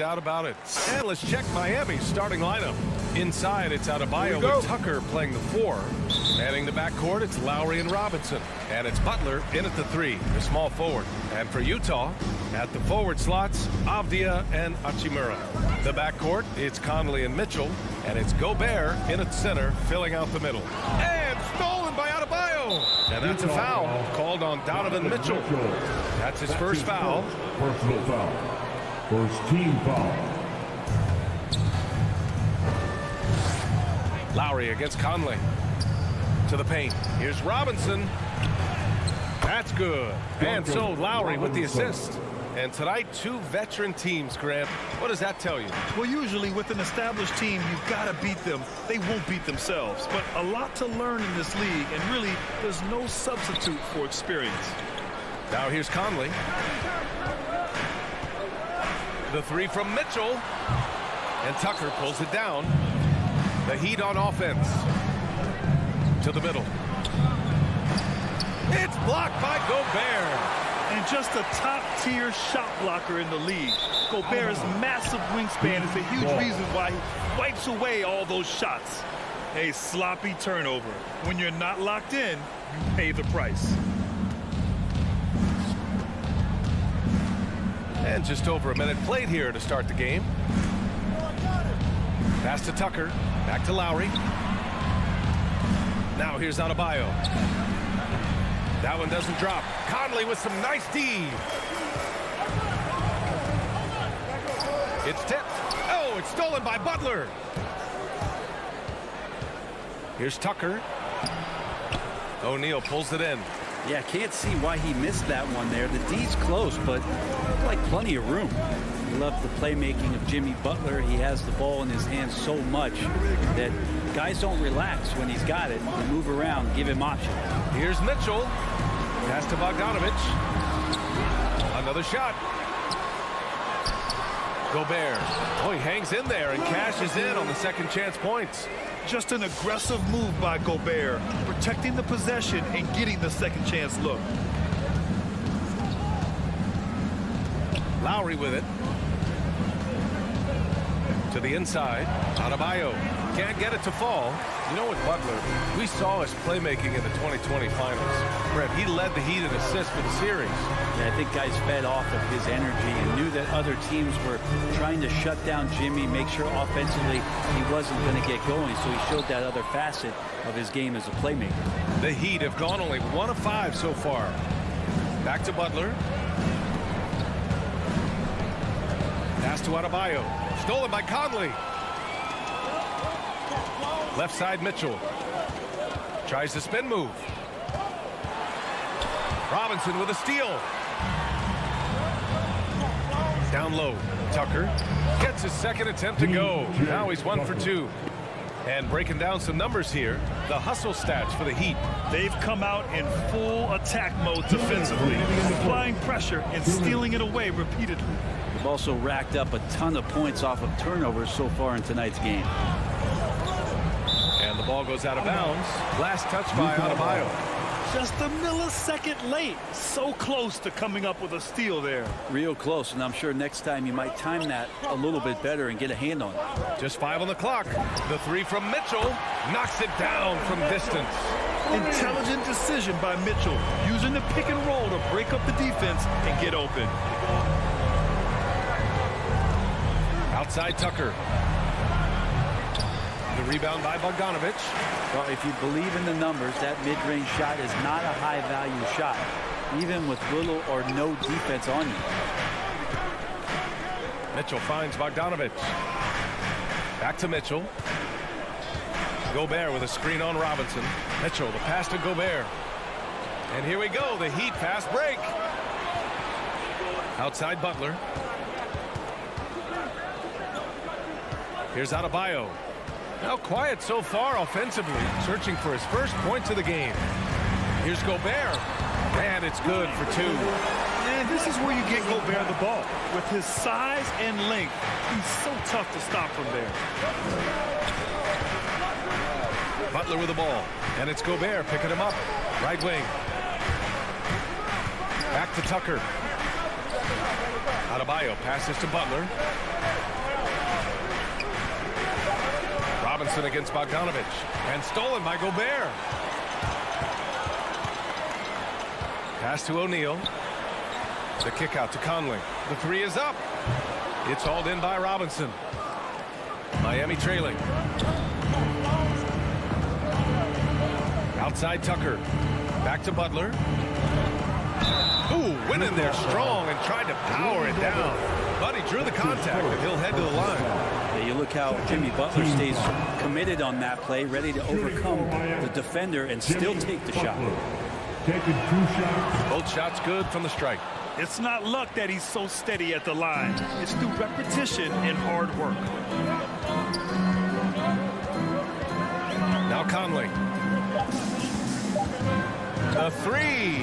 doubt about it. And let's check Miami's starting lineup. Inside, it's Adebayo with Tucker playing the 4. Manning the backcourt, it's Lowry and Robinson. And it's Butler in at the 3, the small forward. And for Utah, at the forward slots, Avdia and Hachimura. The backcourt, it's Conley and Mitchell. And it's Gobert in at center, filling out the middle. And stolen by Adebayo. And that's a foul called on Donovan Mitchell. That's his first foul. Personal foul. First team foul. Lowry against Conley. To the paint. Here's Robinson. That's good. And so Lowry with the assist. And tonight, 2 veteran teams, Grant. What does that tell you? Well, usually with an established team, you've got to beat them. They won't beat themselves. But a lot to learn in this league, and really, there's no substitute for experience. Now here's Conley. The 3 from Mitchell. And Tucker pulls it down. The Heat on offense. To the middle. It's blocked by Gobert. And just a top-tier shot blocker in the league. Gobert's massive wingspan is a huge reason why he wipes away all those shots. A sloppy turnover. When you're not locked in, you pay the price. And just over a minute played here to start the game. Pass to Tucker. Back to Lowry. Now here's Adebayo. That one doesn't drop. Conley with some nice D. It's tipped. Oh, it's stolen by Butler. Here's Tucker. O'Neal pulls it in. Yeah, can't see why he missed that one there. The D's close, but like plenty of room. Love the playmaking of Jimmy Butler. He has the ball in his hands so much that guys don't relax when he's got it. They move around, give him options. Here's Mitchell. Pass to Bogdanovich. Another shot. Gobert. Oh, he hangs in there and cashes in on the second chance points. Just an aggressive move by Gobert, protecting the possession and getting the second chance look. Lowry with it. To the inside. Adebayo. Can't get it to fall. You know what, Butler? We saw his playmaking in the 2020 finals. Brett, he led the Heat in assists for the series. Yeah, I think guys fed off of his energy and knew that other teams were trying to shut down Jimmy, make sure offensively he wasn't going to get going, so he showed that other facet of his game as a playmaker. The Heat have gone only 1 of 5 so far. Back to Butler. Pass to Adebayo. Stolen by Conley. Left side, Mitchell. Tries the spin move. Robinson with a steal. Down low. Tucker gets his second attempt to go. Now he's 1 for 2. And breaking down some numbers here, the hustle stats for the Heat. They've come out in full attack mode defensively, applying pressure and stealing it away repeatedly. They've also racked up a ton of points off of turnovers so far in tonight's game. And the ball goes out of bounds. Last touch by Adebayo. Just a millisecond late. So close to coming up with a steal there. Real close, and I'm sure next time you might time that a little bit better and get a hand on it. Just 5 on the clock. The 3 from Mitchell knocks it down from distance. Intelligent decision by Mitchell, using the pick and roll to break up the defense and get open. Outside Tucker. The rebound by Bogdanovich. Well, if you believe in the numbers, that mid-range shot is not a high-value shot, even with little or no defense on you. Mitchell finds Bogdanovich. Back to Mitchell. Gobert with a screen on Robinson. Mitchell, the pass to Gobert. And here we go, the Heat fast break. Outside Butler. Here's Adebayo. Now quiet so far offensively, searching for his first points of the game. Here's Gobert. And it's good for 2. And this is where you get Gobert the ball. With his size and length, he's so tough to stop from there. Butler with the ball. And it's Gobert picking him up. Right wing. Back to Tucker. Adebayo passes to Butler. Robinson against Bogdanovich. And stolen by Gobert. Pass to O'Neal. The kick out to Conley. The three is up. It's hauled in by Robinson. Miami trailing. Outside Tucker. Back to Butler. Ooh, went in there strong and tried to power it down. But he drew the contact and he'll head to the line. Yeah, you look how Jimmy Butler stays committed on that play, ready to overcome the defender and still take the shot. Taking 2 shots. Both shots good from the strike. It's not luck that he's so steady at the line. It's through repetition and hard work. Now Conley. A three.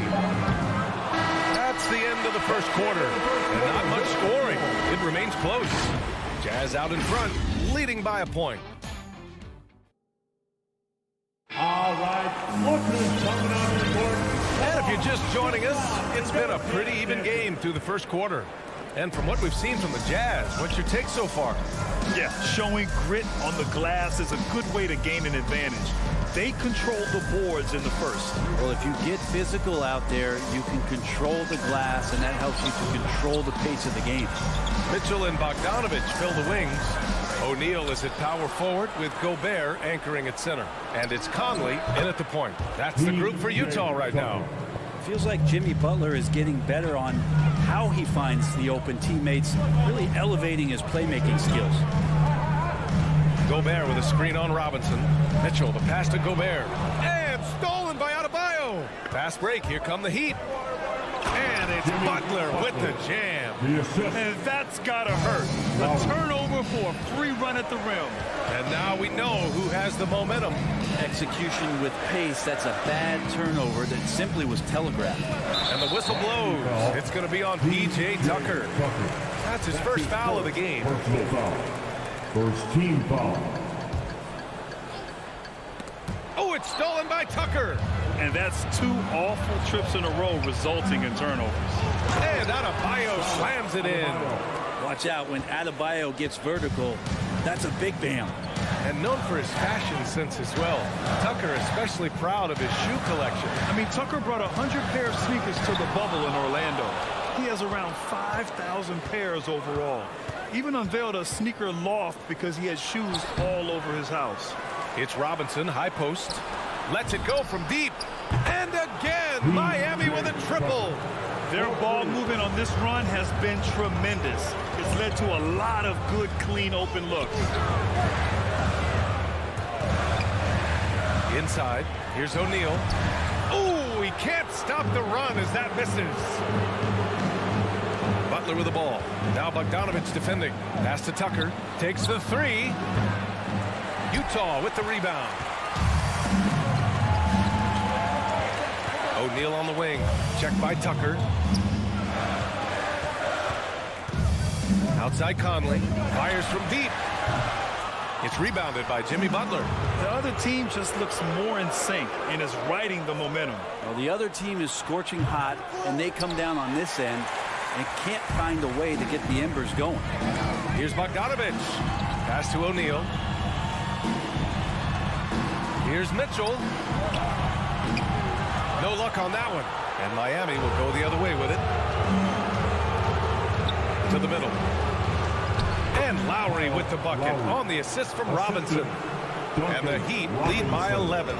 That's the end of the first quarter. And not much scoring. It remains close. Jazz out in front, leading by a point. All right, look who's coming on the court. And if you're just joining us, it's been a pretty even game through the first quarter. And from what we've seen from the Jazz, what's your take so far? Yeah, showing grit on the glass is a good way to gain an advantage. They control the boards in the first. Well, if you get physical out there, you can control the glass, and that helps you to control the pace of the game. Mitchell and Bogdanovich fill the wings. O'Neal is at power forward with Gobert anchoring at center. And it's Conley in at the point. That's the group for Utah right now. Feels like Jimmy Butler is getting better on how he finds the open teammates, really elevating his playmaking skills. Gobert with a screen on Robinson. Mitchell, the pass to Gobert. And stolen by Adebayo. Fast break. Here come the Heat. And it's Butler with the jam. And that's got to hurt. A turnover for a free run at the rim. And now we know who has the momentum. Execution with pace, that's a bad turnover that simply was telegraphed. And the whistle blows. It's going to be on P.J. Tucker. That's his first foul of the game. Personal foul. First team foul. Oh, it's stolen by Tucker. And that's 2 awful trips in a row resulting in turnovers. And Adebayo slams it in. Watch out, when Adebayo gets vertical, that's a big bam. And known for his fashion sense as well. Tucker especially proud of his shoe collection. I mean, Tucker brought 100 pair of sneakers to the bubble in Orlando. He has around 5,000 pairs overall. Even unveiled a sneaker loft because he has shoes all over his house. It's Robinson, high post. Lets it go from deep. And again, Miami with a triple. Their ball movement on this run has been tremendous. It's led to a lot of good, clean, open looks. Inside, here's O'Neal. Ooh, he can't stop the run as that misses. Butler with the ball. Now Bogdanovich defending. Pass to Tucker. Takes the three. Utah with the rebound. O'Neal on the wing. Checked by Tucker. Outside Conley. Fires from deep. It's rebounded by Jimmy Butler. The other team just looks more in sync and is riding the momentum. Well, the other team is scorching hot, and they come down on this end and can't find a way to get the embers going. Here's Bogdanovich. Pass to O'Neal. Here's Mitchell. No luck on that one. And Miami will go the other way with it. To the middle. And Lowry with the bucket on the assist from Robinson. And the Heat lead by 11.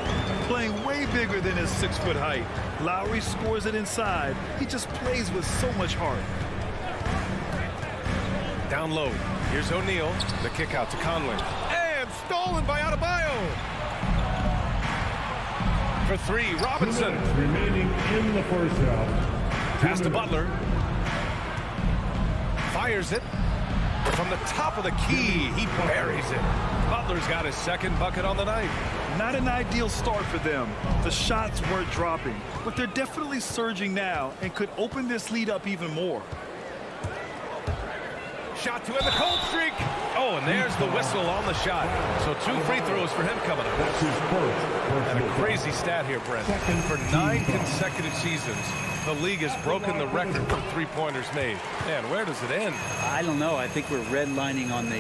Playing way bigger than his 6-foot height. Lowry scores it inside. He just plays with so much heart. Down low. Here's O'Neal. The kick out to Conley. And stolen by Adebayo. For three, Robinson. Remaining in the first half. Pass to Butler. Fires it. From the top of the key, he buries it. Butler's got his second bucket on the night. Not an ideal start for them. The shots weren't dropping, but they're definitely surging now and could open this lead up even more. Shot to end the cold streak. Oh, and there's the whistle on the shot. So 2 free throws for him coming up. That's his first And a personal crazy stat here, Brent. For 9 consecutive seasons, The league has broken the record for three-pointers made. Man, where does it end? I don't know. I think we're redlining on the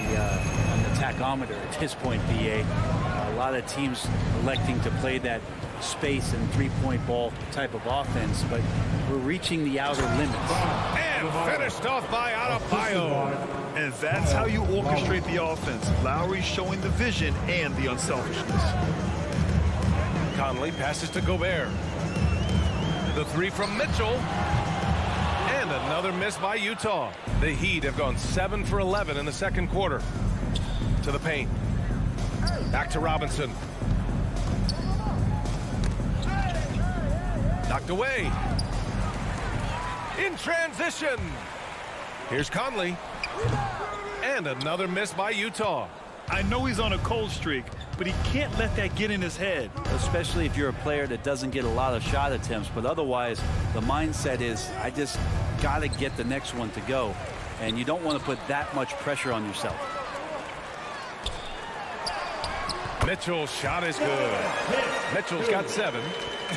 tachometer at this point, BA. A lot of teams electing to play that space and three-point ball type of offense, but we're reaching the outer limits. And finished off by Adebayo. And that's how you orchestrate the offense. Lowry showing the vision and the unselfishness. Conley passes to Gobert. The three from Mitchell. And another miss by Utah. The Heat have gone 7 for 11 in the second quarter. To the paint. Back to Robinson. Knocked away. In transition. Here's Conley. And another miss by Utah. I know he's on a cold streak, but he can't let that get in his head. Especially if you're a player that doesn't get a lot of shot attempts, but otherwise the mindset is I just got to get the next one to go, and you don't want to put that much pressure on yourself. Mitchell's shot is good. Mitchell's got 7.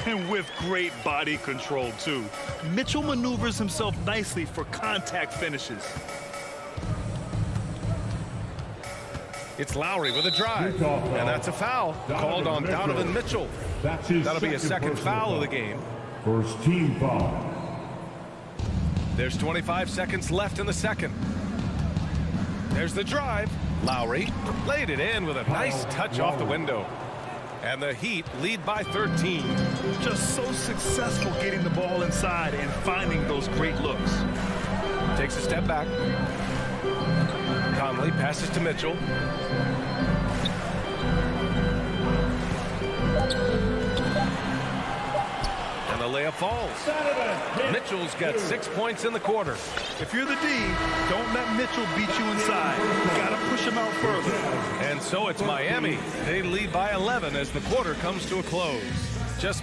And with great body control, too. Mitchell maneuvers himself nicely for contact finishes. It's Lowry with a drive. And that's a foul called on Donovan Mitchell. That'll be a second foul of the game. First team foul. There's 25 seconds left in the second. There's the drive. Lowry laid it in with a nice touch off the window. And the Heat lead by 13. Just so successful getting the ball inside and finding those great looks. Takes a step back. Conley passes to Mitchell. And the layup falls. Mitchell's got 6 points in the quarter. If you're the D, don't let Mitchell beat you inside. You gotta push him out further. And so it's Miami. They lead by 11 as the quarter comes to a close. Just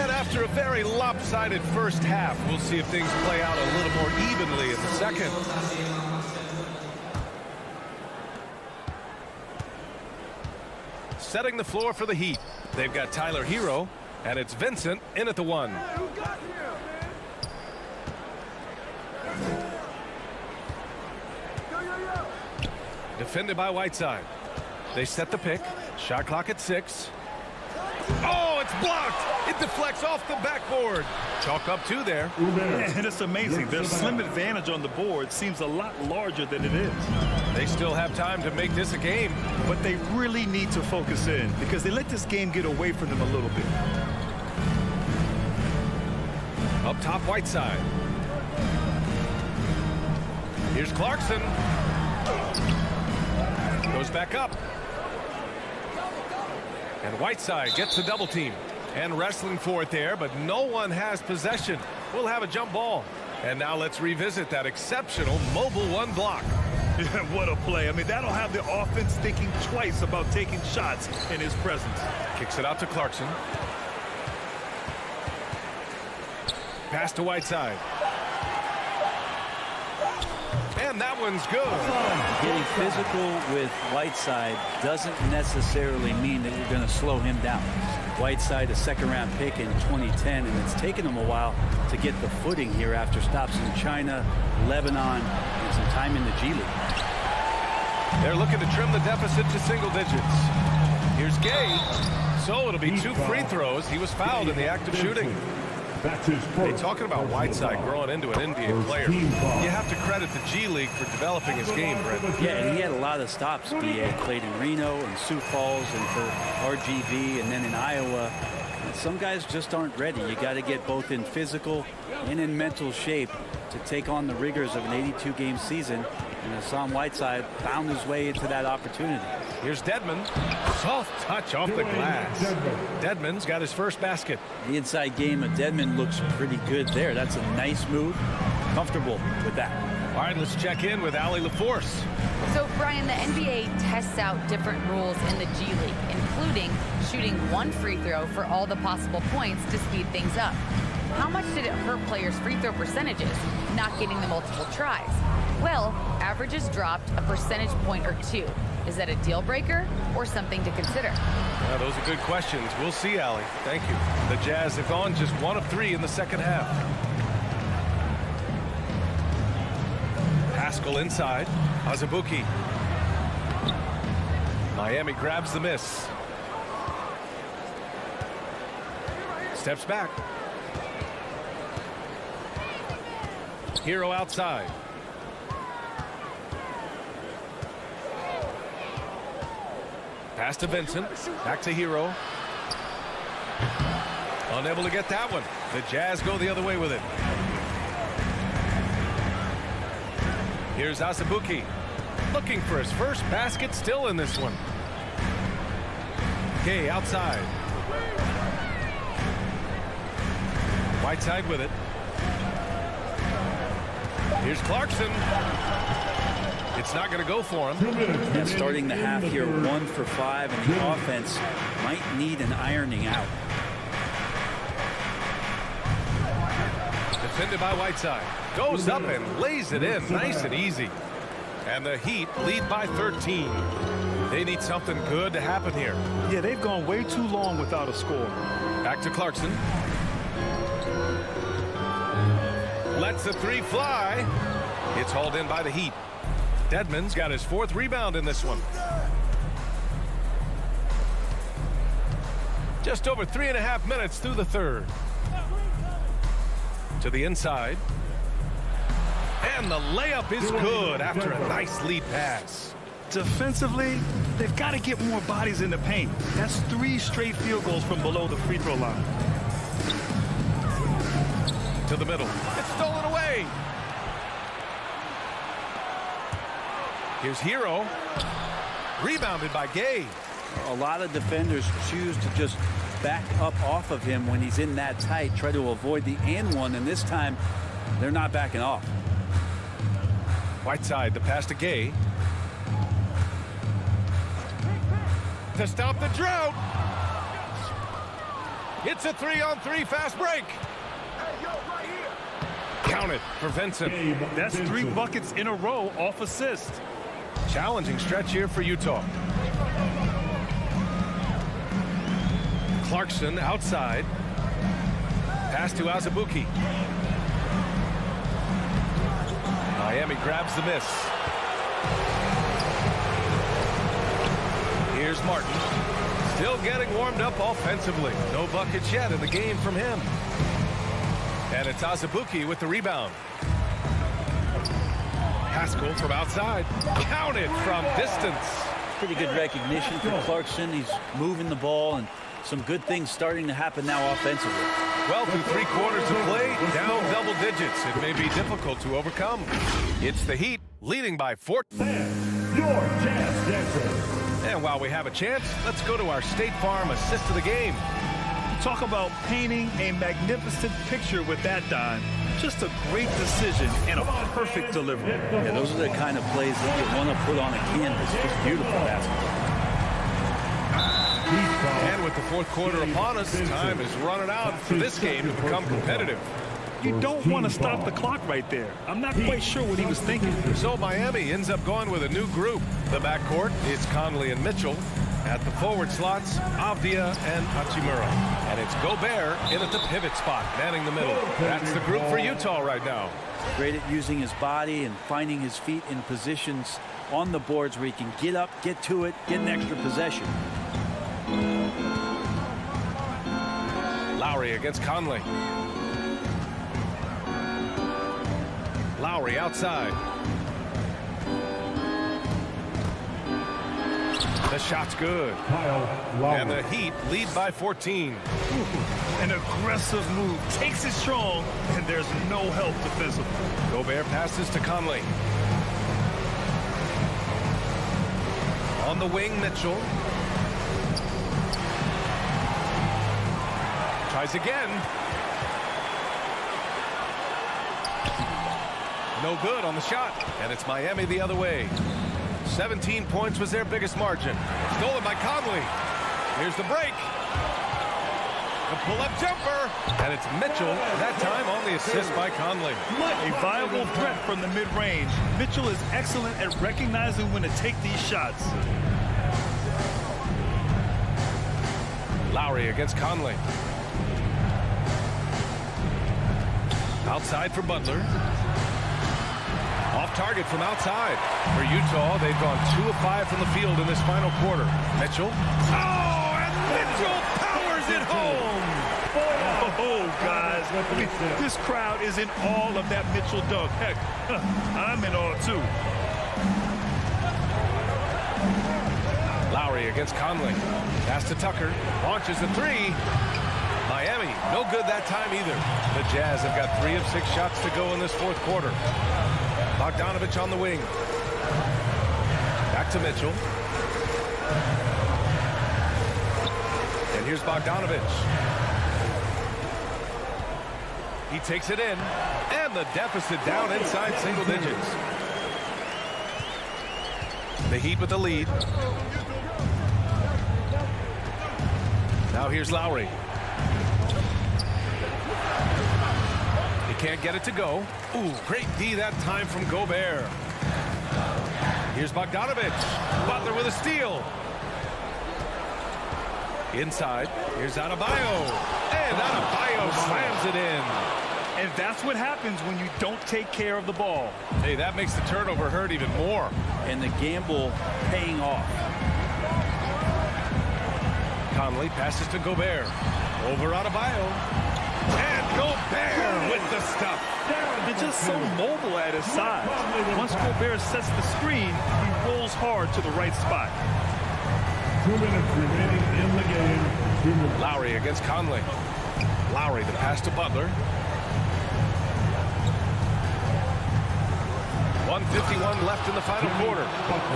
after a very lopsided first half, we'll see if things play out a little more evenly in the second. Setting the floor for the Heat. They've got Tyler Hero, and it's Vincent in at the 1. Defended by Whiteside. They set the pick. Shot clock at 6. Oh, it's blocked. It deflects off the backboard. Chalk up 2 there. And it's amazing. Their slim advantage on the board seems a lot larger than it is. They still have time to make this a game. But they really need to focus in because they let this game get away from them a little bit. Up top, Whiteside. Here's Clarkson. Goes back up. And Whiteside gets the double team. And wrestling for it there, but no one has possession. We'll have a jump ball. And now let's revisit that exceptional mobile 1 block. Yeah, what a play. I mean, that'll have the offense thinking twice about taking shots in his presence. Kicks it out to Clarkson. Pass to Whiteside. And that one's good. Getting physical with Whiteside doesn't necessarily mean that you're going to slow him down. Whiteside, a second-round pick in 2010, and it's taken him a while to get the footing here after stops in China, Lebanon, and some time in the G League. They're looking to trim the deficit to single digits. Here's Gay. So it'll be 2 free throws. He was fouled in the act of shooting. Hey, talking about Whiteside growing into an NBA player, you have to credit the G League for developing his game, Brent. Yeah, and he had a lot of stops. BA played in Reno and Sioux Falls and for RGV and then in Iowa. And some guys just aren't ready. You got to get both in physical and in mental shape to take on the rigors of an 82-game season. And Hassan Whiteside found his way into that opportunity. Here's Dedmon. Soft touch off the glass. Dedmon's got his first basket. The inside game of Dedmon looks pretty good there. That's a nice move. Comfortable with that. All right, let's check in with Allie LaForce. So, Brian, the NBA tests out different rules in the G League, including shooting 1 free throw for all the possible points to speed things up. how much did it hurt players' free throw percentages, not getting the multiple tries? Well, averages dropped a percentage point or two. Is that a deal breaker or something to consider? Yeah, those are good questions. We'll see, Allie. Thank you. The Jazz have gone just 1 of 3 in the second half. Pascal inside. Azubuike. Miami grabs the miss. Steps back. Hero outside. Pass to Vincent. Back to Hero. Unable to get that one. The Jazz go the other way with it. Here's Azubuike. Looking for his first basket, still in this one. Gay outside. Whiteside with it. Here's Clarkson. It's not going to go for him. And starting the half here 1 for 5, and the offense might need an ironing out. Defended by Whiteside. Goes up and lays it in. Nice and easy. And the Heat lead by 13. They need something good to happen here. Yeah, they've gone way too long without a score. Back to Clarkson. Lets the 3 fly. It's hauled in by the Heat. Dedmon's got his 4th rebound in this one. Just over 3.5 minutes through the third. To the inside. And the layup is good after a nice lead pass. Defensively, they've got to get more bodies in the paint. That's 3 straight field goals from below the free throw line. To the middle. It's stolen away. Here's Hero. Rebounded by Gay. A lot of defenders choose to just back up off of him when he's in that tight, try to avoid the and one, and this time they're not backing off. Whiteside, the pass to Gay. To stop the drought. It's a 3-on-3 fast break. Count it for Vincent. That's 3 buckets in a row off assist. Challenging stretch here for Utah. Clarkson outside. Pass to Azubuike. Miami grabs the miss. Here's Martin. Still getting warmed up offensively. No buckets yet in the game from him. And it's Azubuike with the rebound. Pascal from outside. Counted from distance. Pretty good recognition for Clarkson. He's moving the ball, and some good things starting to happen now offensively. Well, through 3 quarters of play, down double digits. It may be difficult to overcome. It's the Heat leading by 4. Your Jazz Dancer. And while we have a chance, let's go to our State Farm assist of the game. Talk about painting a magnificent picture with that dime. Just a great decision and a perfect delivery. Yeah, those are the kind of plays that you want to put on a canvas. Just beautiful basketball. And with the 4th quarter upon us, time is running out for this game to become competitive. You don't want to stop the clock right there. I'm not quite sure what he was thinking. So Miami ends up going with a new group. The backcourt is Conley and Mitchell. At the forward slots, Avdia and Hachimura. And it's Gobert in at the pivot spot, manning the middle. That's the group for Utah right now. Great at using his body and finding his feet in positions on the boards where he can get up, get to it, get an extra possession. Lowry against Conley. Lowry outside. The shot's good. And the Heat lead by 14. An aggressive move. Takes it strong, and there's no help defensively. Gobert passes to Conley. On the wing, Mitchell. Tries again. No good on the shot. And it's Miami the other way. 17 points was their biggest margin. Stolen by Conley. Here's the break. The pull-up jumper. And it's Mitchell, that time on the assist by Conley. A viable threat from the mid-range. Mitchell is excellent at recognizing when to take these shots. Lowry against Conley. Outside for Butler. Off target from outside. For Utah, they've gone 2 of 5 from the field in this final quarter. Mitchell. Oh, and Mitchell powers it home. Oh, guys, this crowd is in all of that Mitchell dunk. Heck, I'm in all too. Lowry against Conley. Pass to Tucker. Launches the three. Miami, no good that time either. The Jazz have got 3 of 6 shots to go in this fourth quarter. Bogdanovich on the wing. Back to Mitchell. And here's Bogdanovich. He takes it in. And the deficit down inside single digits. The Heat with the lead. Now here's Lowry. He can't get it to go. Ooh, great D that time from Gobert. Here's Bogdanovich. Butler with a steal. Inside. Here's Adebayo. And Adebayo slams it in. And that's what happens when you don't take care of the ball. Hey, that makes the turnover hurt even more. And the gamble paying off. Conley passes to Gobert. Over Adebayo. And Gobert with the stuff. They're just so mobile at his side. Once Gobert sets the screen, he rolls hard to the right spot. 2 minutes remaining in the game. 2 minutes. Lowry against Conley. Lowry, the pass to Butler. 1:51 left in the final quarter.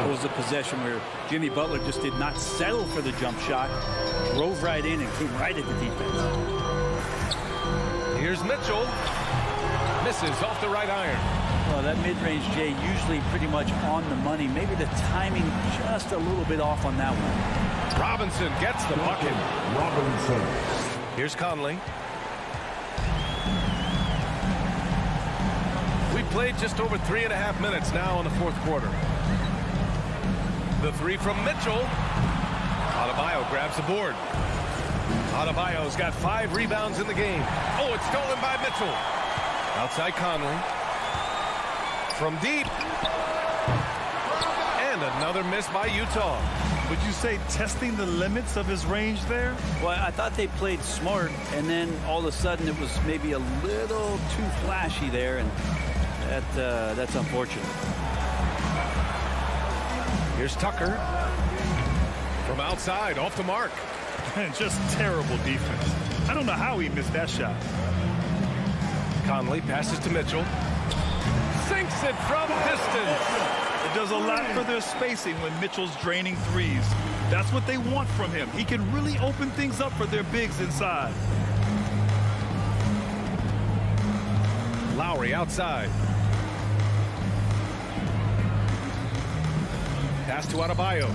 It was a possession where Jimmy Butler just did not settle for the jump shot, drove right in and came right at the defense. Here's Mitchell. Misses off the right iron. Well, that mid-range, Jay, usually pretty much on the money. Maybe the timing just a little bit off on that one. Robinson gets the bucket. Robinson. Here's Conley. We played just over 3.5 minutes now in the fourth quarter. The three from Mitchell. Adebayo grabs the board. Adebayo's got 5 rebounds in the game. Oh, it's stolen by Mitchell. Outside Conley. From deep. And another miss by Utah. Would you say testing the limits of his range there? Well, I thought they played smart, and then all of a sudden it was maybe a little too flashy there, and that's unfortunate. Here's Tucker. From outside, off the mark. Just terrible defense. I don't know how he missed that shot. Conley passes to Mitchell. Sinks it from distance. It does a lot for their spacing when Mitchell's draining threes. That's what they want from him. He can really open things up for their bigs inside. Lowry outside. Pass to Adebayo.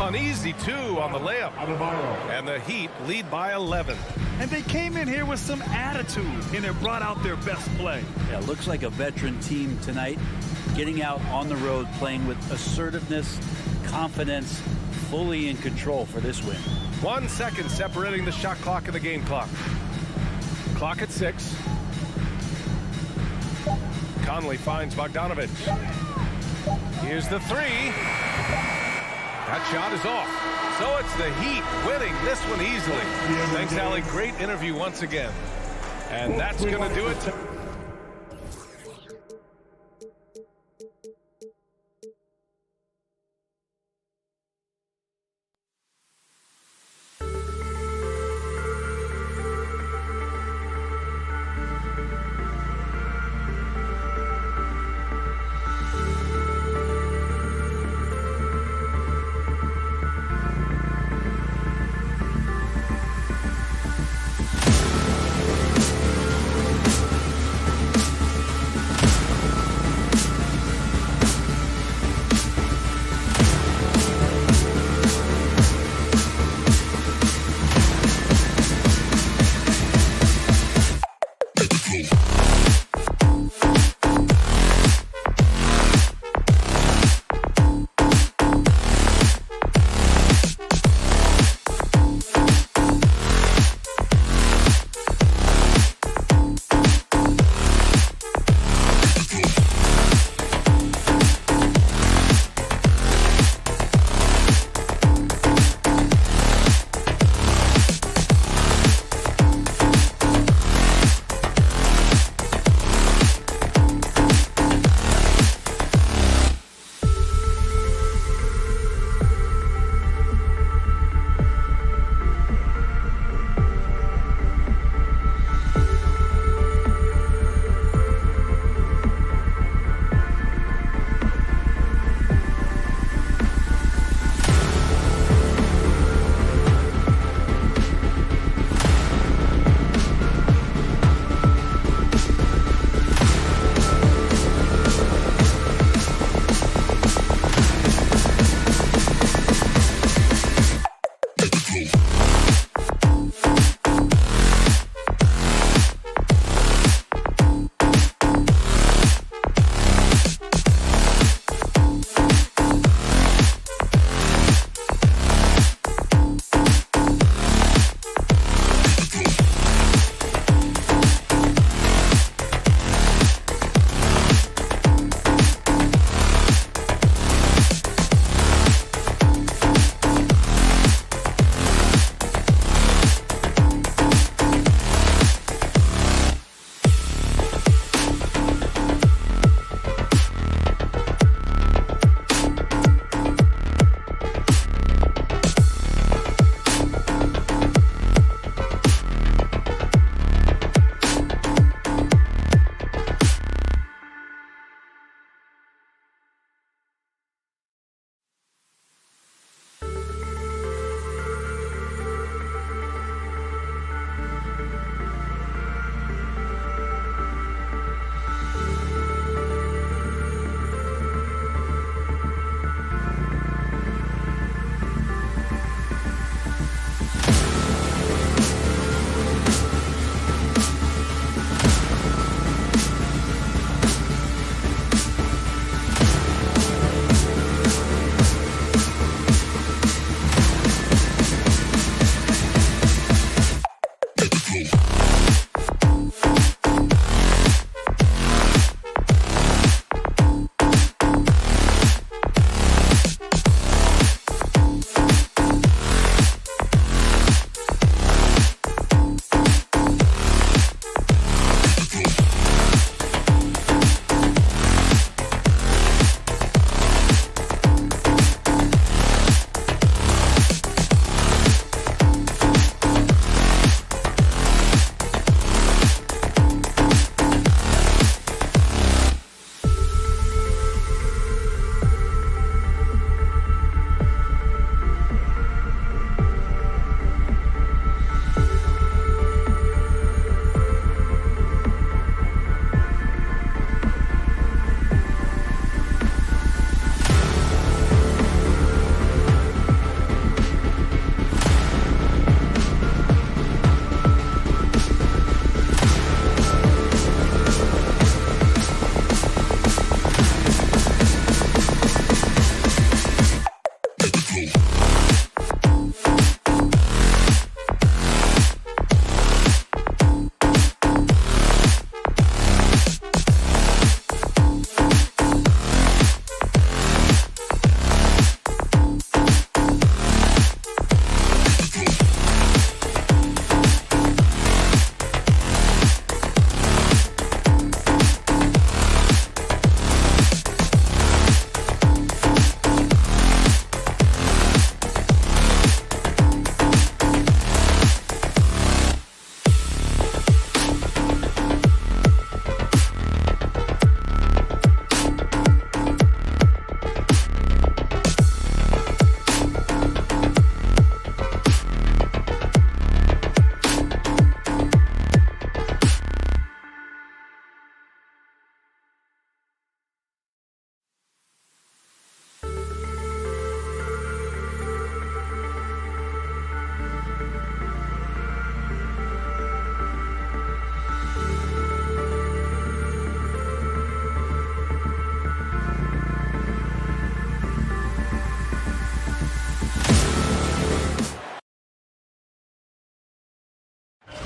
An easy 2 on the layup. Adebayo. And the Heat lead by 11. And they came in here with some attitude, and it brought out their best play. Yeah, looks like a veteran team tonight, getting out on the road, playing with assertiveness, confidence, fully in control for this win. 1 second separating the shot clock and the game clock. Clock at 6. Conley finds Bogdanovich. Here's the 3. That shot is off. So it's the Heat winning this one easily. Thanks, Allie. Great interview once again. And that's going to do it.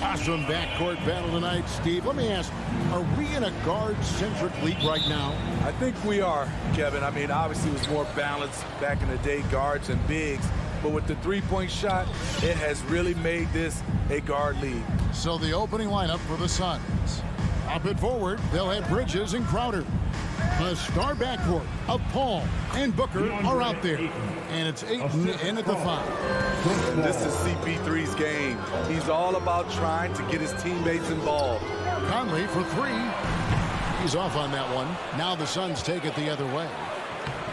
Awesome backcourt battle tonight, Steve. Let me ask, are we in a guard-centric league right now? I think we are, Kevin. I mean, obviously it was more balanced back in the day, guards and bigs. But with the three-point shot, it has really made this a guard league. So the opening lineup for the Suns. Up and forward, they'll have Bridges and Crowder. The star backcourt of Paul and Booker are out there. And it's Ayton in at the 5. This is CP3's game. He's all about trying to get his teammates involved. Conley for 3. He's off on that one. Now the Suns take it the other way.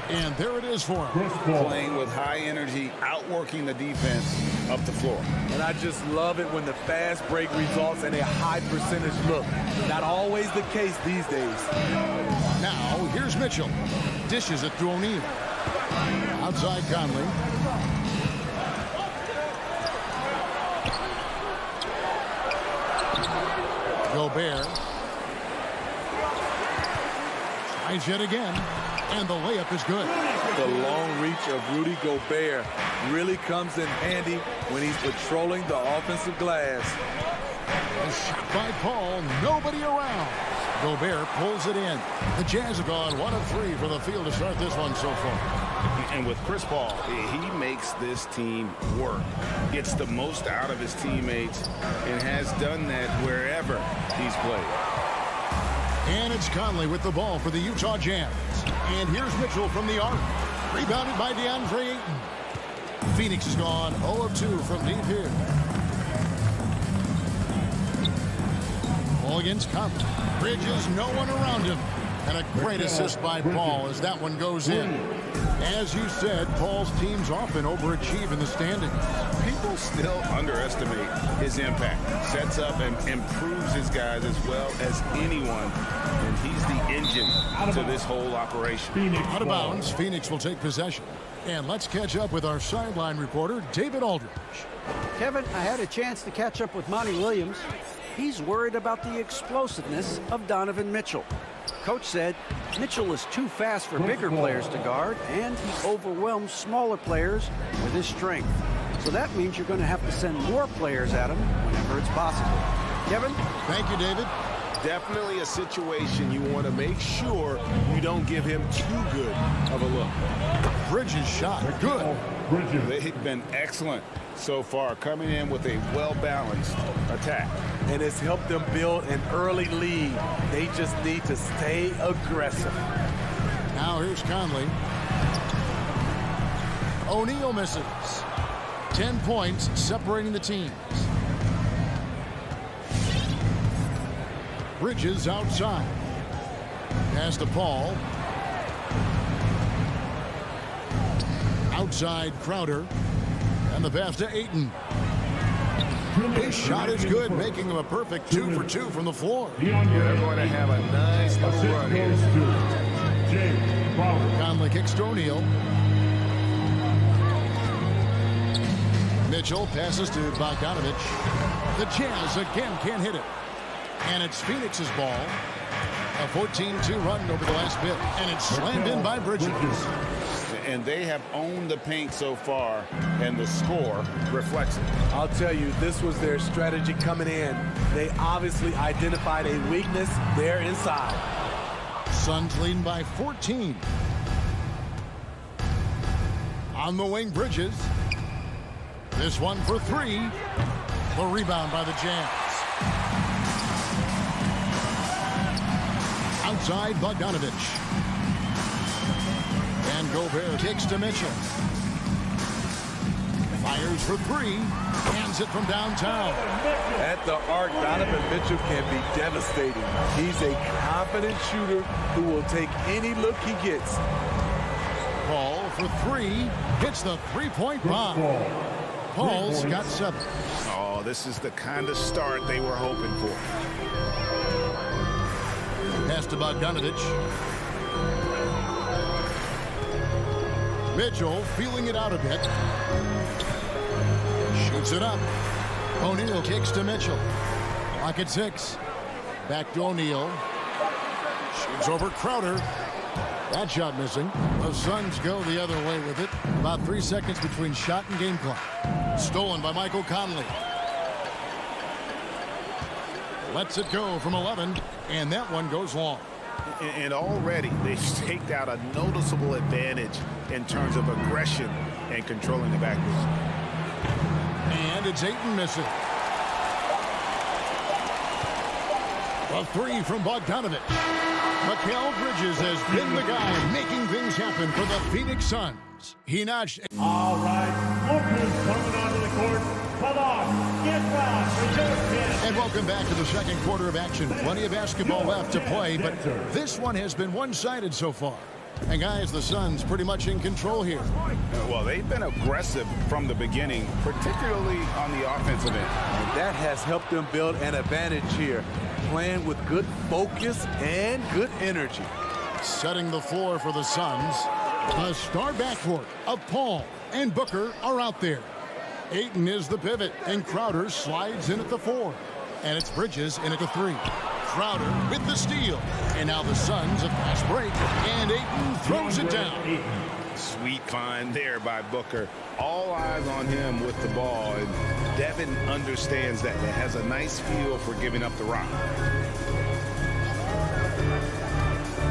And there it is for him. Playing with high energy, outworking the defense up the floor. And I just love it when the fast break results in a high percentage look. Not always the case these days. Now, here's Mitchell. Dishes it to O'Neal. Outside Conley. Gobert. Tries yet again. And the layup is good. The long reach of Rudy Gobert really comes in handy when he's patrolling the offensive glass. A shot by Paul. Nobody around. Gobert pulls it in. The Jazz have gone 1 of 3 for the field to start this one so far. And with Chris Paul, he makes this team work. Gets the most out of his teammates and has done that wherever he's played. And it's Conley with the ball for the Utah Jazz. And here's Mitchell from the arc. Rebounded by DeAndre Ayton. Phoenix has gone 0 of 2 from deep here. Ball against Conley. Bridges, no one around him. And a great assist by Paul as that one goes in. As you said, Paul's teams often overachieve in the standings. People still underestimate his impact. Sets up and improves his guys as well as anyone. And he's the engine to this whole operation. Out of bounds, Phoenix will take possession. And let's catch up with our sideline reporter, David Aldridge. Kevin, I had a chance to catch up with Monty Williams. He's worried about the explosiveness of Donovan Mitchell. Coach said Mitchell is too fast for bigger players to guard, and he overwhelms smaller players with his strength. So that means you're going to have to send more players at him whenever it's possible. Kevin? Thank you, David. Definitely a situation you want to make sure you don't give him too good of a look. Bridges shot. Good. They've been excellent so far, coming in with a well-balanced attack. And it's helped them build an early lead. They just need to stay aggressive. Now here's Conley. O'Neal misses. 10 points separating the teams. Bridges outside. Pass to Paul. Outside Crowder. And the pass to Ayton. His shot is good, making him a perfect 2 for 2 from the floor. They're going to have a nice little run here. Conley kicks to O'Neal. Mitchell passes to Bogdanovich. The Jazz again can't hit it. And it's Phoenix's ball. A 14-2 run over the last bit. And it's slammed in by Bridges. And they have owned the paint so far, and the score reflects it. I'll tell you, this was their strategy coming in. They obviously identified a weakness there inside. Suns leading by 14. On the wing, Bridges. This one for 3. The rebound by the Jazz. Outside, Bogdanovich. And Gobert kicks to Mitchell. Fires for 3. Hands it from downtown. At the arc, Donovan Mitchell can be devastating. He's a confident shooter who will take any look he gets. Paul for 3. Hits the three-point bomb. Paul's got 7. Oh, this is the kind of start they were hoping for. Pass to Bogdanovich. Mitchell feeling it out a bit. Shoots it up. O'Neal kicks to Mitchell. Clock at 6. Back to O'Neal. Shoots over Crowder. That shot missing. The Suns go the other way with it. About 3 seconds between shot and game clock. Stolen by Michael Conley. Lets it go from 11, and that one goes long. And already they've staked out a noticeable advantage in terms of aggression and controlling the backboard. And it's Ayton missing. A 3 from Bogdanovich. Mikal Bridges has been the guy making things happen for the Phoenix Suns. He notched. All right, Lucas coming onto the court. Come on, get back. And welcome back to the second quarter of action. Plenty of basketball left to play, but this one has been one-sided so far. And guys, the Suns pretty much in control here. Well, they've been aggressive from the beginning, particularly on the offensive end. And that has helped them build an advantage here, playing with good focus and good energy. Setting the floor for the Suns. A star backcourt of Paul and Booker are out there. Ayton is the pivot, and Crowder slides in at the 4. And it's Bridges in at the 3. Crowder with the steal. And now the Suns a fast break, and Ayton throws it down. Sweet find there by Booker. All eyes on him with the ball, and Devin understands that. It has a nice feel for giving up the rock.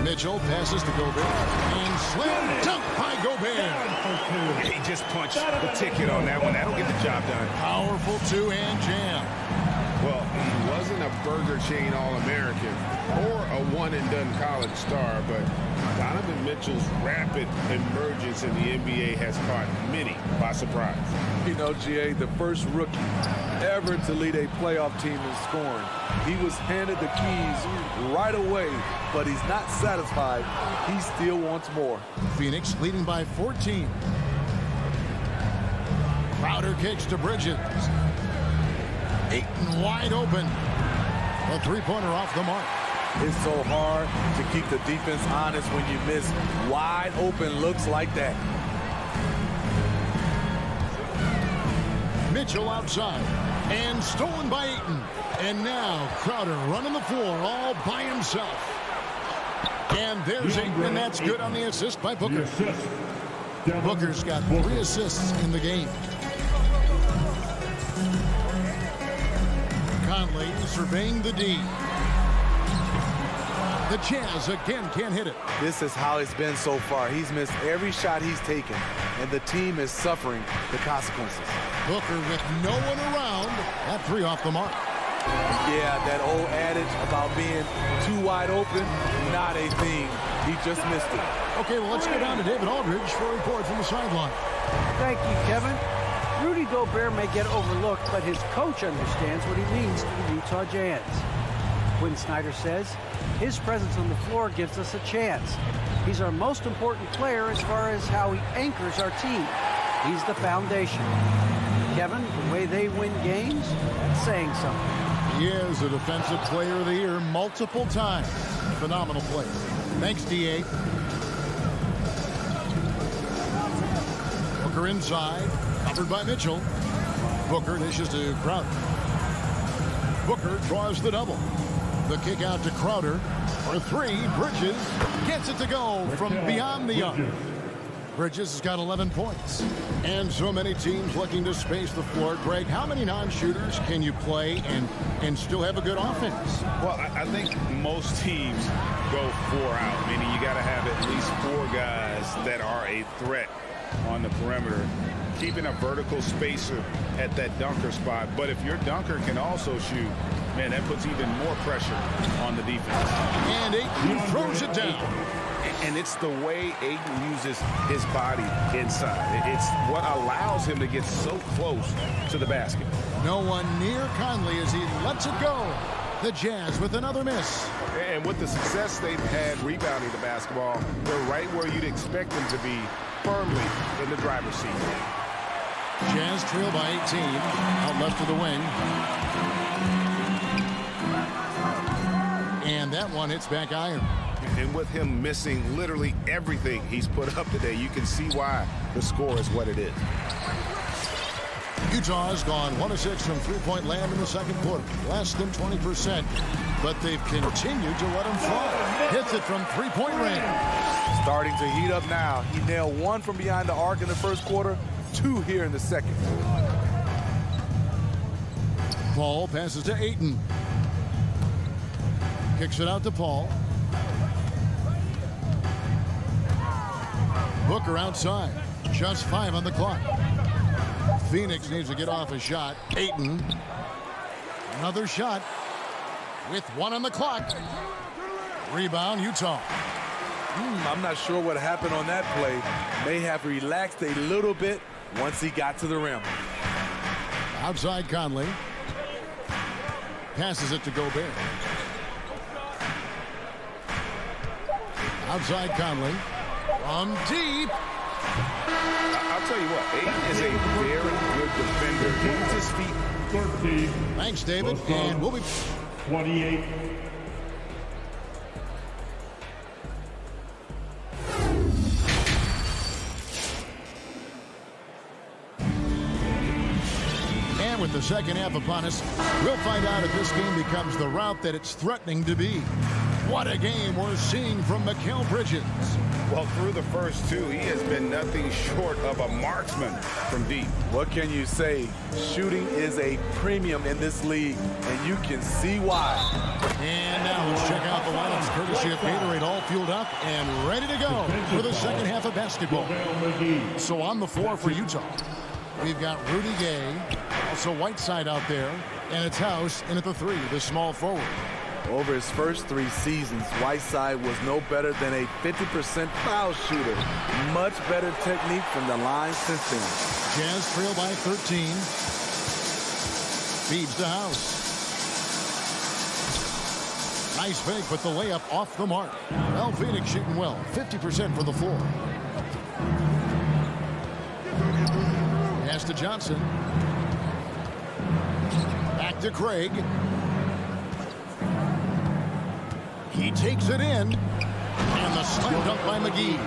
Mitchell passes to Gobert, and slam dunk by Gobert. He just punched the ticket on that one. That'll get the job done. Powerful two-hand jam. Well, he wasn't a Burger Chain All-American or a one-and-done college star, but Donovan Mitchell's rapid emergence in the NBA has caught many by surprise. You know, GA, the first rookie ever to lead a playoff team in scoring. He was handed the keys right away, but he's not satisfied. He still wants more. Phoenix leading by 14. Crowder kicks to Bridges. Ayton wide open. A three-pointer off the mark. It's so hard to keep the defense honest when you miss wide open looks like that. Mitchell outside. And stolen by Ayton. And now Crowder running the floor all by himself. And there's Ayton, and that's good on the assist by Booker. Booker's got 3 assists in the game. Conley surveying the D. The Jazz again can't hit it. This is how it's been so far. He's missed every shot he's taken, and the team is suffering the consequences. Booker with no one around. That three off the mark. Yeah, that old adage about being too wide open, not a thing. He just missed it. Okay, well, let's go down to David Aldridge for a report from the sideline. Thank you, Kevin. Rudy Gobert may get overlooked, but his coach understands what he means to the Utah Jazz. Quinn Snyder says, his presence on the floor gives us a chance. He's our most important player as far as how he anchors our team. He's the foundation. Kevin, the way they win games, that's saying something. He is a Defensive Player of the Year multiple times. Phenomenal play. Thanks, D.A. Booker inside, covered by Mitchell. Booker dishes to Crowder. Booker draws the double. The kick out to Crowder for three. Bridges gets it to go from beyond the arc. Bridges has got 11 points. And so many teams looking to space the floor. Greg, how many non-shooters can you play and still have a good offense? Well, I think most teams go 4 out, meaning you got to have at least 4 guys that are a threat on the perimeter, keeping a vertical spacer at that dunker spot. But if your dunker can also shoot, man, that puts even more pressure on the defense. And Ayton throws it down. And it's the way Ayton uses his body inside. It's what allows him to get so close to the basket. No one near Conley as he lets it go. The Jazz with another miss. And with the success they've had rebounding the basketball, they're right where you'd expect them to be, firmly in the driver's seat. Jazz trail by 18. Out left of the wing. And that one hits back iron. And with him missing literally everything he's put up today, you can see why the score is what it is. Utah's gone 1 of 6 from three-point land in the second quarter. Less than 20%. But they've continued to let him fly. Hits it from three-point range. Starting to heat up now. He nailed 1 from behind the arc in the first quarter, 2 here in the second. Paul passes to Ayton. Kicks it out to Paul. Booker outside. Just 5 on the clock. Phoenix needs to get off a shot. Ayton. Another shot. With 1 on the clock. Rebound, Utah. I'm not sure what happened on that play. May have relaxed a little bit once he got to the rim. Outside Conley. Passes it to Gobert. Outside Conley. From deep. I'll tell you what, Ayton is a very good defender. Moves his feet. 13. Thanks, David. And we'll be 28. And with the second half upon us, we'll find out if this game becomes the route that it's threatening to be. What a game we're seeing from Mikal Bridges. Well, through the first 2, he has been nothing short of a marksman from deep. What can you say? Shooting is a premium in this league, and you can see why. And now let's check out the lineups courtesy of Gatorade, all fueled up and ready to go for the second half of basketball. So on the floor for Utah, we've got Rudy Gay, also Whiteside out there, and it's House in at the 3, the small forward. Over his first 3 seasons, Whiteside was no better than a 50% foul shooter. Much better technique from the line since then. Jazz trail by 13. Feeds to House. Nice fake, but the layup off the mark. Well, Phoenix shooting well. 50% for the floor. Pass to Johnson. Back to Craig. He takes it in. And the slam dunk by McGee.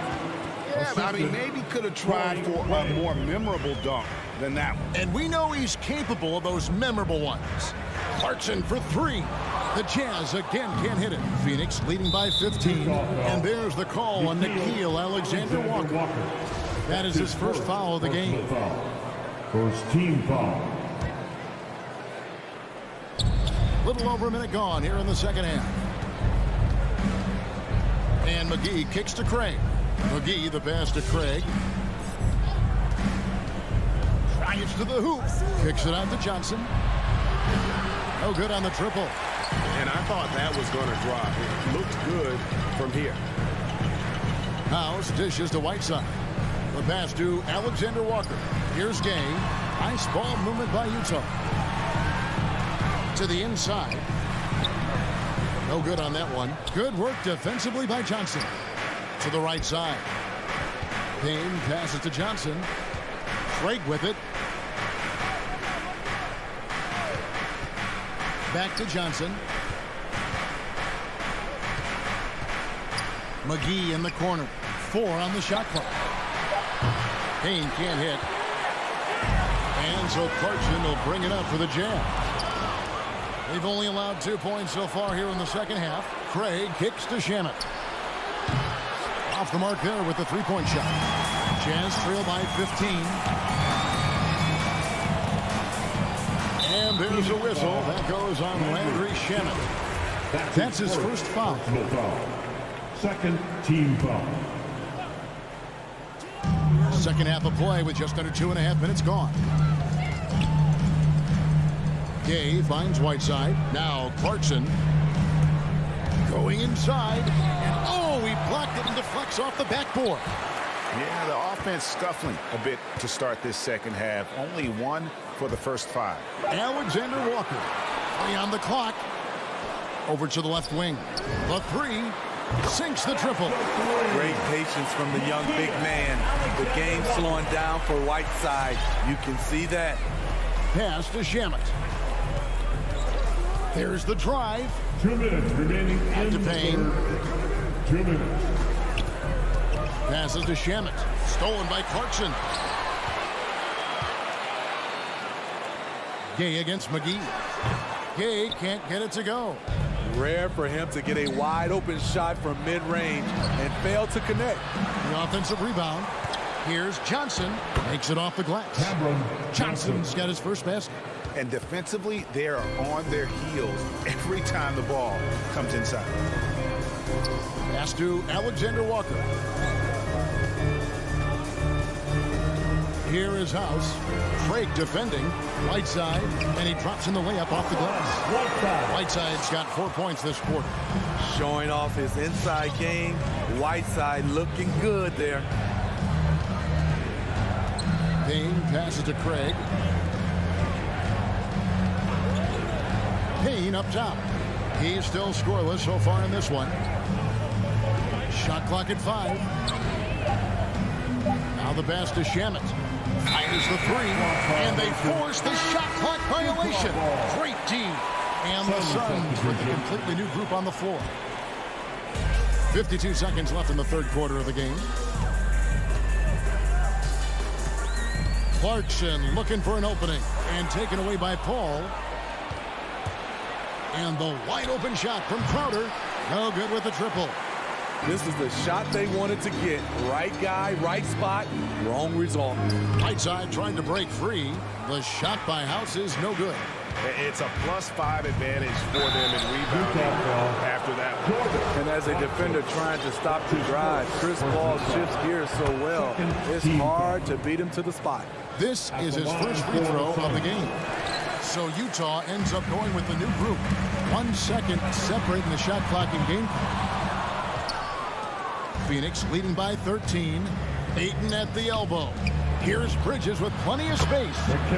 Yeah, I mean, maybe could have tried for a more memorable dunk than that one. And we know he's capable of those memorable ones. Clarkson for 3. The Jazz again can't hit it. Phoenix leading by 15. And there's the call on Nickeil Alexander-Walker. That is his first foul of the game. First team foul. Little over a minute gone here in the second half. And McGee kicks to Craig. McGee, the pass to Craig. Drives to the hoop. Kicks it out to Johnson. No good on the triple. And I thought that was going to drop. It looked good from here. House dishes to Whiteside. The pass to Alexander Walker. Here's Gay. Nice ball movement by Utah. To the inside. No good on that one. Good work defensively by Johnson. To the right side. Payne passes to Johnson. Craig with it. Back to Johnson. McGee in the corner. 4 on the shot clock. Payne can't hit. And so Clarkson will bring it up for the Jazz. They've only allowed 2 points so far here in the second half. Craig kicks to Shamet. Off the mark there with the three-point shot. Jazz trail by 15. And there's a whistle. That goes on Landry Shamet. That's his first foul. Second team foul. Second half of play with just under 2.5 minutes gone. Gay finds Whiteside. Now Clarkson going inside. And oh, he blocked it and deflects off the backboard. Yeah, the offense scuffling a bit to start this second half. Only 1 for the first 5. Alexander Walker. 3 on the clock. Over to the left wing. The 3 sinks the triple. Great patience from the young big man. The game slowing down for Whiteside. You can see that. Pass to Shamet. There's the drive. 2 minutes remaining in To the Payne. third. 2 minutes. Passes to Shamet. Stolen by Clarkson. Gay against McGee. Gay can't get it to go. Rare for him to get a wide open shot from mid-range and fail to connect. The offensive rebound. Here's Johnson. Makes it off the glass. Cameron Johnson's got his first basket. And defensively, they are on their heels every time the ball comes inside. Pass to Alexander Walker. Here is House. Craig defending. Whiteside. And he drops in the layup off the glass. Whiteside's got 4 points this quarter. Showing off his inside game. Whiteside looking good there. Payne passes to Craig. Payne up top. He's still scoreless so far in this one. Shot clock at 5. Now the pass to Shamet. Fires the 3. And they force the shot clock violation. Great D. And the Suns with a completely new group on the floor. 52 seconds left in the third quarter of the game. Clarkson looking for an opening and taken away by Paul. And the wide open shot from Crowder. No good with the triple. This is the shot they wanted to get. Right guy, right spot, wrong result. Whiteside trying to break free. The shot by House is no good. It's a +5 advantage for them in rebounding after that one. And as a defender trying to stop the drive, Chris Paul shifts gears so well. It's hard to beat him to the spot. This is his first free throw of the game. So Utah ends up going with the new group. 1 second separating the shot clock and game clock. Phoenix leading by 13. Ayton at the elbow. Here's Bridges with plenty of space.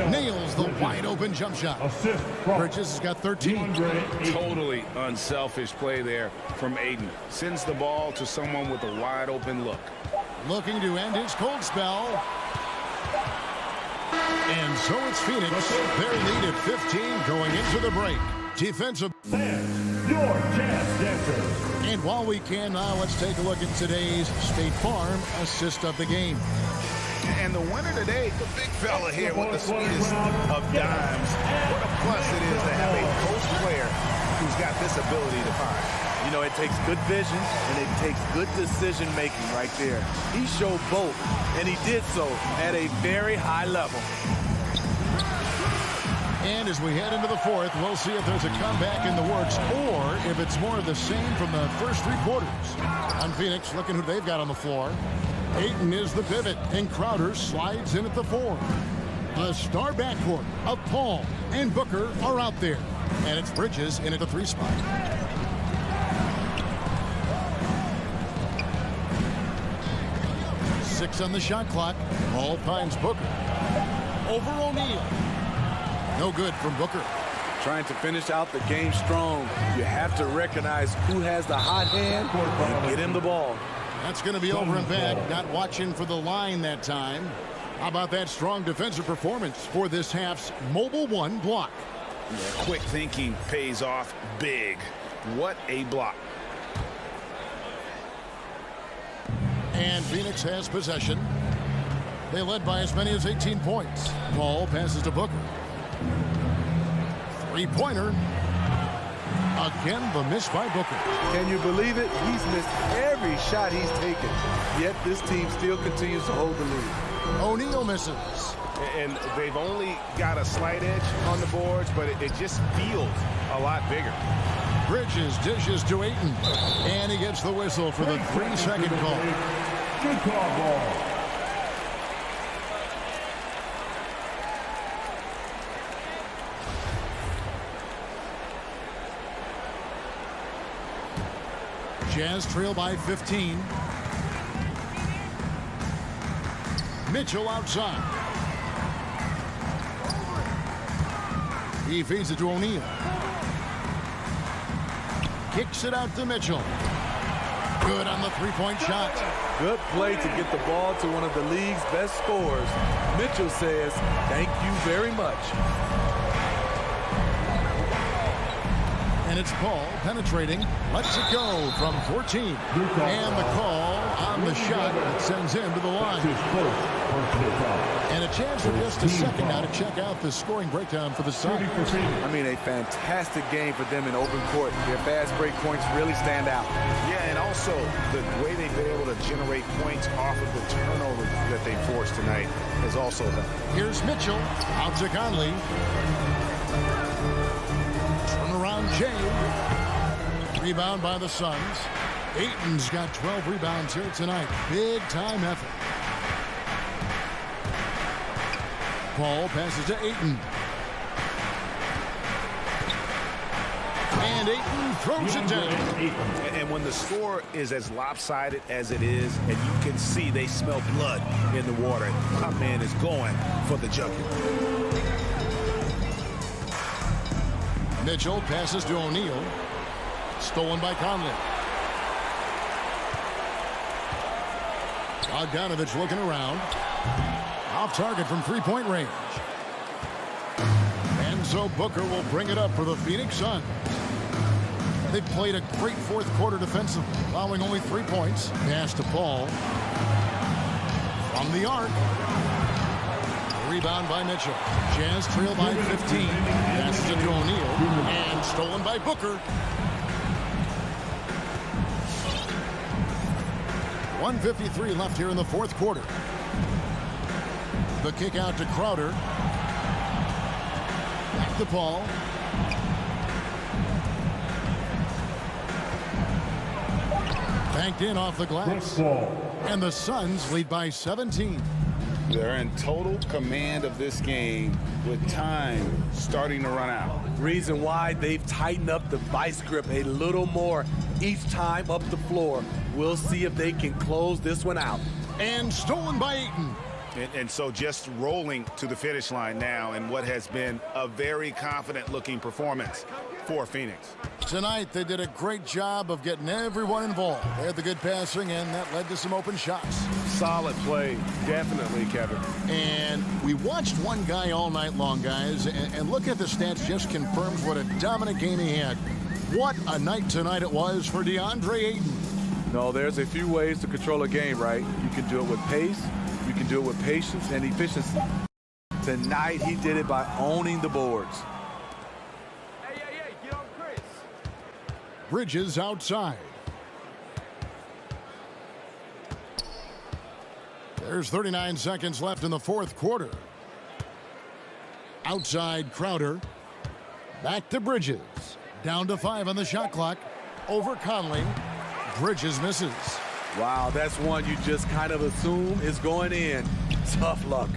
Nails the wide open jump shot. Bridges has got 13. Totally unselfish play there from Ayton. Sends the ball to someone with a wide open look. Looking to end his cold spell. And so it's Phoenix. Their lead at 15 going into the break. Defensive. Your Jazz Dancers. And while we can now, let's take a look at today's State Farm assist of the game. And the winner today, the big fella here with the sweetest of dimes. What a plus it is to have a post player who's got this ability to find. You know, it takes good vision and it takes good decision making right there. He showed both, and he did so at a very high level. And as we head into the fourth, we'll see if there's a comeback in the works or if it's more of the same from the first three quarters. On Phoenix, looking who they've got on the floor. Ayton is the pivot, and Crowder slides in at the 4. The star backcourt of Paul and Booker are out there. And it's Bridges in at the 3 spot. Six on the shot clock. Paul finds Booker. Over O'Neal. No good from Booker. Trying to finish out the game strong. You have to recognize who has the hot hand and get him the ball. That's going to be over and back. Not watching for the line that time. How about that strong defensive performance for this half's Mobile One block? Yeah, quick thinking pays off big. What a block. And Phoenix has possession. They led by as many as 18 points. Paul passes to Booker. Three-pointer. Again, the miss by Booker. Can you believe it? He's missed every shot he's taken. Yet this team still continues to hold the lead. O'Neal misses. And they've only got a slight edge on the boards, but it just feels a lot bigger. Bridges dishes to Ayton. And he gets the whistle for the 3-second call. Good call, ball. Jazz trail by 15. Mitchell outside. He feeds it to O'Neal. Kicks it out to Mitchell. Good on the three-point shot. Good play to get the ball to one of the league's best scorers. Mitchell says, thank you very much. And it's Paul penetrating. Lets it go from 14. And the call on the shot that sends him to the line. And a chance for just a second now to check out the scoring breakdown for the Suns. I mean, a fantastic game for them in open court. Their fast break points really stand out. Yeah, and also the way they've been able to generate points off of the turnovers that they forced tonight has also helped. Here's Mitchell. Out to Conley. Turnaround Jay. Rebound by the Suns. Ayton's got 12 rebounds here tonight. Big time effort. Paul passes to Ayton. And Ayton throws it down. And when the score is as lopsided as it is, and you can see they smell blood in the water, my man is going for the jugular. Mitchell passes to O'Neal. Stolen by Conley. Bogdanovich looking around. Off target from three-point range. And so Booker will bring it up for the Phoenix Suns. They've played a great fourth quarter defensively, allowing only 3 points. Pass to Paul. From the arc. Rebound by Mitchell. Jazz trail by 15. Passes it to O'Neal. And stolen by Booker. 1:53 left here in the fourth quarter. The kick out to Crowder. Back to Paul. Banked in off the glass. And the Suns lead by 17. They're in total command of this game with time starting to run out. Reason why they've tightened up the vice grip a little more each time up the floor. We'll see if they can close this one out. And stolen by Ayton. And so just rolling to the finish line now in what has been a very confident-looking performance for Phoenix. Tonight, they did a great job of getting everyone involved. They had the good passing, and that led to some open shots. Solid play, definitely, Kevin. And we watched one guy all night long, guys, and look at the stats just confirms what a dominant game he had. What a night tonight it was for DeAndre Ayton. No, there's a few ways to control a game, right? You can do it with pace, you can do it with patience and efficiency. Tonight, he did it by owning the boards. Get on Chris. Bridges outside. There's 39 seconds left in the fourth quarter. Outside Crowder. Back to Bridges. Down to 5 on the shot clock. Over Conley. Bridges misses. Wow, that's one you just kind of assume is going in. Tough luck.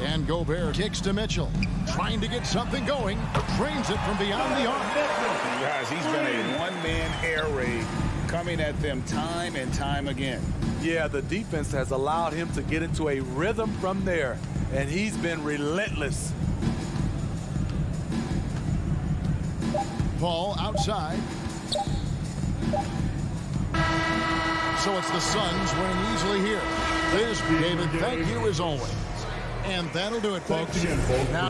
And Gobert kicks to Mitchell. Trying to get something going. Drains it from beyond the arc. Guys, he's been a one-man air raid coming at them time and time again. Yeah, the defense has allowed him to get into a rhythm from there, and he's been relentless. Paul outside. So it's the Suns winning easily here. This, David, thank you as always. And that'll do it, folks. Now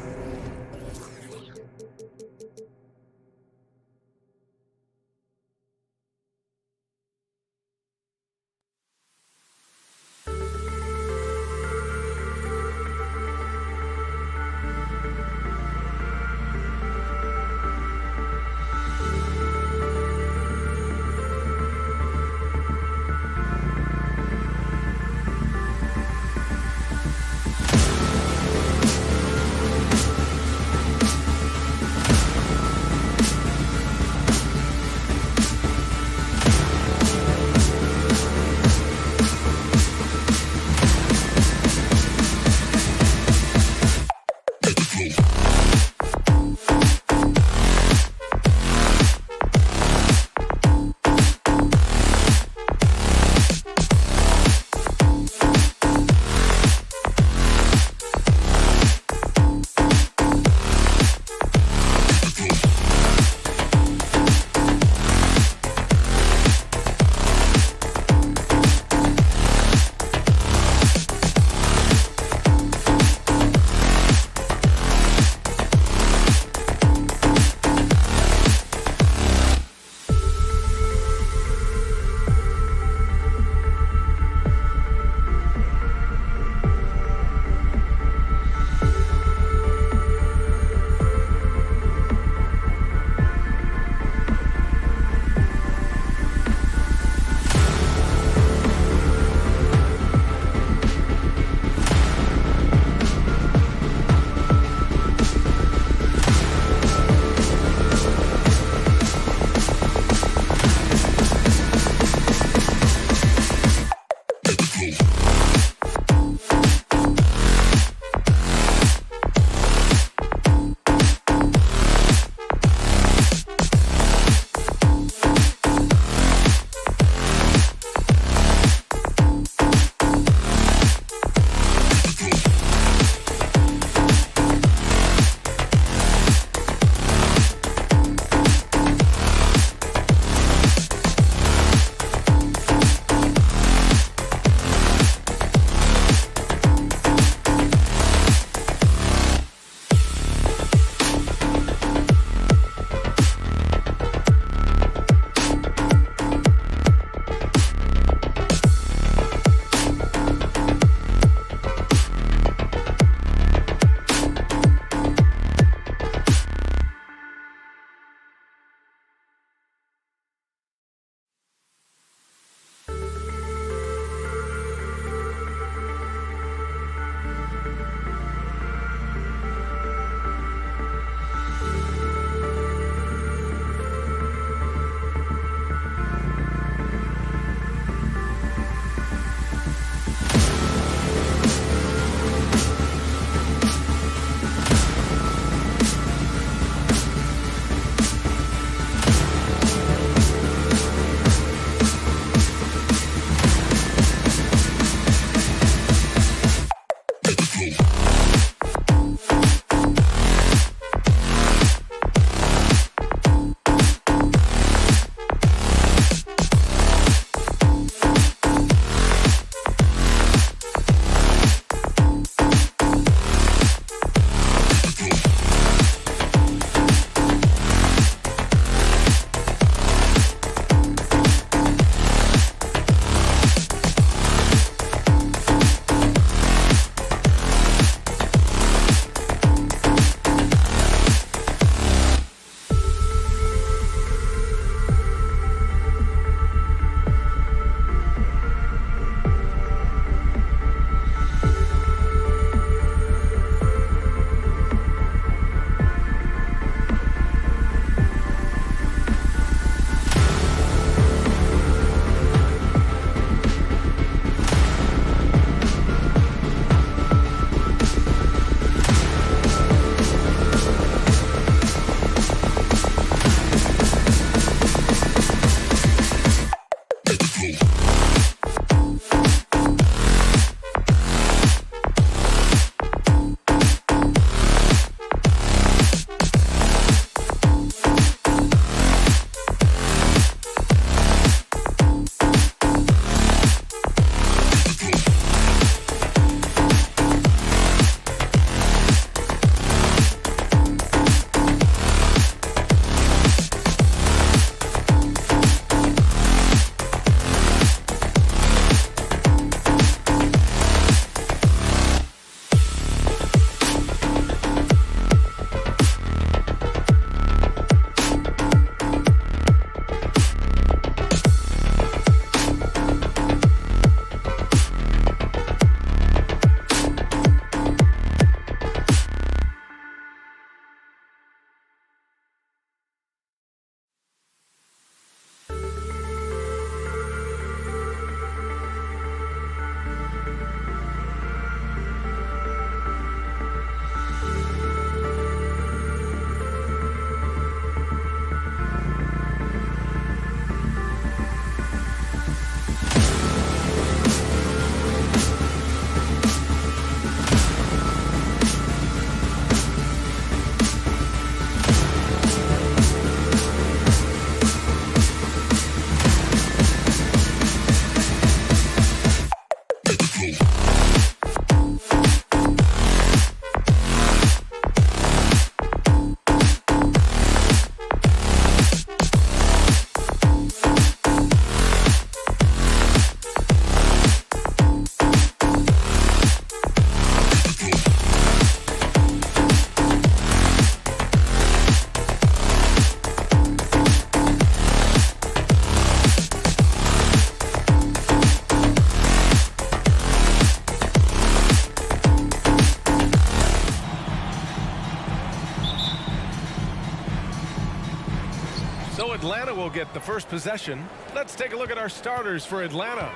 get the first possession. Let's take a look at our starters for Atlanta.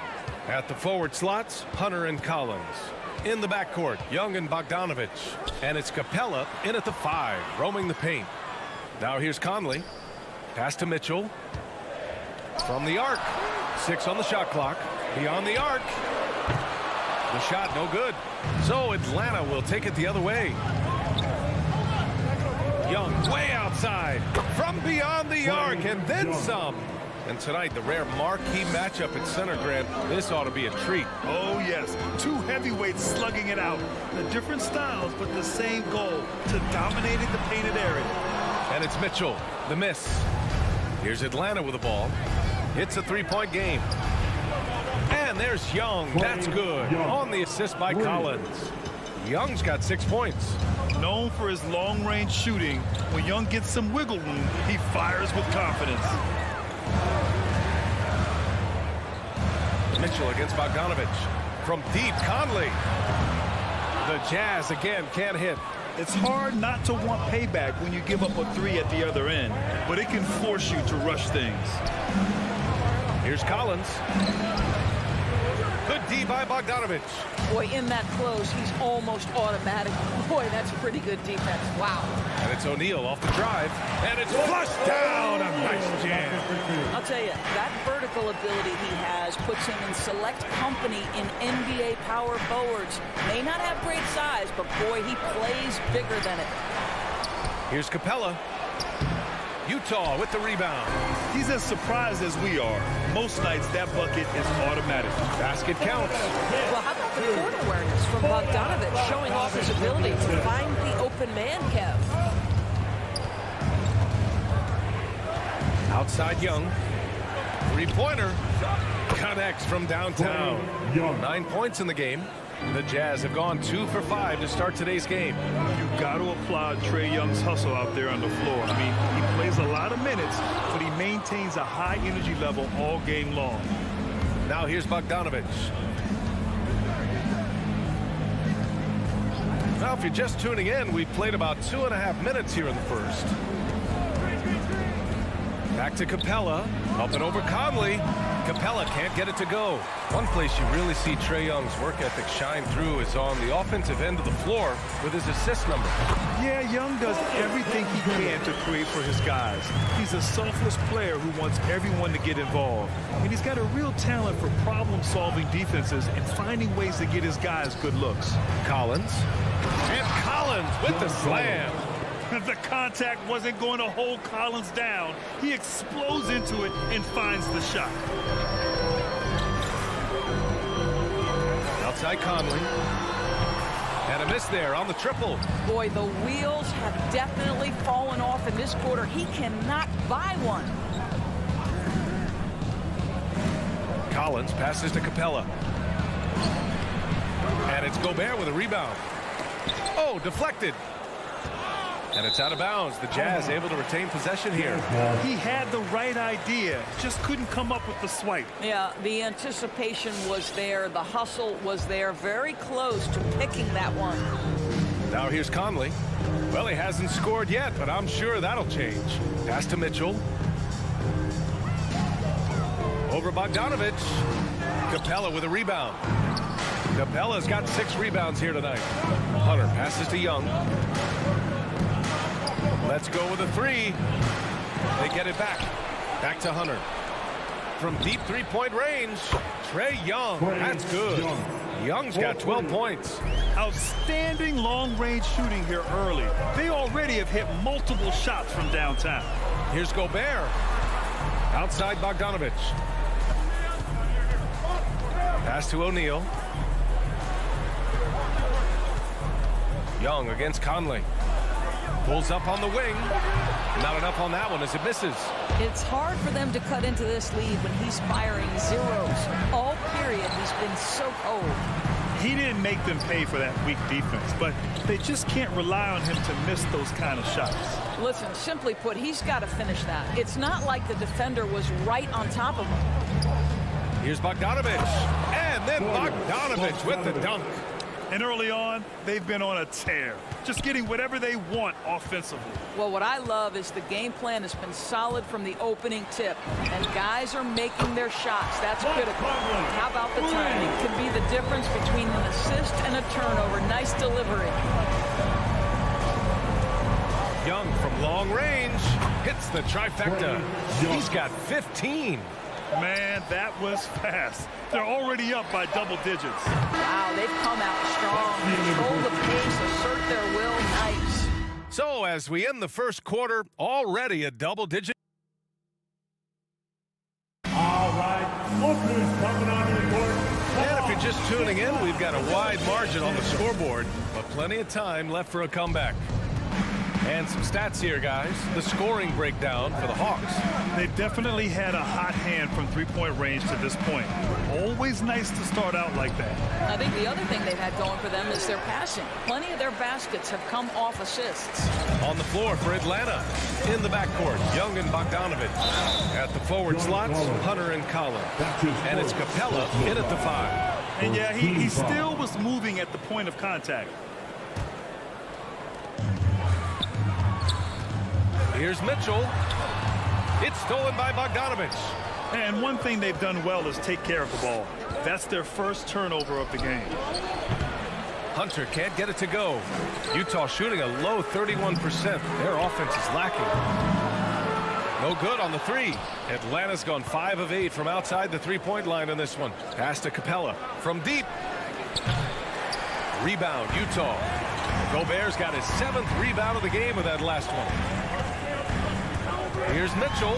At the forward slots, Hunter and Collins. In the backcourt, Young and Bogdanovich. And it's Capella in at the 5, roaming the paint. Now here's Conley. Pass to Mitchell. From the arc. 6 on the shot clock. Beyond the arc. The shot no good. So Atlanta will take it the other way. Young way outside. From beyond the arc and then some. And tonight, the rare marquee matchup at center, Grant. This ought to be a treat. Oh, yes. 2 heavyweights slugging it out. The different styles, but the same goal, to dominating the painted area. And it's Mitchell, the miss. Here's Atlanta with the ball. It's a 3-point game. And there's Young. That's good. On the assist by Collins. Young's got 6 points. Known for his long-range shooting, when Young gets some wiggle room, he fires with confidence. Mitchell against Bogdanovich. From deep, Conley. The Jazz again can't hit. It's hard not to want payback when you give up a 3 at the other end, but it can force you to rush things. Here's Collins. Good D by Bogdanovich. Boy, in that close, he's almost automatic. Boy, that's pretty good defense. Wow. And it's O'Neal off the drive. And it's flushed down. A nice jam. I'll tell you, that vertical ability he has puts him in select company in NBA power forwards. May not have great size, but boy, he plays bigger than it. Here's Capella. Utah with the rebound. He's as surprised as we are. Most nights, that bucket is automatic. Basket counts. Well, how about the court awareness from Bogdanovich, showing off his ability to find the open man, Kev? Outside Young. 3-pointer. Connects from downtown. 9 points in the game. The Jazz have gone 2 for 5 to start today's game. You've got to applaud Trae Young's hustle out there on the floor. I mean, he plays a lot of minutes, but he maintains a high energy level all game long. Now here's Bogdanovich. Now, if you're just tuning in, we've played about 2.5 minutes here in the first. Back to Capella. Up and over Conley. Capella can't get it to go. One place you really see Trae Young's work ethic shine through is on the offensive end of the floor with his assist number. Yeah, Young does everything he can to create for his guys. He's a selfless player who wants everyone to get involved. And he's got a real talent for problem-solving defenses and finding ways to get his guys good looks. Collins. And Collins with the slam. The contact wasn't going to hold Collins down. He explodes into it and finds the shot. Outside Conley. And a miss there on the triple. Boy, the wheels have definitely fallen off in this quarter. He cannot buy one. Collins passes to Capella. And it's Gobert with a rebound. Oh, deflected. And it's out of bounds. The Jazz able to retain possession here. He had the right idea, just couldn't come up with the swipe. Yeah, the anticipation was there. The hustle was there. Very close to picking that one. Now here's Conley. Well, he hasn't scored yet, but I'm sure that'll change. Pass to Mitchell. Over Bogdanovich. Capella with a rebound. Capella's got 6 rebounds here tonight. Hunter passes to Young. Let's go with a 3. They get it back. Back to Hunter. From deep 3-point range, Trae Young. That's good. Young's got 12 points. Outstanding long-range shooting here early. They already have hit multiple shots from downtown. Here's Gobert. Outside Bogdanovich. Pass to O'Neal. Young against Conley. Pulls up on the wing. Not enough on that one as it misses. It's hard for them to cut into this lead when he's firing zeros. All period, he's been so cold. He didn't make them pay for that weak defense, but they just can't rely on him to miss those kind of shots. Listen, simply put, he's got to finish that. It's not like the defender was right on top of him. Here's Bogdanovich. And then Bogdanovich with the dunk. And early on, they've been on a tear, just getting whatever they want offensively. Well, what I love is the game plan has been solid from the opening tip, and guys are making their shots. That's critical. How about the timing? Could be the difference between an assist and a turnover. Nice delivery. Young from long range hits the trifecta. He's got 15. Man, that was fast. They're already up by double digits. Wow, they've come out strong. Control the pace, assert their will. Nice. So as we end the first quarter, already a double-digit. All right, look who's coming onto the court. And if you're just tuning in, we've got a wide margin on the scoreboard, but plenty of time left for a comeback. And some stats here, guys. The scoring breakdown for the Hawks. They've definitely had a hot hand from three-point range to this point. Always nice to start out like that. I think the other thing they've had going for them is their passing. Plenty of their baskets have come off assists. On the floor for Atlanta. In the backcourt, Young and Bogdanovic. At the forward slots, Hunter and Collins. And it's Capella in at the 5. And yeah, he still was moving at the point of contact. Here's Mitchell. It's stolen by Bogdanovic. And one thing they've done well is take care of the ball. That's their first turnover of the game. Hunter can't get it to go. Utah shooting a low 31%. Their offense is lacking. No good on the 3. Atlanta's gone 5 of 8 from outside the three-point line in this one. Pass to Capella from deep. Rebound, Utah. Gobert's got his 7th rebound of the game with that last one. Here's Mitchell.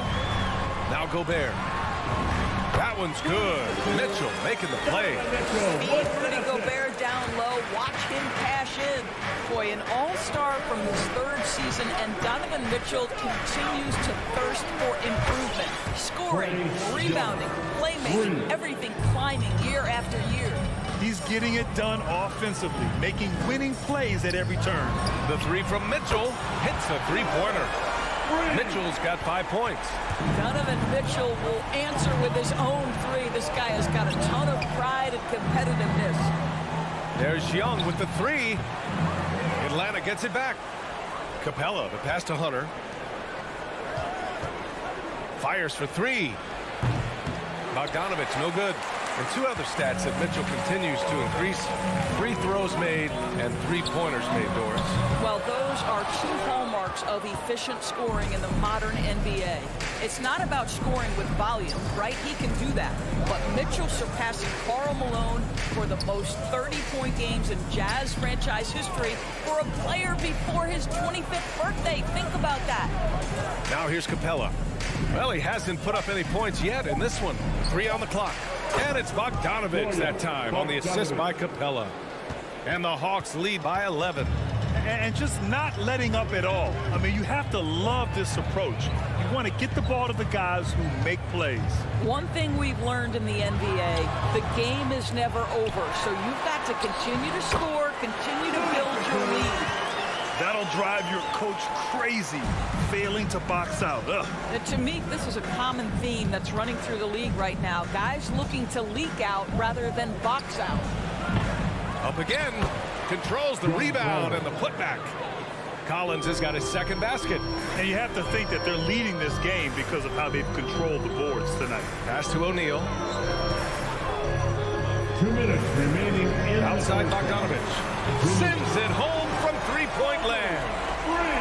Now Gobert. That one's good. Mitchell making the play. Feed Rudy Gobert down low. Watch him cash in. Boy, an all-star from his 3rd season, and Donovan Mitchell continues to thirst for improvement. Scoring, rebounding, playmaking, everything climbing year after year. He's getting it done offensively, making winning plays at every turn. The 3 from Mitchell hits a three-pointer. Mitchell's got 5 points. Donovan Mitchell will answer with his own 3. This guy has got a ton of pride and competitiveness. There's Young with the 3. Atlanta gets it back. Capella, the pass to Hunter. Fires for 3. Bogdanovic, no good. And 2 other stats that Mitchell continues to increase. Free throws made and 3-pointers made, Doris. Well, those are 2 hallmarks of efficient scoring in the modern NBA. It's not about scoring with volume, right? He can do that. But Mitchell surpassing Karl Malone for the most 30-point games in Jazz franchise history for a player before his 25th birthday. Think about that. Now here's Capella. Well, he hasn't put up any points yet in this one. 3 on the clock. And it's Bogdanovic that time on the assist by Capella. And the Hawks lead by 11. And just not letting up at all. I mean, you have to love this approach. You want to get the ball to the guys who make plays. One thing we've learned in the NBA, the game is never over. So you've got to continue to score, continue to build your lead. That'll drive your coach crazy, failing to box out. To me, this is a common theme that's running through the league right now. Guys looking to leak out rather than box out. Up again. Controls the rebound and the putback. Collins has got his 2nd basket. And you have to think that they're leading this game because of how they've controlled the boards tonight. Pass to O'Neal. 2 minutes remaining in outside Bogdanovic. Sends it home from three-point land.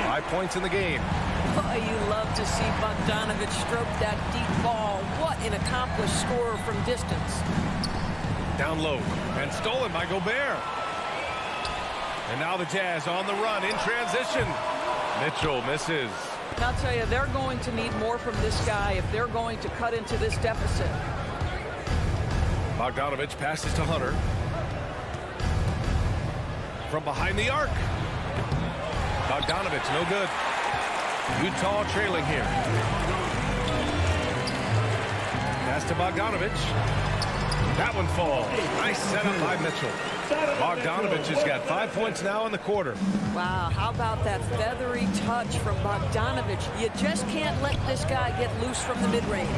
5 points in the game. Oh, you love to see Bogdanovic stroke that deep ball. What an accomplished scorer from distance. Down low and stolen by Gobert. And now the Jazz on the run in transition. Mitchell misses. And I'll tell you, they're going to need more from this guy if they're going to cut into this deficit. Bogdanovic passes to Hunter. From behind the arc. Bogdanovic, no good. Utah trailing here. Pass to Bogdanovic. That one falls. Nice setup by Mitchell. Bogdanovic has got 5 points now in the quarter. Wow, how about that feathery touch from Bogdanovic? You just can't let this guy get loose from the mid-range.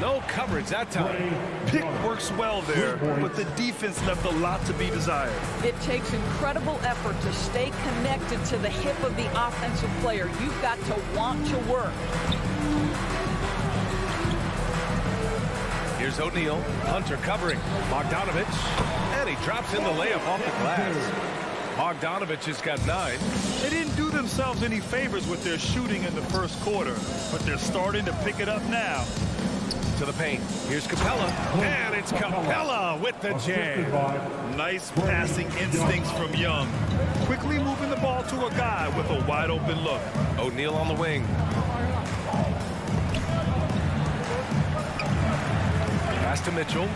No coverage that time. Pick works well there, but the defense left a lot to be desired. It takes incredible effort to stay connected to the hip of the offensive player. You've got to want to work. Here's O'Neal. Hunter covering. Bogdanovich. And he drops in the layup off the glass. Bogdanovich has got 9. They didn't do themselves any favors with their shooting in the first quarter, but they're starting to pick it up now. To the paint. Here's Capella. And it's Capella with the jam. Nice passing instincts from Young. Quickly moving the ball to a guy with a wide open look. O'Neal on the wing. Pass to Mitchell.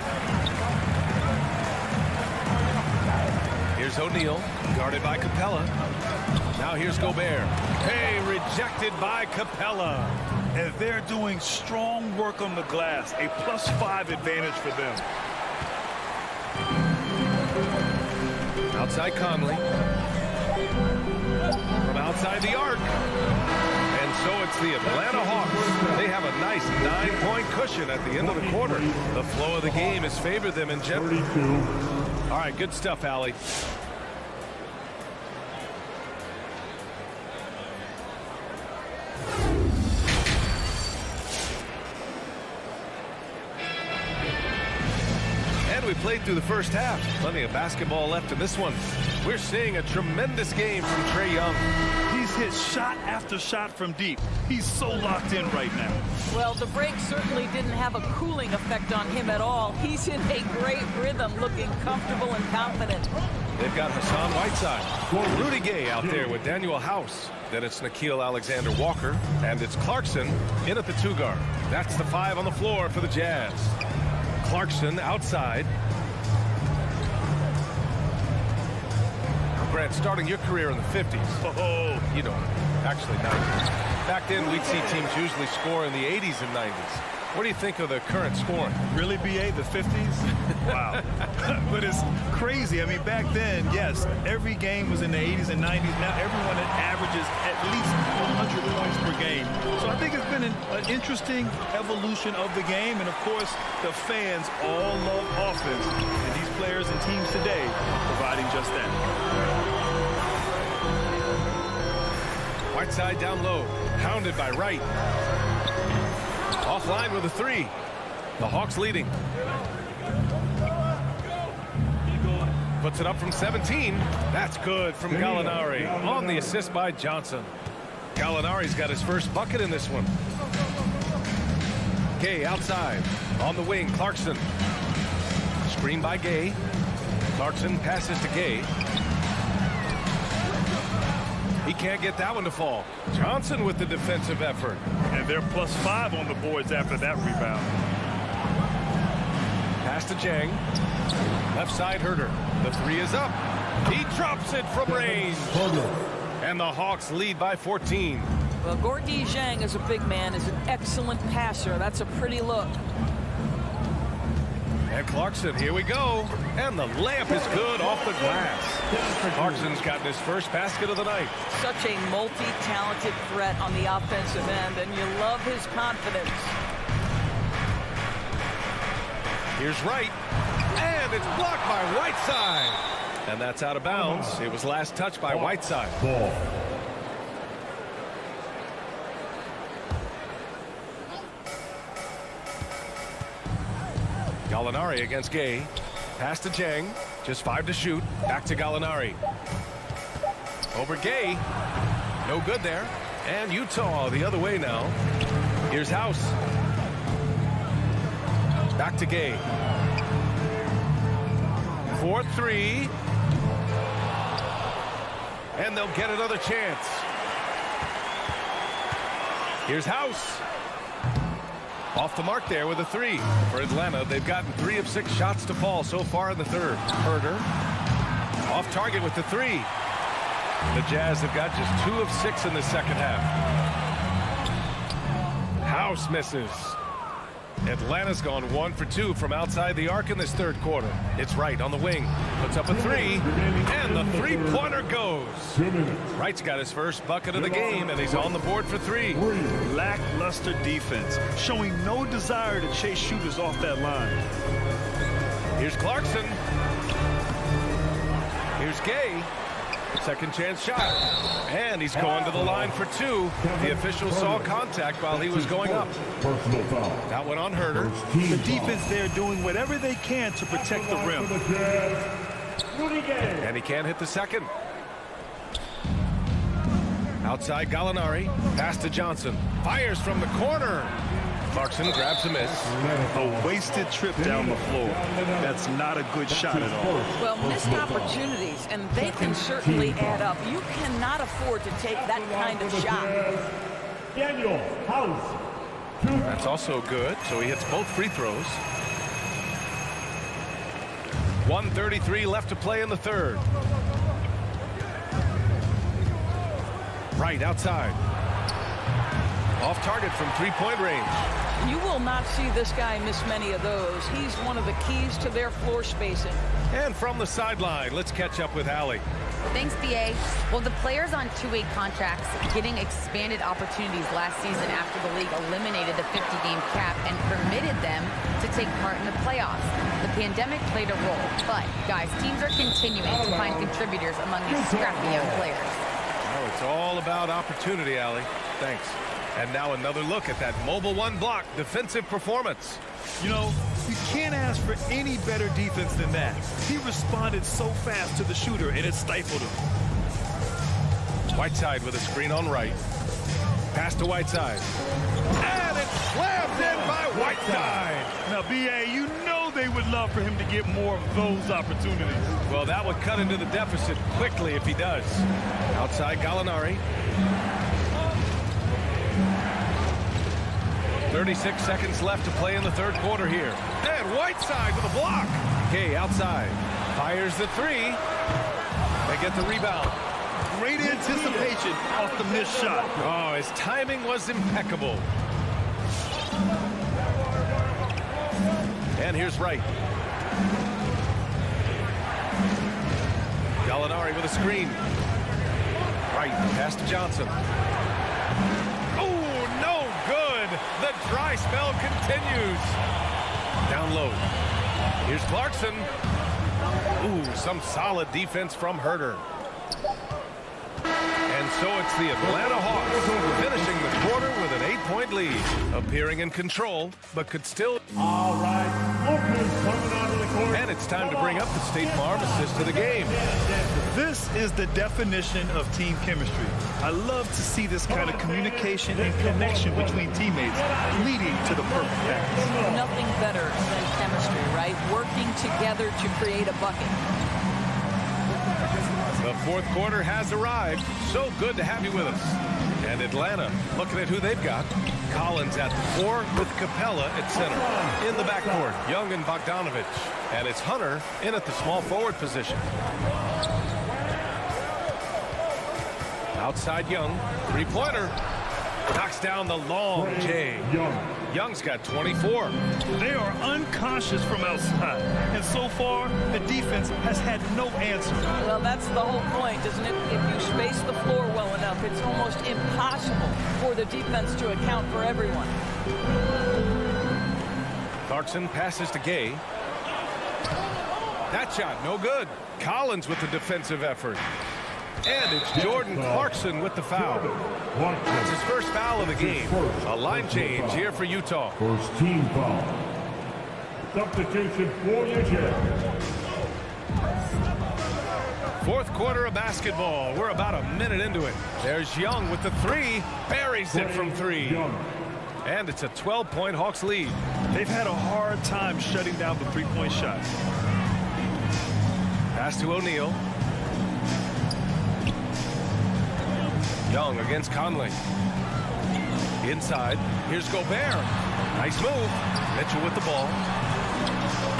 Here's O'Neal, guarded by Capella. Now here's Gobert. Hey, rejected by Capella. And they're doing strong work on the glass. A +5 advantage for them. Outside Conley. From outside the arc. And so it's the Atlanta Hawks. They have a nice 9-point cushion at the end of the quarter. The flow of the game has favored them in general. All right, good stuff, Allie. And we played through the first half. Plenty of basketball left in this one. We're seeing a tremendous game from Trae Young. He's hit shot after shot from deep. He's so locked in right now. Well, the break certainly didn't have a cooling effect on him at all. He's in a great rhythm, looking comfortable and confident. They've got Hassan Whiteside. Rudy Gay out there with Daniel House. Then it's Nickeil Alexander-Walker. And it's Clarkson in at the 2 guard. That's the 5 on the floor for the Jazz. Clarkson outside. Grant, starting your career in the 50s. Oh, You don't. Actually, 90s. Back then, we'd see teams usually score in the 80s and 90s. What do you think of the current scoring? really, BA, the 50s? Wow. But it's crazy. I mean, back then, yes, every game was in the 80s and 90s. Now everyone averages at least 100 points per game. So I think it's been an interesting evolution of the game. And, of course, the fans all love offense. And these players and teams today are providing just that. Whiteside down low. Hounded by Wright. Offline with a 3. The Hawks leading. Puts it up from 17. That's good from Gallinari on the assist by Johnson. Gallinari's got his first bucket in this one. Gay outside. On the wing, Clarkson. Screen by Gay. Clarkson passes to Gay. He can't get that one to fall. Johnson with the defensive effort. And they're +5 on the boards after that rebound. Pass to Jang. Left side Herter. The 3 is up. He drops it from range. And the Hawks lead by 14. Well, Gorgui Dieng, as a big man, is an excellent passer. That's a pretty look. And Clarkson, here we go. And the layup is good off the glass. Clarkson's gotten his first basket of the night. Such a multi-talented threat on the offensive end, and you love his confidence. Here's Wright. And it's blocked by Whiteside. And that's out of bounds. It was last touched by Whiteside. Gallinari against Gay. Pass to Jang. Just 5 to shoot. Back to Gallinari. Over Gay. No good there. And Utah the other way now. Here's House. Back to Gay. 4-3. And they'll get another chance. Here's House. Off the mark there with a 3. For Atlanta, they've gotten 3 of 6 shots to fall so far in the third. Herter off target with the 3. The Jazz have got just 2 of 6 in the second half. House misses. Atlanta's gone 1 for 2 from outside the arc in this third quarter. It's Wright on the wing. Puts up a three, and the three-pointer goes. Wright's got his first bucket of the game, and he's on the board for 3. Lackluster defense, showing no desire to chase shooters off that line. Here's Clarkson. Here's Gay. Second chance shot. And he's going to the line for 2. The official saw contact while he was going up. That one on Herter. The defense there doing whatever they can to protect the rim. And he can't hit the second. Outside Gallinari. Pass to Johnson. Fires from the corner. Clarkson grabs a miss. A wasted trip down the floor. That's not a good shot at all. Well, missed opportunities, and they can certainly add up. You cannot afford to take that kind of shot. Daniel House. That's also good, so he hits both free throws. 1:33 left to play in the third. Right outside. Off target from three-point range. You will not see this guy miss many of those. He's one of the keys to their floor spacing. And from the sideline, let's catch up with Allie. Thanks, BA. Well, the players on two-way contracts getting expanded opportunities last season after the league eliminated the 50-game cap and permitted them to take part in the playoffs. The pandemic played a role, but, guys, teams are continuing to find contributors among these scrappy young players. Oh, it's all about opportunity, Allie. Thanks. And now another look at that mobile one block defensive performance. You know, you can't ask for any better defense than that. He responded so fast to the shooter, and it stifled him. Whiteside with a screen on Wright. Pass to Whiteside. And it's slammed in by Whiteside. Now, BA, you know they would love for him to get more of those opportunities. Well, that would cut into the deficit quickly if he does. Outside Gallinari. 36 seconds left to play in the third quarter here. And Whiteside with a block. Gay outside. Fires the three. They get the rebound. Great anticipation off the missed shot. Oh, his timing was impeccable. And here's Wright. Gallinari with a screen. Wright, pass to Johnson. The dry spell continues. Down low. Here's Clarkson. Ooh, some solid defense from Herter. And so it's the Atlanta Hawks finishing the quarter with an 8-point lead. Appearing in control, but could still... All right, Lucas coming onto the court. And it's time to bring up the State Farm assist of the game. This is the definition of team chemistry. I love to see this kind of communication and connection between teammates leading to the perfect pass. Nothing better than chemistry, right? Working together to create a bucket. The fourth quarter has arrived. So good to have you with us. And Atlanta, looking at who they've got. Collins at the 4 with Capella at center. In the backcourt, Young and Bogdanovich. And it's Hunter in at the small forward position. Outside Young, three-pointer. Knocks down the long J. Young's got 24. They are unconscious from outside. And so far, the defense has had no answer. Well, that's the whole point, isn't it? If you space the floor well enough, it's almost impossible for the defense to account for everyone. Clarkson passes to Gay. That shot, no good. Collins with the defensive effort. And it's Jordan Clarkson with the foul. That's his first foul of the game. A line change here for Utah. First team foul. Substitution for Utah. Fourth quarter of basketball. We're about a minute into it. There's Young with the three. Buries it from three. And it's a 12-point Hawks lead. They've had a hard time shutting down the three-point shots. Pass to O'Neal. Young against Conley. Inside. Here's Gobert. Nice move. Mitchell with the ball.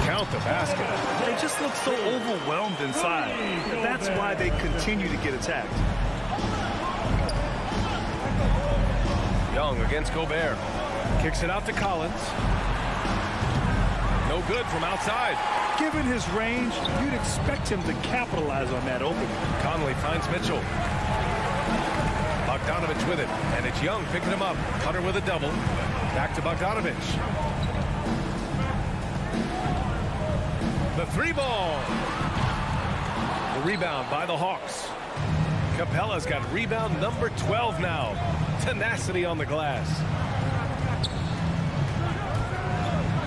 Count the basket. They just look so overwhelmed inside. And that's why they continue to get attacked. Young against Gobert. Kicks it out to Collins. No good from outside. Given his range, you'd expect him to capitalize on that opening. Conley finds Mitchell. Bogdanovich with it, and it's Young picking him up. Hunter with a double. Back to Bogdanovich. The 3-ball. The rebound by the Hawks. Capella's got rebound number 12 now. Tenacity on the glass.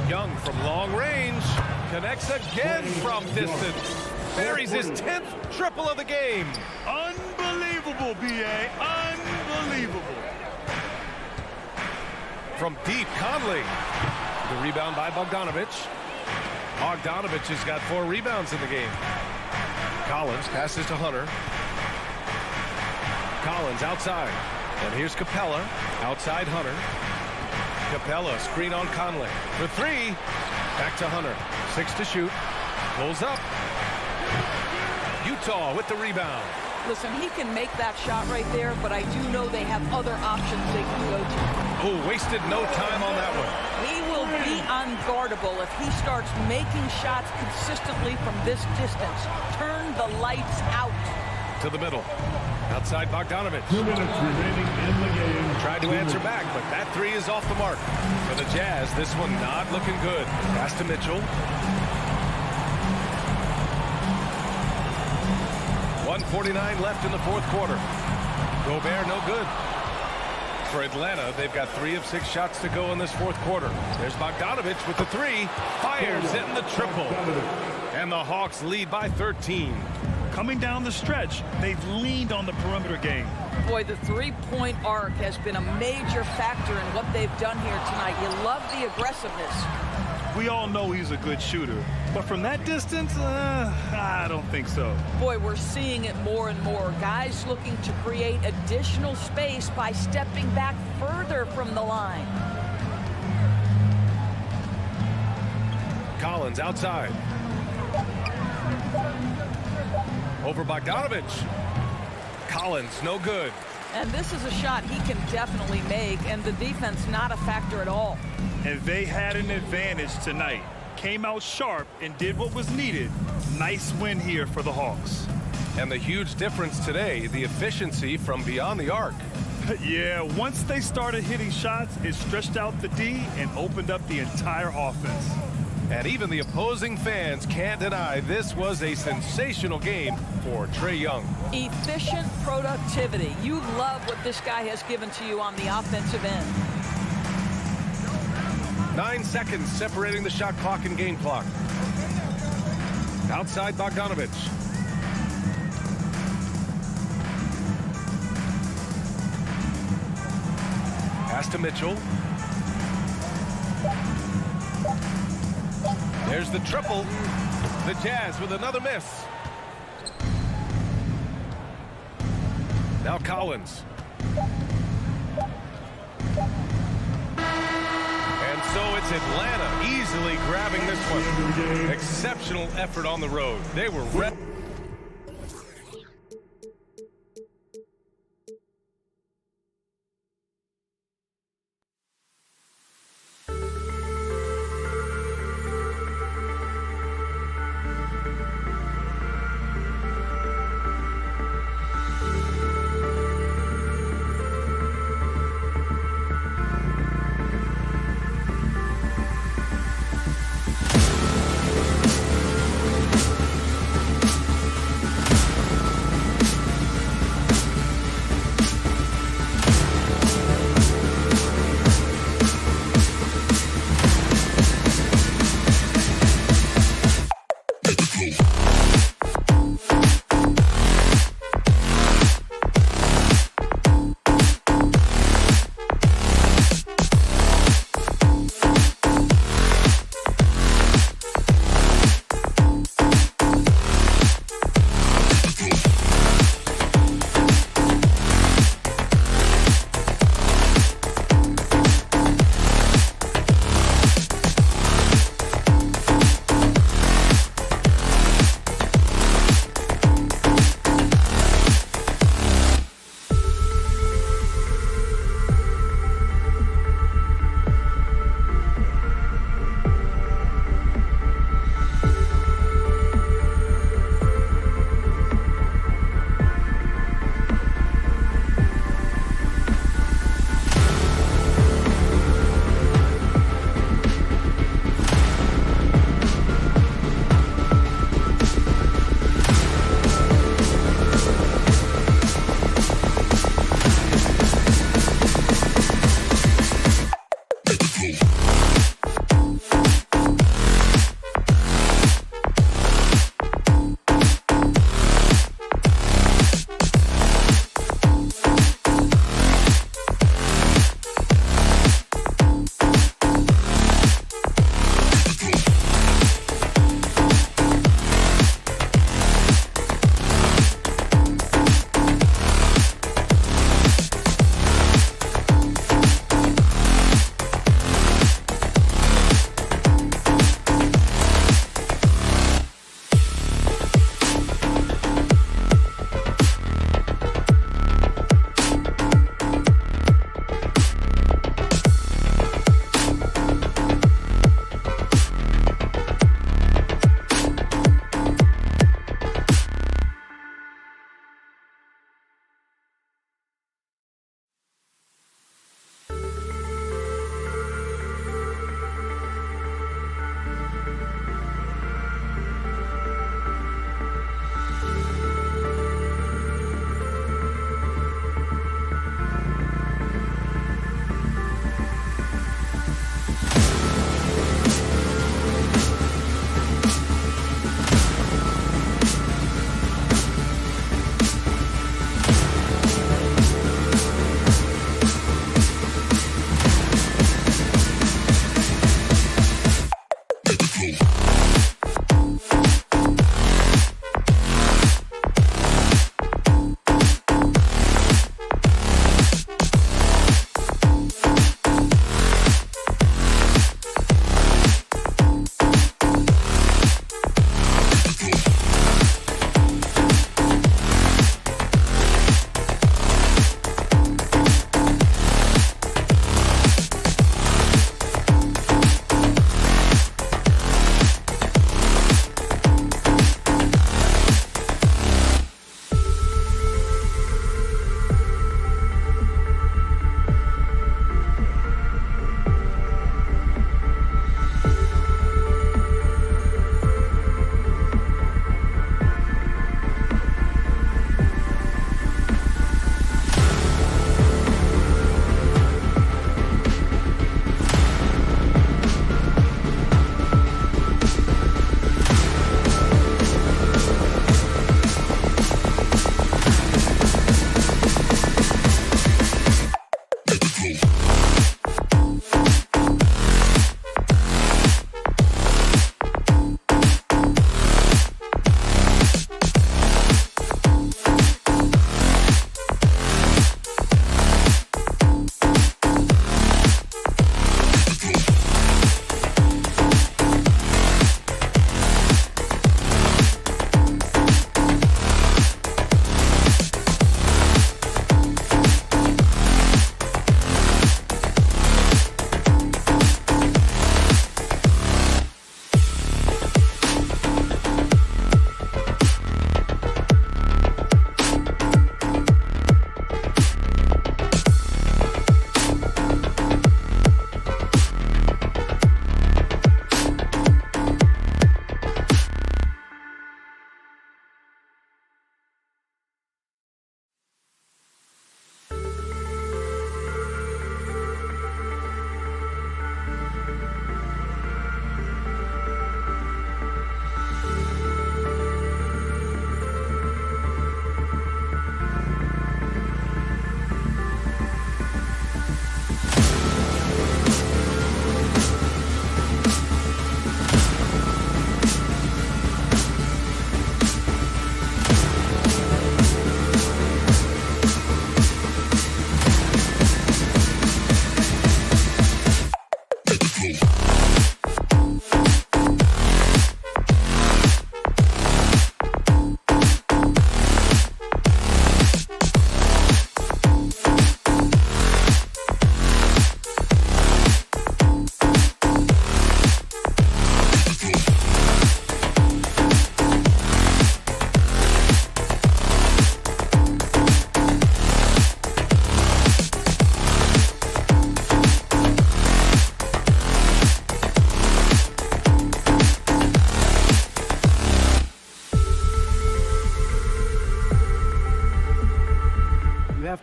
Young from long range. Connects again from distance. Buries his 10th triple of the game. Unbelievable, B.A. Unbelievable. From deep, Conley. The rebound by Bogdanovich. Bogdanovich has got 4 rebounds in the game. Collins passes to Hunter. Collins outside. And here's Capella. Outside Hunter. Capella screen on Conley. For 3. Back to Hunter. 6 to shoot. Pulls up. Utah with the rebound. Listen, he can make that shot right there, but I do know they have other options they can go to. Oh, wasted no time on that one. He will be unguardable if he starts making shots consistently from this distance. Turn the lights out. To the middle. Outside Bogdanovich. 2 minutes remaining in the game. Tried to answer back, but that 3 is off the mark. For the Jazz, this one not looking good. Pass to Mitchell. 1:49 left in the 4th quarter. Gobert no good. For Atlanta, they've got 3 of 6 shots to go in this 4th quarter. There's Bogdanovich with the 3. Fires in the triple. And the Hawks lead by 13. Coming down the stretch, they've leaned on the perimeter game. Boy, the three-point arc has been a major factor in what they've done here tonight. You love the aggressiveness. We all know he's a good shooter, but from that distance, I don't think so. Boy, we're seeing it more and more. Guys looking to create additional space by stepping back further from the line. Collins outside. Over Bogdanovich. Collins, no good. And this is a shot he can definitely make, and the defense not a factor at all. And they had an advantage tonight. Came out sharp and did what was needed. Nice win here for the Hawks. And the huge difference today, the efficiency from beyond the arc. Yeah, once they started hitting shots, it stretched out the D and opened up the entire offense. And even the opposing fans can't deny this was a sensational game for Trae Young. Efficient productivity. You love what this guy has given to you on the offensive end. 9 seconds separating the shot clock and game clock. Outside Bogdanovich. Pass to Mitchell. There's the triple. The Jazz with another miss. Now Collins. And so it's Atlanta easily grabbing this one. Exceptional effort on the road. They were ready.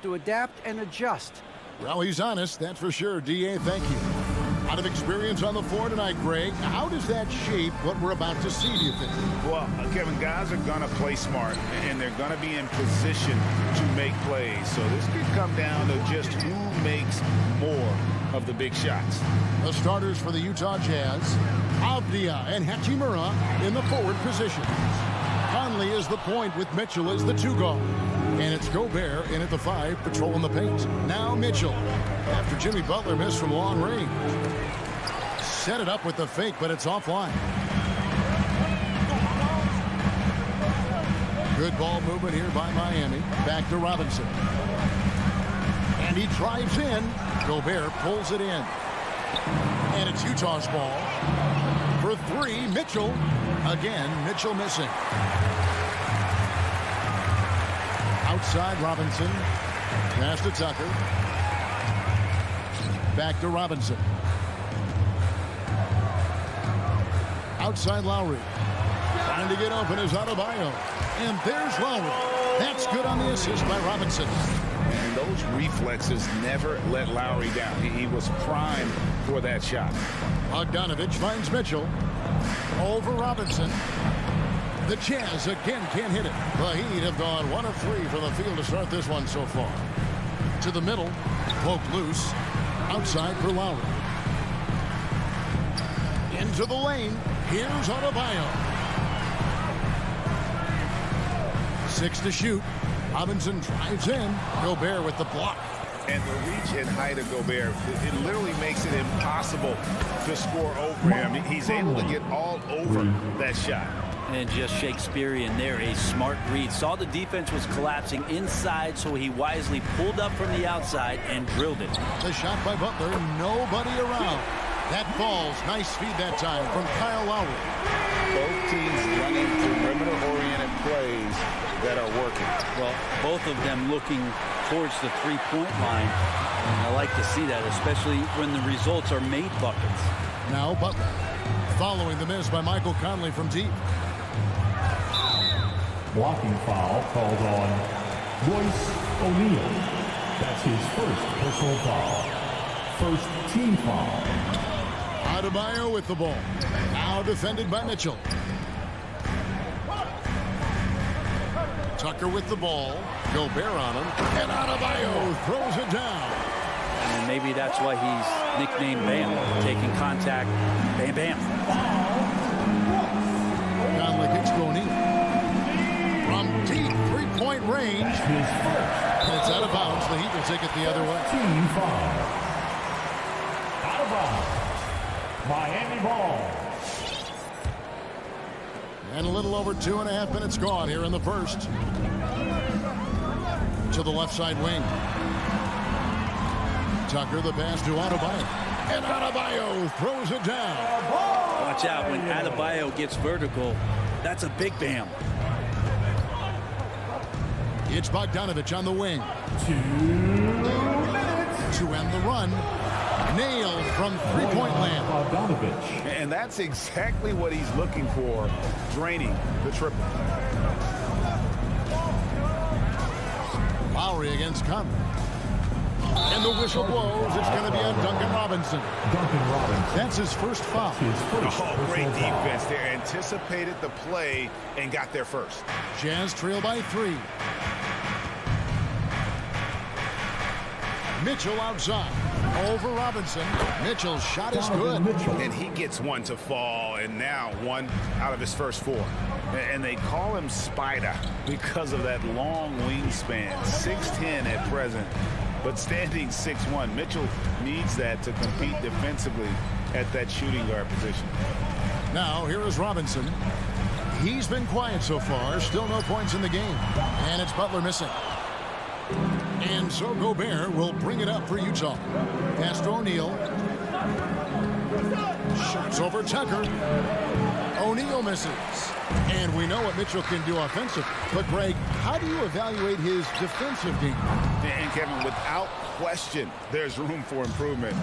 to adapt and adjust. Well, he's honest, that's for sure. D.A., thank you. Out of experience on the floor tonight, Greg, how does that shape what we're about to see, do you think? Well, Kevin, guys are going to play smart, and they're going to be in position to make plays. So this could come down to just who makes more of the big shots. The starters for the Utah Jazz, Avdia and Hachimura in the forward positions. Conley is the point with Mitchell as the 2 guard. And it's Gobert in at the 5, patrolling the paint. Now Mitchell, after Jimmy Butler missed from long range. Set it up with the fake, but it's offline. Good ball movement here by Miami. Back to Robinson. And he drives in. Gobert pulls it in. And it's Utah's ball. For 3, Mitchell. Again, Mitchell missing. Outside Robinson. Pass to Tucker. Back to Robinson. Outside Lowry. Trying to get open is Adebayo. And there's Lowry. That's good on the assist by Robinson. And those reflexes never let Lowry down. He was primed for that shot. Bogdanovich finds Mitchell. Over Robinson. The Jazz again can't hit it. The Heat have gone 1 of 3 from the field to start this one so far. To the middle. Poked loose. Outside for Lowry. Into the lane. Here's Adebayo. 6 to shoot. Robinson drives in. Gobert with the block. And the reach and height of Gobert, it literally makes it impossible to score over him. He's able to get all over that shot. And just Shakespearean there, a smart read. Saw the defense was collapsing inside, so he wisely pulled up from the outside and drilled it. The shot by Butler, nobody around. That falls. Nice feed that time from Kyle Lowry. Both teams running perimeter-oriented plays that are working. Well, both of them looking towards the three-point line. And I like to see that, especially when the results are made buckets. Now Butler, following the miss by Michael Conley from deep. Blocking foul called on Royce O'Neal. That's his first personal foul. First team foul. Adebayo with the ball. Now defended by Mitchell. Tucker with the ball. Gobert on him. And Adebayo throws it down. And maybe that's why he's nicknamed Bam. Taking contact. Bam, bam. Conley kicks to O'Neal. From deep three-point range. And it's out of bounds. The Heat will take it the other way. Team foul. Out of bounds. Miami ball. And a little over 2.5 minutes gone here in the first. To the left side wing. Tucker, the pass to Adebayo. And Adebayo throws it down. Watch out when Adebayo gets vertical. That's a big bam. It's Bogdanovich on the wing. 2 minutes. To end the run. Nailed from three-point land. Bogdanovich. And that's exactly what he's looking for, draining the triple. Lowry against Conley. And the whistle blows. It's going to be on Duncan Robinson. Duncan Robinson. That's his first foul. Great defense there. Anticipated the play and got there first. Jazz trail by 3. Mitchell outside. Over Robinson. Mitchell's shot is good. And he gets one to fall, and now one out of his first 4. And they call him Spider because of that long wingspan. 6'10" at present, but standing 6'1". Mitchell needs that to compete defensively at that shooting guard position. Now, here is Robinson. He's been quiet so far. Still no points in the game. And it's Butler missing. And so Gobert will bring it up for Utah. Pass to O'Neal. Shoots over Tucker. O'Neal misses. And we know what Mitchell can do offensively. But, Greg, how do you evaluate his defensive game? And, Kevin, without question, there's room for improvement.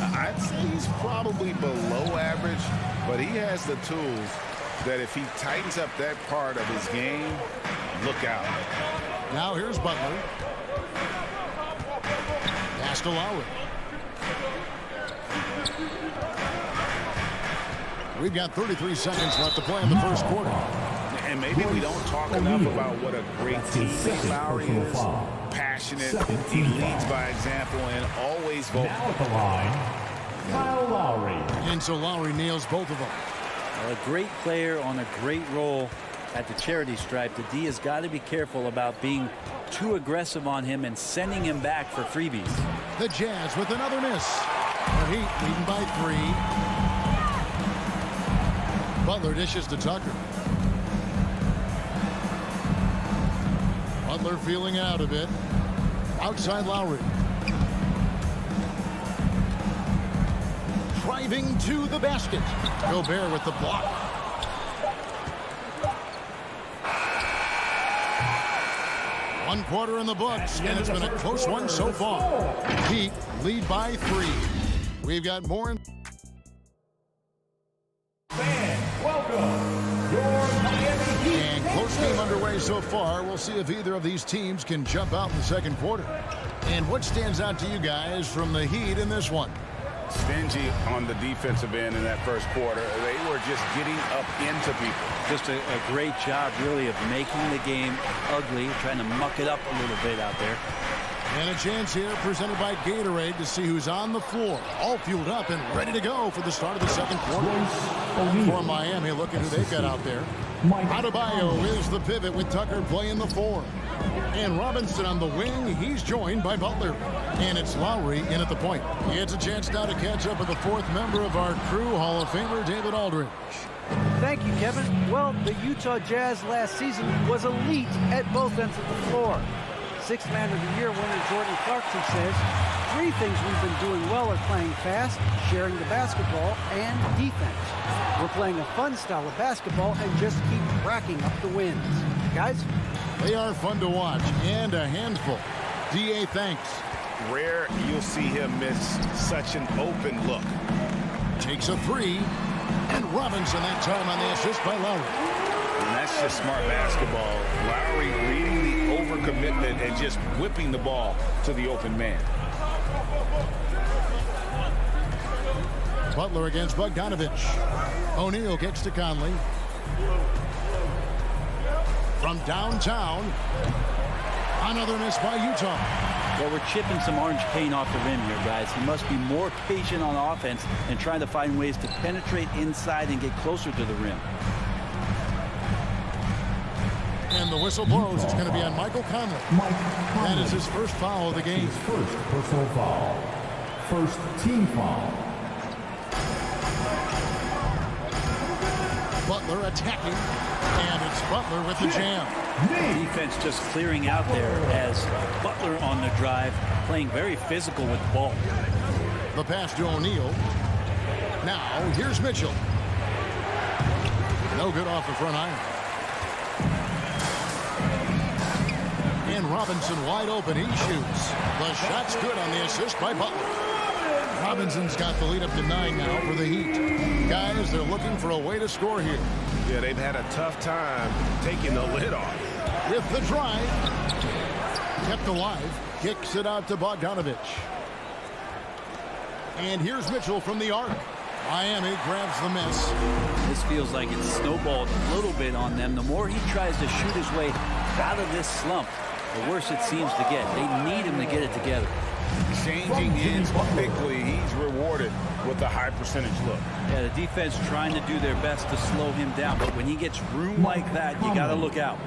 I'd say he's probably below average, but he has the tools that if he tightens up that part of his game, look out. Now here's Butler. to Lowry. We've got 33 seconds left to play in the first quarter. And maybe we don't talk enough about what a great teammate Lowry is. Passionate, he leads by example, and always vocal. Now at the line, Kyle Lowry. And so Lowry nails both of them. A great player on a great role at the charity stripe. The D has got to be careful about being too aggressive on him and sending him back for freebies. The Jazz with another miss. The Heat leading by 3. Butler dishes to Tucker. Butler feeling out a bit. Outside Lowry. Driving to the basket. Gobert with the block. One quarter in the books, and it's been a close one so far. Heat lead by 3. We've got more. And close game underway so far. We'll see if either of these teams can jump out in the second quarter. And what stands out to you guys from the Heat in this one? Stingy on the defensive end in that first quarter. They were just getting up into people. Just a great job, really, of making the game ugly, trying to muck it up a little bit out there. And a chance here presented by Gatorade to see who's on the floor. All fueled up and ready to go for the start of the second quarter. For Miami, look at who they've got out there. Adebayo is the pivot with Tucker playing the 4. And Robinson on the wing. He's joined by Butler. And it's Lowry in at the point. It's a chance now to catch up with the 4th member of our crew, Hall of Famer David Aldridge. Thank you, Kevin. Well, the Utah Jazz last season was elite at both ends of the floor. 6th Man of the Year winner Jordan Clarkson says 3 things we've been doing well are playing fast, sharing the basketball, and defense. We're playing a fun style of basketball and just keep racking up the wins. Guys? They are fun to watch and a handful. D.A. thanks. Rare you'll see him miss such an open look. Takes a 3. And Robinson that time on the assist by Lowry. And that's just smart basketball. Lowry reading the overcommitment and just whipping the ball to the open man. Butler against Bogdanovich. O'Neal kicks to Conley. From downtown. Another miss by Utah. Well, we're chipping some orange paint off the rim here, guys. He must be more patient on offense and trying to find ways to penetrate inside and get closer to the rim. And the whistle blows. It's going to be on Michael Conley. That is his first foul of the game. His first personal foul. First team foul. Butler attacking. And it's Butler with the jam. Defense just clearing out there as Butler on the drive, playing very physical with the ball. The pass to O'Neal. Now, here's Mitchell. No good off the front iron. And Robinson wide open. He shoots. The shot's good on the assist by Butler. Robinson's got the lead up to 9 now for the Heat. Guys, they're looking for a way to score here. Yeah, they've had a tough time taking the lid off. With the drive. Kept alive. Kicks it out to Bogdanovich. And here's Mitchell from the arc. Miami grabs the miss. This feels like it's snowballed a little bit on them. The more he tries to shoot his way out of this slump, the worse it seems to get. They need him to get it together. Changing ends quickly, he's rewarded with a high percentage look. Yeah, the defense trying to do their best to slow him down, but when he gets room like that, you got to look out.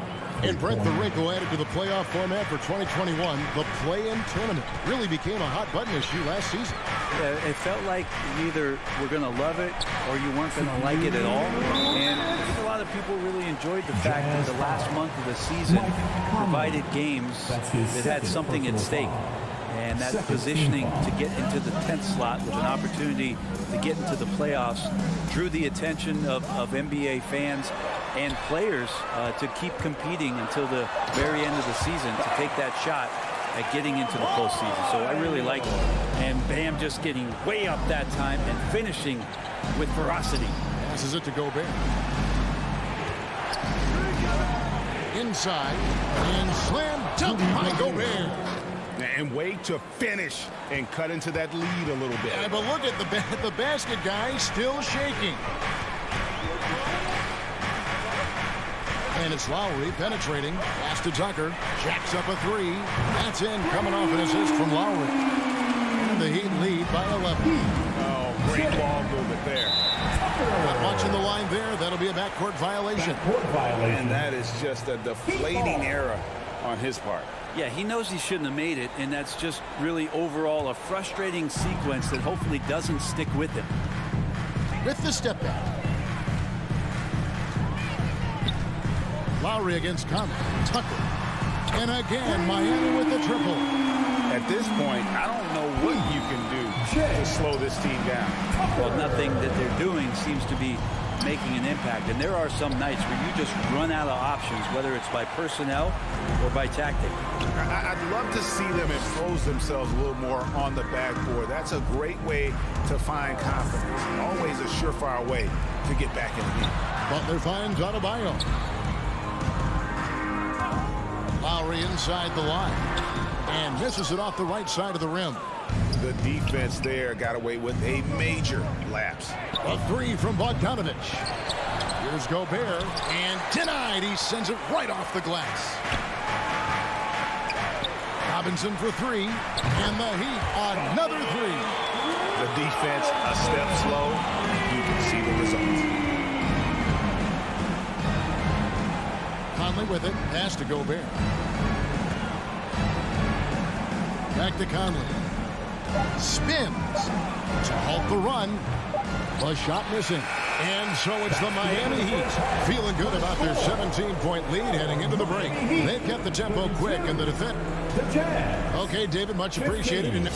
And Brett the wrinkle added to the playoff format for 2021. The play-in tournament really became a hot button issue last season. Yeah, it felt like you either were going to love it or you weren't going to like it at all. And I think a lot of people really enjoyed the fact that the last month of the season provided games that had something at stake. And that positioning to get into the 10th slot with an opportunity to get into the playoffs drew the attention of NBA fans and players to keep competing until the very end of the season to take that shot at getting into the postseason. So I really like it. And Bam just getting way up that time and finishing with ferocity. Passes it to Gobert. Inside and slam dunk by Gobert. And wait to finish and cut into that lead a little bit. Yeah, but look at the basket guy still shaking. And it's Lowry penetrating. Pass to Tucker. Jacks up a three. That's in. Coming off an assist from Lowry. And the Heat lead by 11. Oh, great ball movement there. But watching the line there, that'll be a backcourt violation. And that is just a deflating error on his part. Yeah, he knows he shouldn't have made it, and that's just really overall a frustrating sequence that hopefully doesn't stick with him. With the step back. Lowry against Conley. Tucker. And again, Miami with the triple. At this point, I don't know what you can do to slow this team down. Well, nothing that they're doing seems to be making an impact. And there are some nights where you just run out of options, whether it's by personnel or by tactic. I'd love to see them impose themselves a little more on the backboard. That's a great way to find confidence. Always a surefire way to get back in the game. Butler finds Adebayo. Lowry inside the line. And misses it off the right side of the rim. The defense there got away with a major lapse. A three from Bogdanovich. Here's Gobert. And denied. He sends it right off the glass. Robinson for three. And the Heat, another three. The defense a step slow. You can see the results. Conley with it. Pass to Gobert. Back to Conley. Spins to halt the run. The shot missing. And so it's the Miami Heat feeling good about their 17-point lead heading into the break. They've kept the tempo quick in the defense. Okay, David, much appreciated.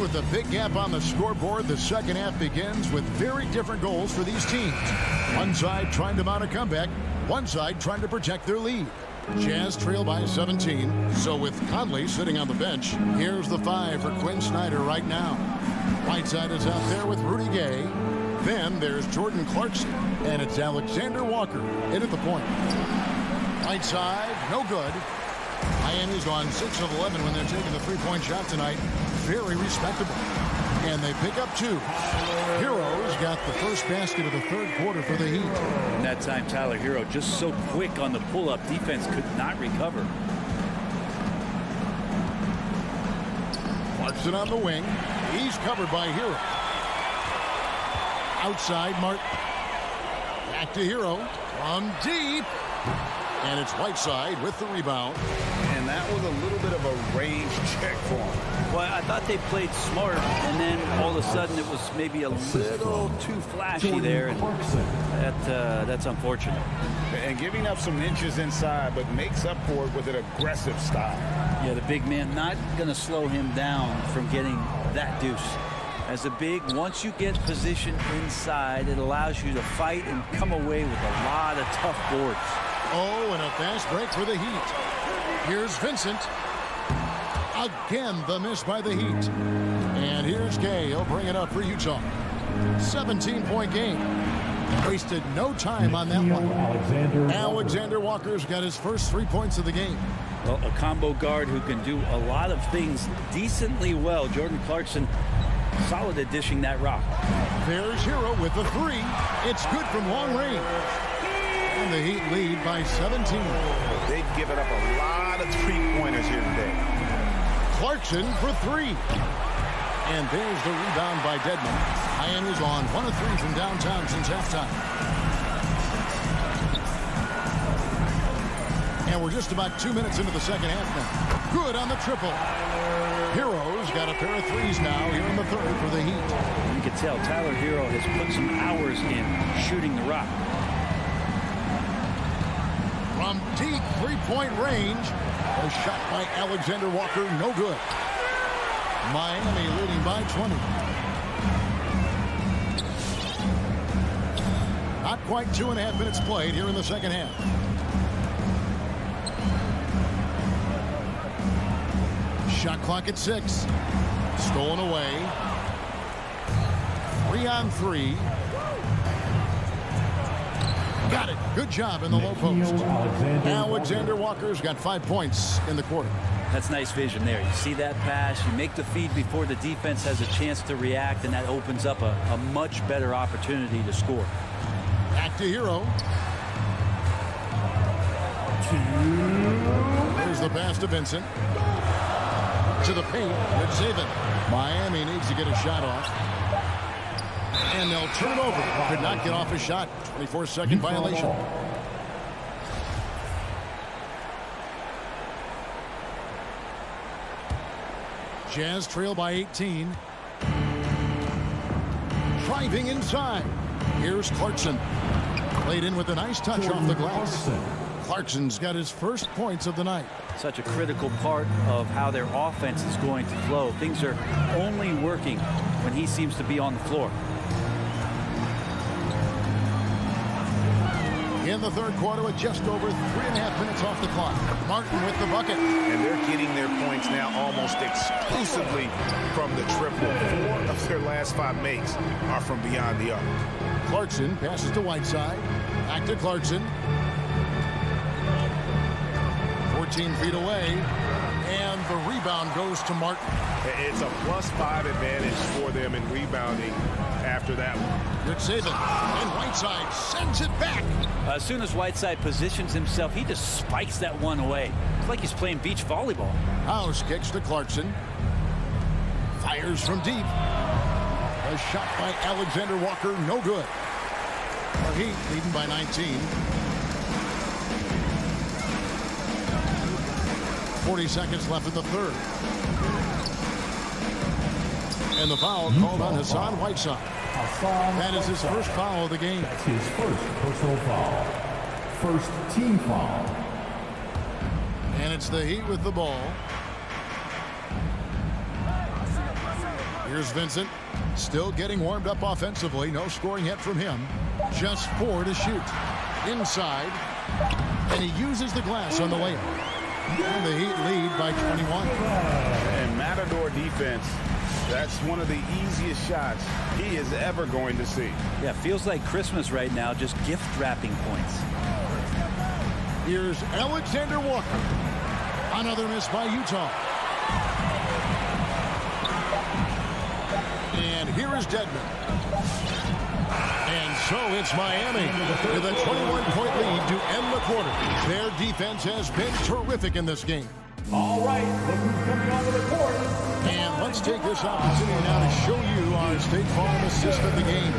With a big gap on the scoreboard, the second half begins with very different goals for these teams. One side trying to mount a comeback, one side trying to protect their lead. Jazz trail by 17, so with Conley sitting on the bench, here's the 5 for Quinn Snyder right now. Whiteside is out there with Rudy Gay. Then there's Jordan Clarkson, and it's Alexander Walker in at the point. Whiteside, no good. Miami's gone 6 of 11 when they're taking the three-point shot tonight. Very respectable. And they pick up 2. Hero's got the first basket of the third quarter for the Heat. And that time, Tyler Hero just so quick on the pull-up. Defense could not recover. Clarkson on the wing. He's covered by Hero. Outside, Martin. Back to Hero. From deep. And it's Whiteside with the rebound. And that was a little bit of a range check for him. Well, I thought they played smart, and then all of a sudden it was maybe a little too flashy there. And that's unfortunate. And giving up some inches inside, but makes up for it with an aggressive style. Yeah, the big man not going to slow him down from getting that deuce. As a big, once you get positioned inside, it allows you to fight and come away with a lot of tough boards. Oh, and a fast break for the Heat. Here's Vincent. Again, the miss by the Heat. And here's Gay. He'll bring it up for Utah. 17-point game. Wasted no time on that one. Alexander Walker's got his first 3 points of the game. Well, a combo guard who can do a lot of things decently well. Jordan Clarkson, solid at dishing that rock. There's Hero with the 3. It's good from long range. And the Heat lead by 17. They've given up a lot of three-pointers here today. Clarkson for 3. And there's the rebound by Dedmon. Miami's on 1 of 3 from downtown since halftime. And we're just about 2 minutes into the second half now. Good on the triple. Hero's got a pair of 3s now here in the third for the Heat. You can tell Tyler Hero has put some hours in shooting the rock. From deep three-point range, a shot by Alexander Walker, no good. Miami leading by 20. Not quite 2.5 minutes played here in the second half. Shot clock at 6. Stolen away. 3-on-3. Got it. Good job in the low post. Alexander Walker's got 5 points in the quarter. That's nice vision there. You see that pass, you make the feed before the defense has a chance to react, and that opens up a much better opportunity to score. Back to Hero. There's the pass to Vincent. To the paint. Good saving. Miami needs to get a shot off. And they'll turn it over. Could not get off a shot. 24-second violation. Jazz trail by 18. Driving inside. Here's Clarkson. Played in with a nice touch off the glass. Clarkson's got his first points of the night. Such a critical part of how their offense is going to flow. Things are only working when he seems to be on the floor. In the third quarter with just over 3.5 minutes off the clock. Martin with the bucket. And they're getting their points now almost exclusively from the triple. 4 of their last 5 makes are from beyond the arc. Clarkson passes to Whiteside. Back to Clarkson. 14 feet away. And the rebound goes to Martin. It's a +5 advantage for them in rebounding after that one. Good saving. And Whiteside sends it back. As soon as Whiteside positions himself, he just spikes that one away. It's like he's playing beach volleyball. House kicks to Clarkson. Fires from deep. A shot by Alexander Walker, no good. The Heat leading by 19. 40 seconds left in the third. And the foul called on Hassan Whiteside. That is his first foul of the game. That's his first personal foul. First team foul. And it's the Heat with the ball. Here's Vincent. Still getting warmed up offensively. No scoring yet from him. Just 4 to shoot. Inside. And he uses the glass on the layup. And the Heat lead by 21. And Matador defense, that's one of the easiest shots he is ever going to see. Yeah, feels like Christmas right now, just gift wrapping points. Here's Alexander Walker. Another miss by Utah. And here is Dedmon. And so it's Miami with a 21-point lead to end the quarter. Their defense has been terrific in this game. All right, look who's coming onto the court. And let's take this opportunity now to show you our State Farm assist of the game.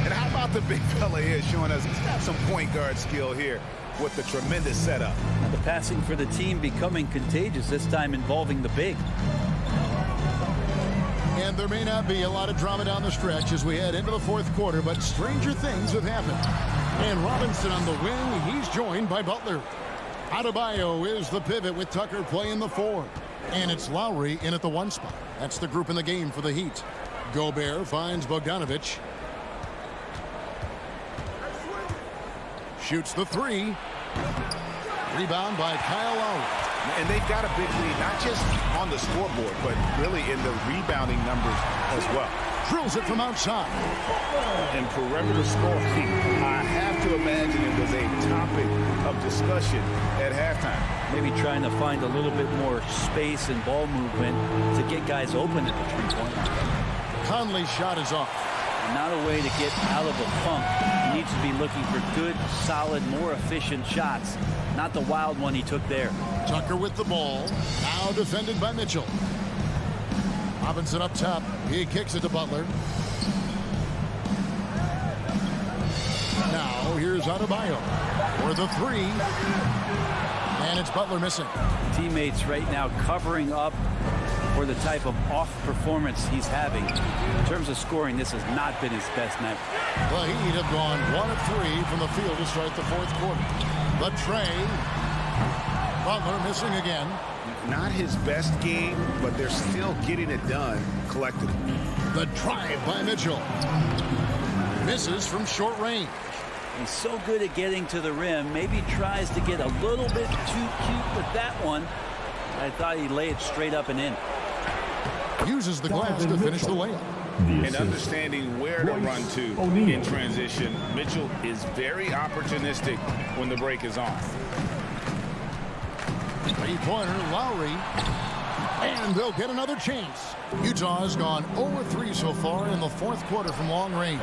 And how about the big fella here showing us he's got some point guard skill here with the tremendous setup. And the passing for the team becoming contagious, this time involving the big. And there may not be a lot of drama down the stretch as we head into the fourth quarter, but stranger things have happened. And Robinson on the wing, he's joined by Butler. Adebayo is the pivot with Tucker playing the 4. And it's Lowry in at the 1 spot. That's the group in the game for the Heat. Gobert finds Bogdanovic. Shoots the 3. Rebound by Kyle Lowry. And they've got a big lead, not just on the scoreboard, but really in the rebounding numbers as well. Drills it from outside. And perimeter scoring, I have to imagine it was a topic of discussion at halftime. Maybe trying to find a little bit more space and ball movement to get guys open at the three-point line. Conley's shot is off. And not a way to get out of a funk. He needs to be looking for good, solid, more efficient shots. Not the wild one he took there. Tucker with the ball. Now defended by Mitchell. Robinson up top. He kicks it to Butler. Now here's Adebayo for the 3. And it's Butler missing. Teammates right now covering up for the type of off performance he's having. In terms of scoring, this has not been his best night. The Heat have gone 1 of 3 from the field to start the fourth quarter. The tray. Butler missing again. Not his best game, but they're still getting it done collectively. The drive by Mitchell. Misses from short range. He's so good at getting to the rim. Maybe tries to get a little bit too cute with that one. I thought he'd lay it straight up and in. Uses the glass to finish the layup. and understanding where to run to in transition. Mitchell is very opportunistic when the break is on. Three-pointer, Lowry. And they'll get another chance. Utah has gone 0-3 so far in the fourth quarter from long range.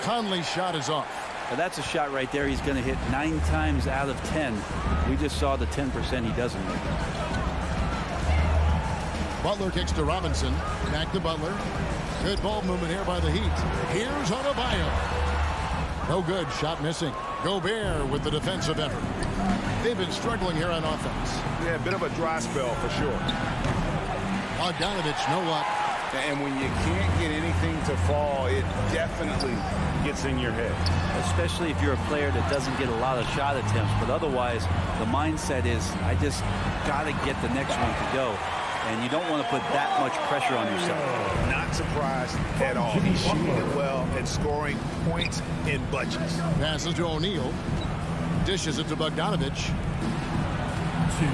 Conley's shot is off. Now that's a shot right there he's going to hit 9 times out of 10. We just saw the 10% he doesn't make. Butler kicks to Robinson. Back to Butler. Good ball movement here by the Heat. Here's Adebayo. No good. Shot missing. Gobert with the defensive effort. They've been struggling here on offense. Yeah, a bit of a dry spell for sure. Bogdanovich, no luck. And when you can't get anything to fall, it definitely gets in your head. Especially if you're a player that doesn't get a lot of shot attempts. But otherwise, the mindset is, I just got to get the next one to go. And you don't want to put that much pressure on yourself. Not surprised at all. He's shooting it well and scoring points in bunches. Passes to O'Neal. Dishes it to Bogdanovich. 2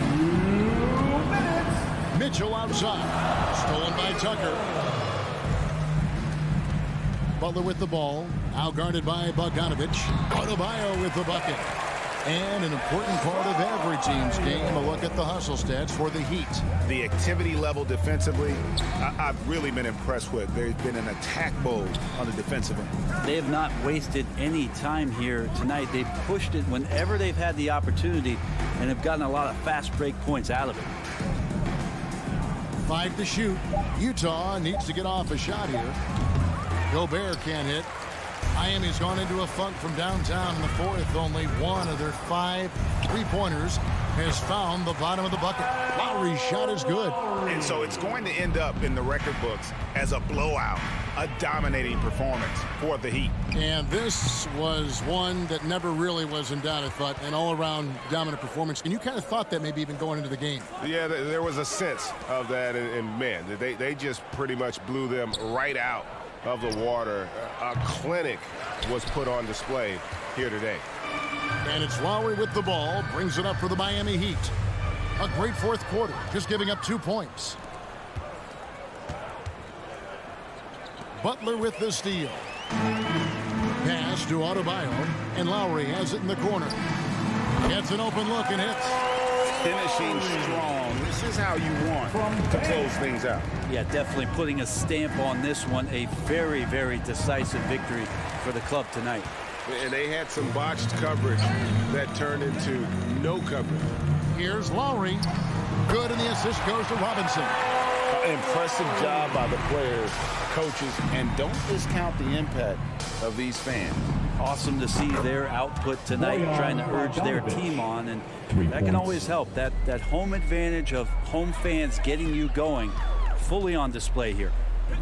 minutes. Mitchell outside. Stolen by Tucker. Butler with the ball. Out guarded by Bogdanovich. Adebayo with the bucket. And an important part of every team's game, a look at the hustle stats for the Heat. The activity level defensively, I've really been impressed with. There's been an attack mode on the defensive end. They have not wasted any time here tonight. They've pushed it whenever they've had the opportunity and have gotten a lot of fast break points out of it. 5 to shoot. Utah needs to get off a shot here. Gobert can't hit. Miami's gone into a funk from downtown in the fourth. Only one of their 5 three-pointers has found the bottom of the bucket. Lowry's shot is good. And so it's going to end up in the record books as a blowout, a dominating performance for the Heat. And this was one that never really was in doubt, I thought, an all-around dominant performance. And you kind of thought that maybe even going into the game. Yeah, there was a sense of that, and man, they just pretty much blew them right out of the water. A clinic was put on display here today. And it's Lowry with the ball, brings it up for the Miami Heat. A great fourth quarter, just giving up 2 points. Butler with the steal. Pass to Adebayo, and Lowry has it in the corner. Gets an open look and hits. Finishing strong. This is how you want to close things out. Yeah, definitely putting a stamp on this one. A very, very decisive victory for the club tonight. And they had some botched coverage that turned into no coverage. Here's Lowry. Good, and the assist goes to Robinson. Impressive job by the players, coaches, and don't discount the impact of these fans. Awesome to see their output tonight, trying to urge their team on, and that can always help. That home advantage of home fans getting you going, fully on display here.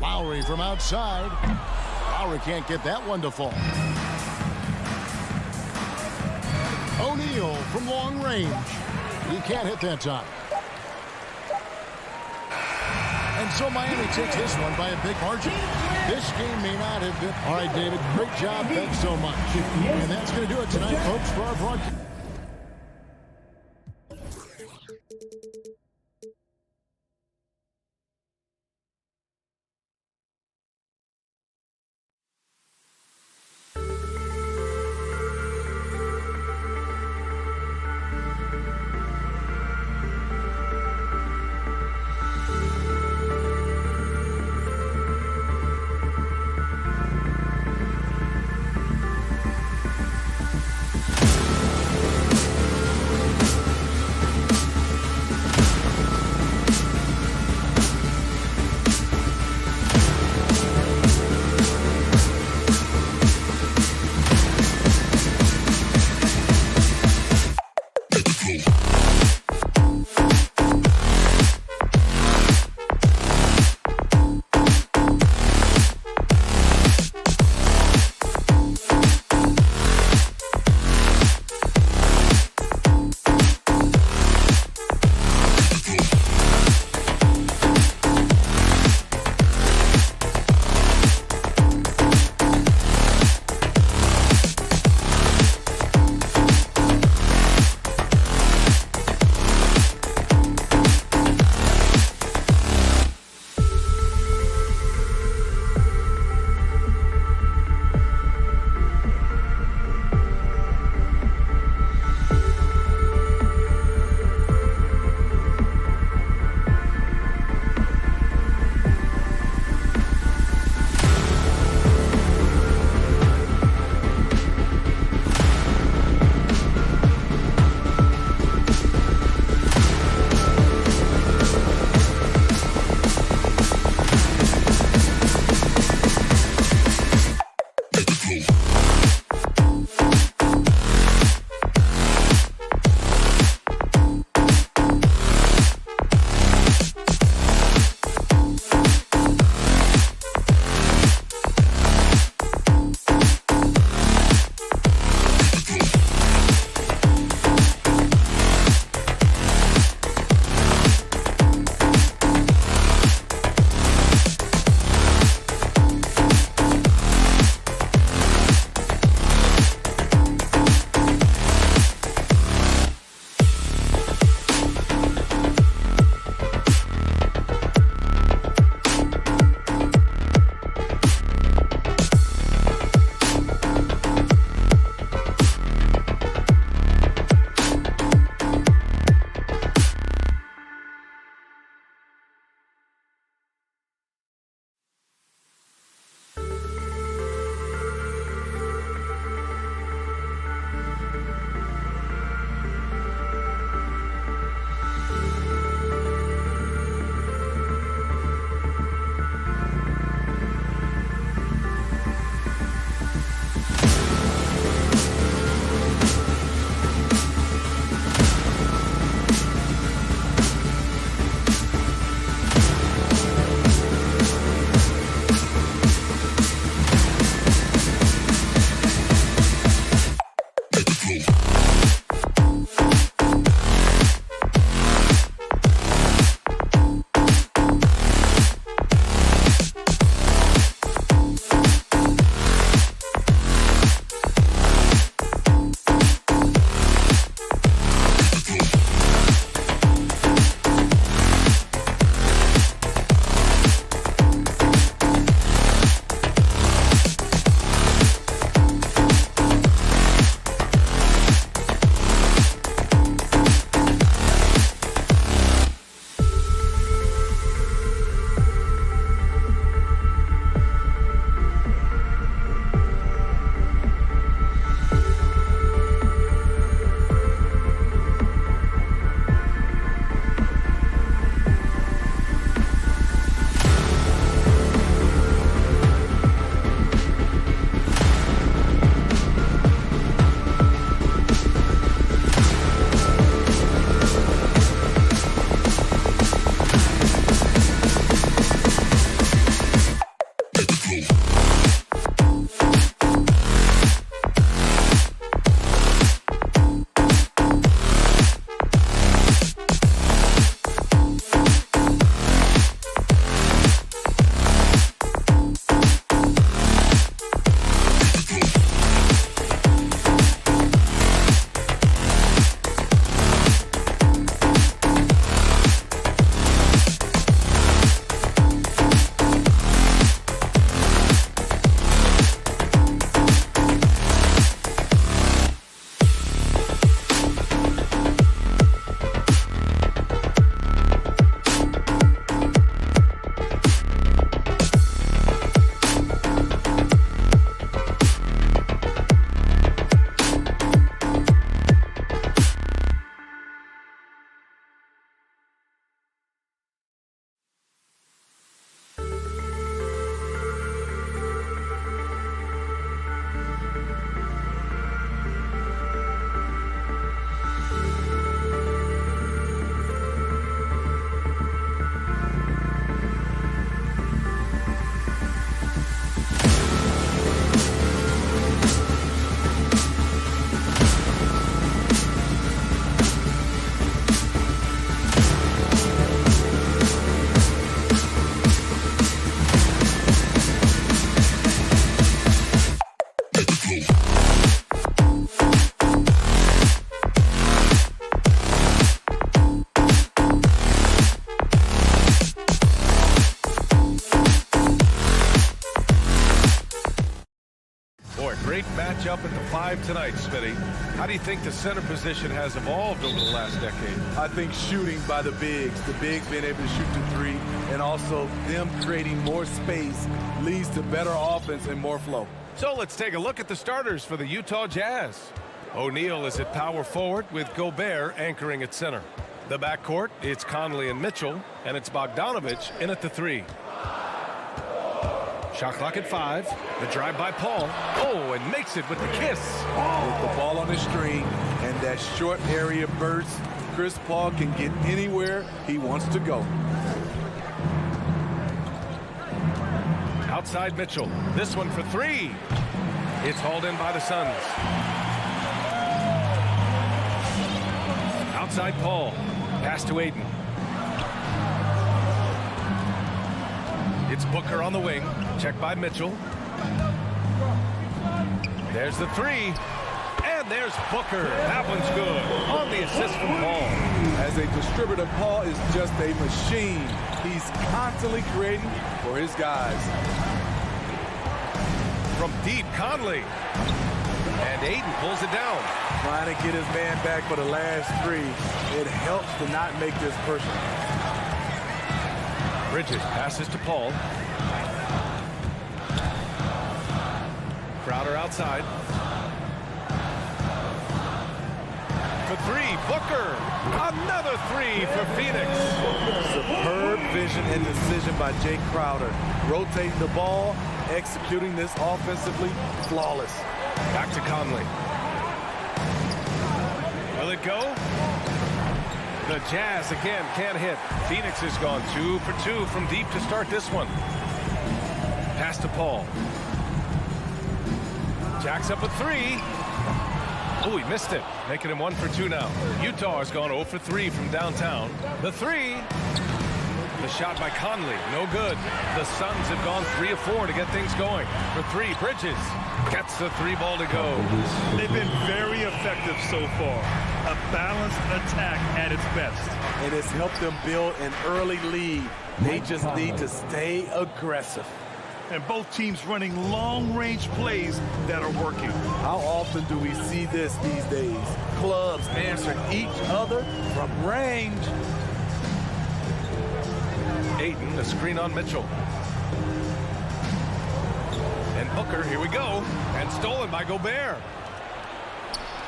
Lowry from outside. Lowry can't get that one to fall. O'Neal from long range. He can't hit that time. And so Miami takes this one by a big margin. This game may not have been. All right, David, great job. Thanks so much. And that's going to do it tonight, folks, for our broadcast. drive tonight, Smitty. How do you think the center position has evolved over the last decade? I think shooting by the bigs being able to shoot the three, and also them creating more space leads to better offense and more flow. So let's take a look at the starters for the Utah Jazz. O'Neal is at power forward with Gobert anchoring at center. The backcourt, it's Conley and Mitchell, and it's Bogdanovich in at the 3. Shot clock at 5. The drive by Paul. Oh, and makes it with the kiss. With the ball on the string and that short area burst, Chris Paul can get anywhere he wants to go. Outside Mitchell. This one for 3. It's hauled in by the Suns. Outside Paul. Pass to Ayton. It's Booker on the wing. Check by Mitchell. There's the 3. And there's Booker. That one's good. On the assist from Paul. As a distributor, Paul is just a machine. He's constantly creating for his guys. From deep, Conley. And Ayton pulls it down. Trying to get his man back for the last 3. It helps to not make this personal. Bridges passes to Paul. Crowder outside. For 3, Booker. Another 3 for Phoenix. Superb vision and decision by Jake Crowder. Rotating the ball, executing this offensively, flawless. Back to Conley. Will it go? The Jazz again can't hit. Phoenix has gone 2 for 2 from deep to start this one. Pass to Paul. Jacks up a 3. Oh, he missed it. Making him 1 for 2 now. Utah has gone 0 for 3 from downtown. The 3. The shot by Conley. No good. The Suns have gone 3 of 4 to get things going. For 3, Bridges gets the 3 ball to go. They've been very effective so far. A balanced attack at its best. And it's helped them build an early lead. They just need to stay aggressive. And both teams running long-range plays that are working. How often do we see this these days? Clubs answering each other from range. Ayton, the screen on Mitchell. And Booker, here we go. And stolen by Gobert.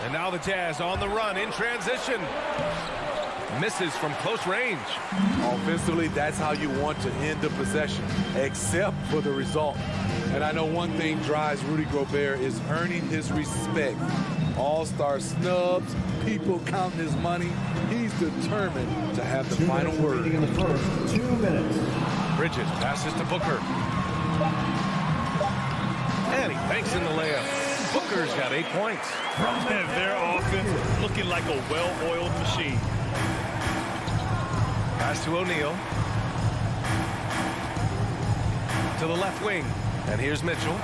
And now the Jazz on the run in transition. Misses from close range. Offensively, that's how you want to end the possession, except for the result. And I know one thing drives Rudy Gobert is earning his respect. All-star snubs, people counting his money. He's determined to have the final word. In the first 2 minutes. Bridges passes to Booker. And he banks in the layup. Booker's got 8 points. And their offense looking like a well-oiled machine. Pass to O'Neal. To the left wing. And here's Mitchell.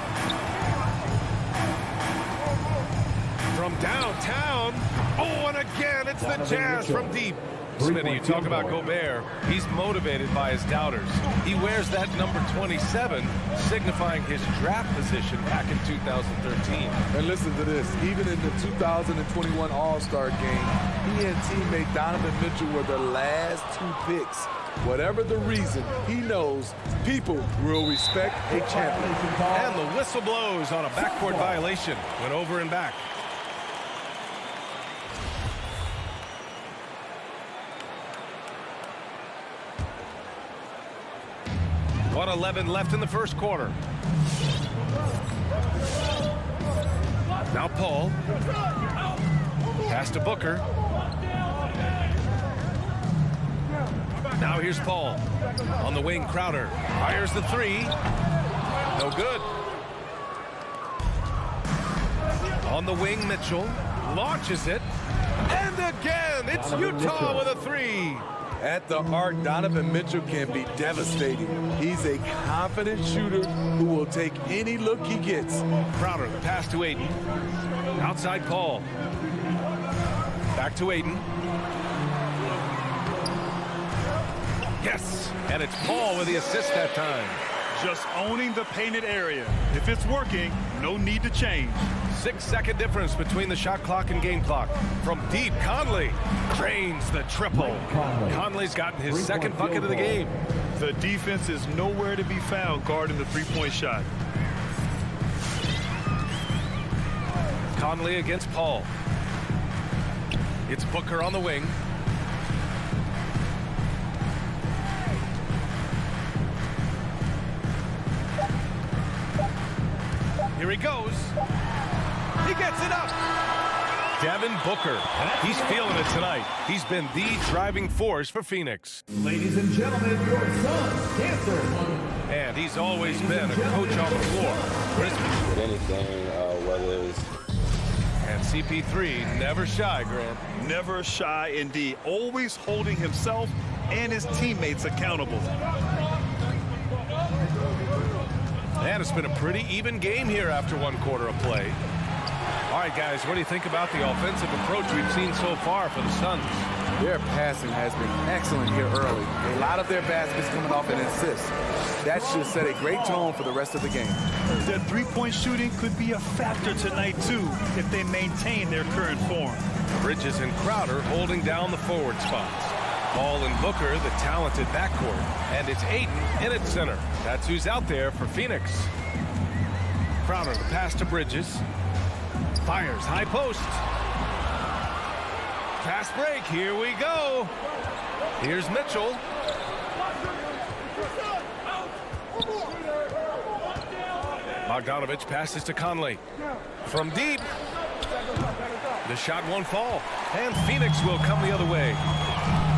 From downtown. Oh, and again, it's the Jazz from deep. Smitty, you talk about Gobert. He's motivated by his doubters. He wears that number 27, signifying his draft position back in 2013. And listen to this. Even in the 2021 All-Star game, he and teammate Donovan Mitchell were the last 2 picks. Whatever the reason, he knows people will respect a champion. And the whistle blows on a backcourt violation. Went over and back. .11 left in the first quarter. Now Paul. Pass to Booker. Now here's Paul. On the wing, Crowder. Fires the 3. No good. On the wing, Mitchell. Launches it. And again, it's Utah with a 3. At the arc, Donovan Mitchell can be devastating. He's a confident shooter who will take any look he gets. Crowder, the pass to Ayton. Outside Paul. Back to Ayton. Yes, and it's Paul with the assist that time. Just owning the painted area. If it's working, no need to change. 6-second difference between the shot clock and game clock. From deep, Conley drains the triple. Conley's gotten his second bucket of the game. The defense is nowhere to be found guarding the three-point shot. Conley against Paul. It's Booker on the wing. Here he goes. He gets it up. Devin Booker. He's feeling it tonight. He's been the driving force for Phoenix. Ladies and gentlemen, your son's dancer. And he's always been a coach on the floor. Brisbane. With anything, whether it's... And CP3, never shy, Grant. Never shy indeed. Always holding himself and his teammates accountable. And it's been a pretty even game here after one quarter of play. All right, guys, what do you think about the offensive approach we've seen so far for the Suns? Their passing has been excellent here early. A lot of their baskets coming off an assist. That should set a great tone for the rest of the game. Their three-point shooting could be a factor tonight, too, if they maintain their current form. Bridges and Crowder holding down the forward spots. Paul and Booker, the talented backcourt. And it's Ayton in at center. That's who's out there for Phoenix. Crowder, the pass to Bridges. Fires, high post. Fast break, here we go. Here's Mitchell. Bogdanovich passes to Conley. From deep. The shot won't fall. And Phoenix will come the other way.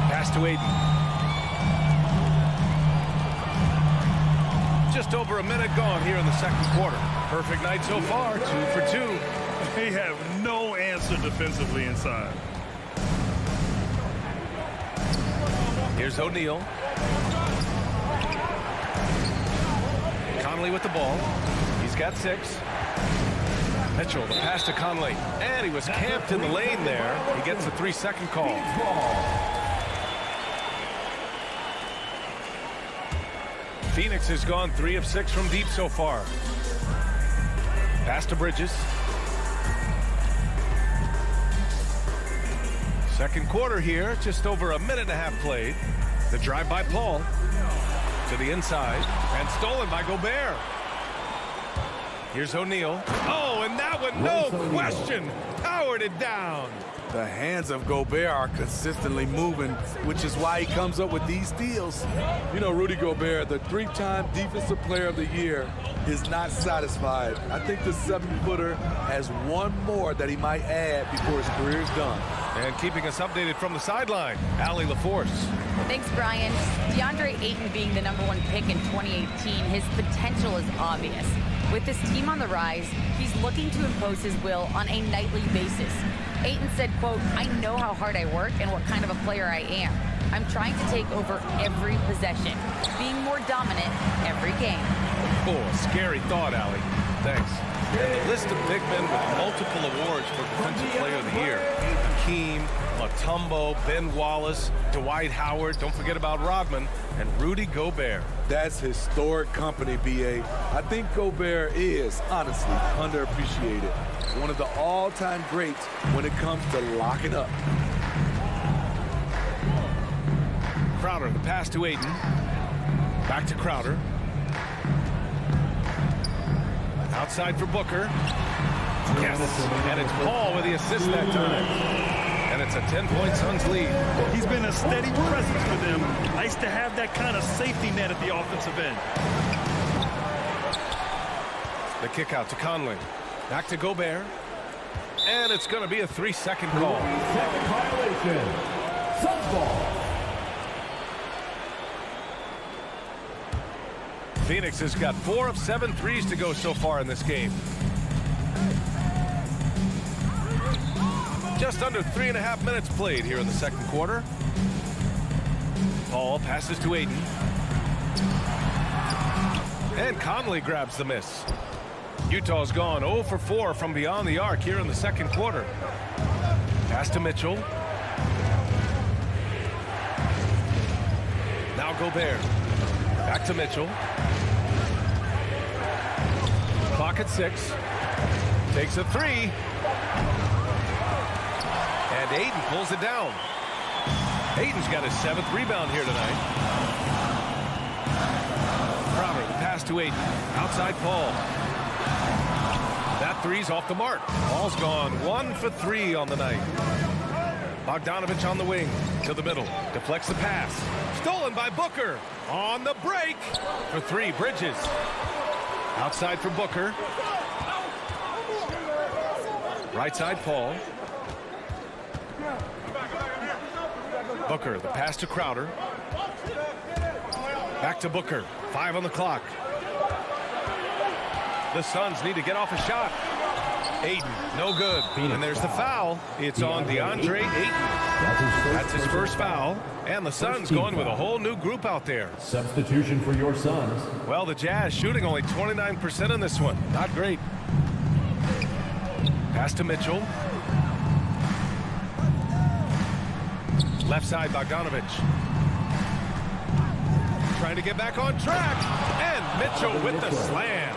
Pass to Ayton. Just over a minute gone here in the second quarter. Perfect night so far, 2 for 2. They have no answer defensively inside. Here's O'Neal. Conley with the ball. He's got 6. Mitchell, the pass to Conley. And he was camped in the lane there. He gets a 3-second call. Phoenix has gone 3 of 6 from deep so far. Pass to Bridges. Second quarter here, just over a minute and a half played. The drive by Paul to the inside and stolen by Gobert. Here's O'Neal. Oh, and that one, no question, powered it down. The hands of Gobert are consistently moving, which is why he comes up with these steals. You know, Rudy Gobert, the 3-time Defensive Player of the Year, is not satisfied. I think the 7-footer has one more that he might add before his career is done. And keeping us updated from the sideline, Allie LaForce. Thanks, Brian. DeAndre Ayton being the #1 pick in 2018, his potential is obvious. With his team on the rise, he's looking to impose his will on a nightly basis. Ayton said, quote, "I know how hard I work and what kind of a player I am. I'm trying to take over every possession, being more dominant every game." Oh, a scary thought, Allie. Thanks. And the list of big men with multiple awards for Defensive Player of the Year. Hakeem, Mutombo, Ben Wallace, Dwight Howard, don't forget about Rodman, and Rudy Gobert. That's historic company, B.A. I think Gobert is, honestly, underappreciated. One of the all-time greats when it comes to locking up. Crowder, the pass to Ayton. Back to Crowder. Outside for Booker. Yes, and it's Paul with the assist that time. And it's a 10-point Suns lead. He's been a steady presence for them. Nice to have that kind of safety net at the offensive end. The kick out to Conley. Back to Gobert. And it's going to be a 3-second call. 3-second violation. Suns ball. Phoenix has got 4 of 7 threes to go so far in this game. Just under 3.5 minutes played here in the second quarter. Paul passes to Ayton. And Conley grabs the miss. Utah's gone 0 for 4 from beyond the arc here in the second quarter. Pass to Mitchell. Now Gobert. Back to Mitchell. Clock at 6. Takes a 3. And Aiden pulls it down. Aiden's got his 7th rebound here tonight. Crowder, the pass to Aiden. Outside Paul. That three's off the mark. Ball's gone 1 for 3 on the night. Bogdanovich on the wing to the middle. Deflects the pass. Stolen by Booker. On the break for 3. Bridges. Outside for Booker. Right side Paul. Booker, the pass to Crowder. Back to Booker. 5 on the clock. The Suns need to get off a shot. Aiden, no good. And there's the foul. It's on DeAndre Ayton. That's his first foul. And the Suns going with a whole new group out there. Substitution for your Suns. Well, the Jazz shooting only 29% in this one. Not great. Pass to Mitchell. Left side, Bogdanovich. Trying to get back on track. And Mitchell with the slam.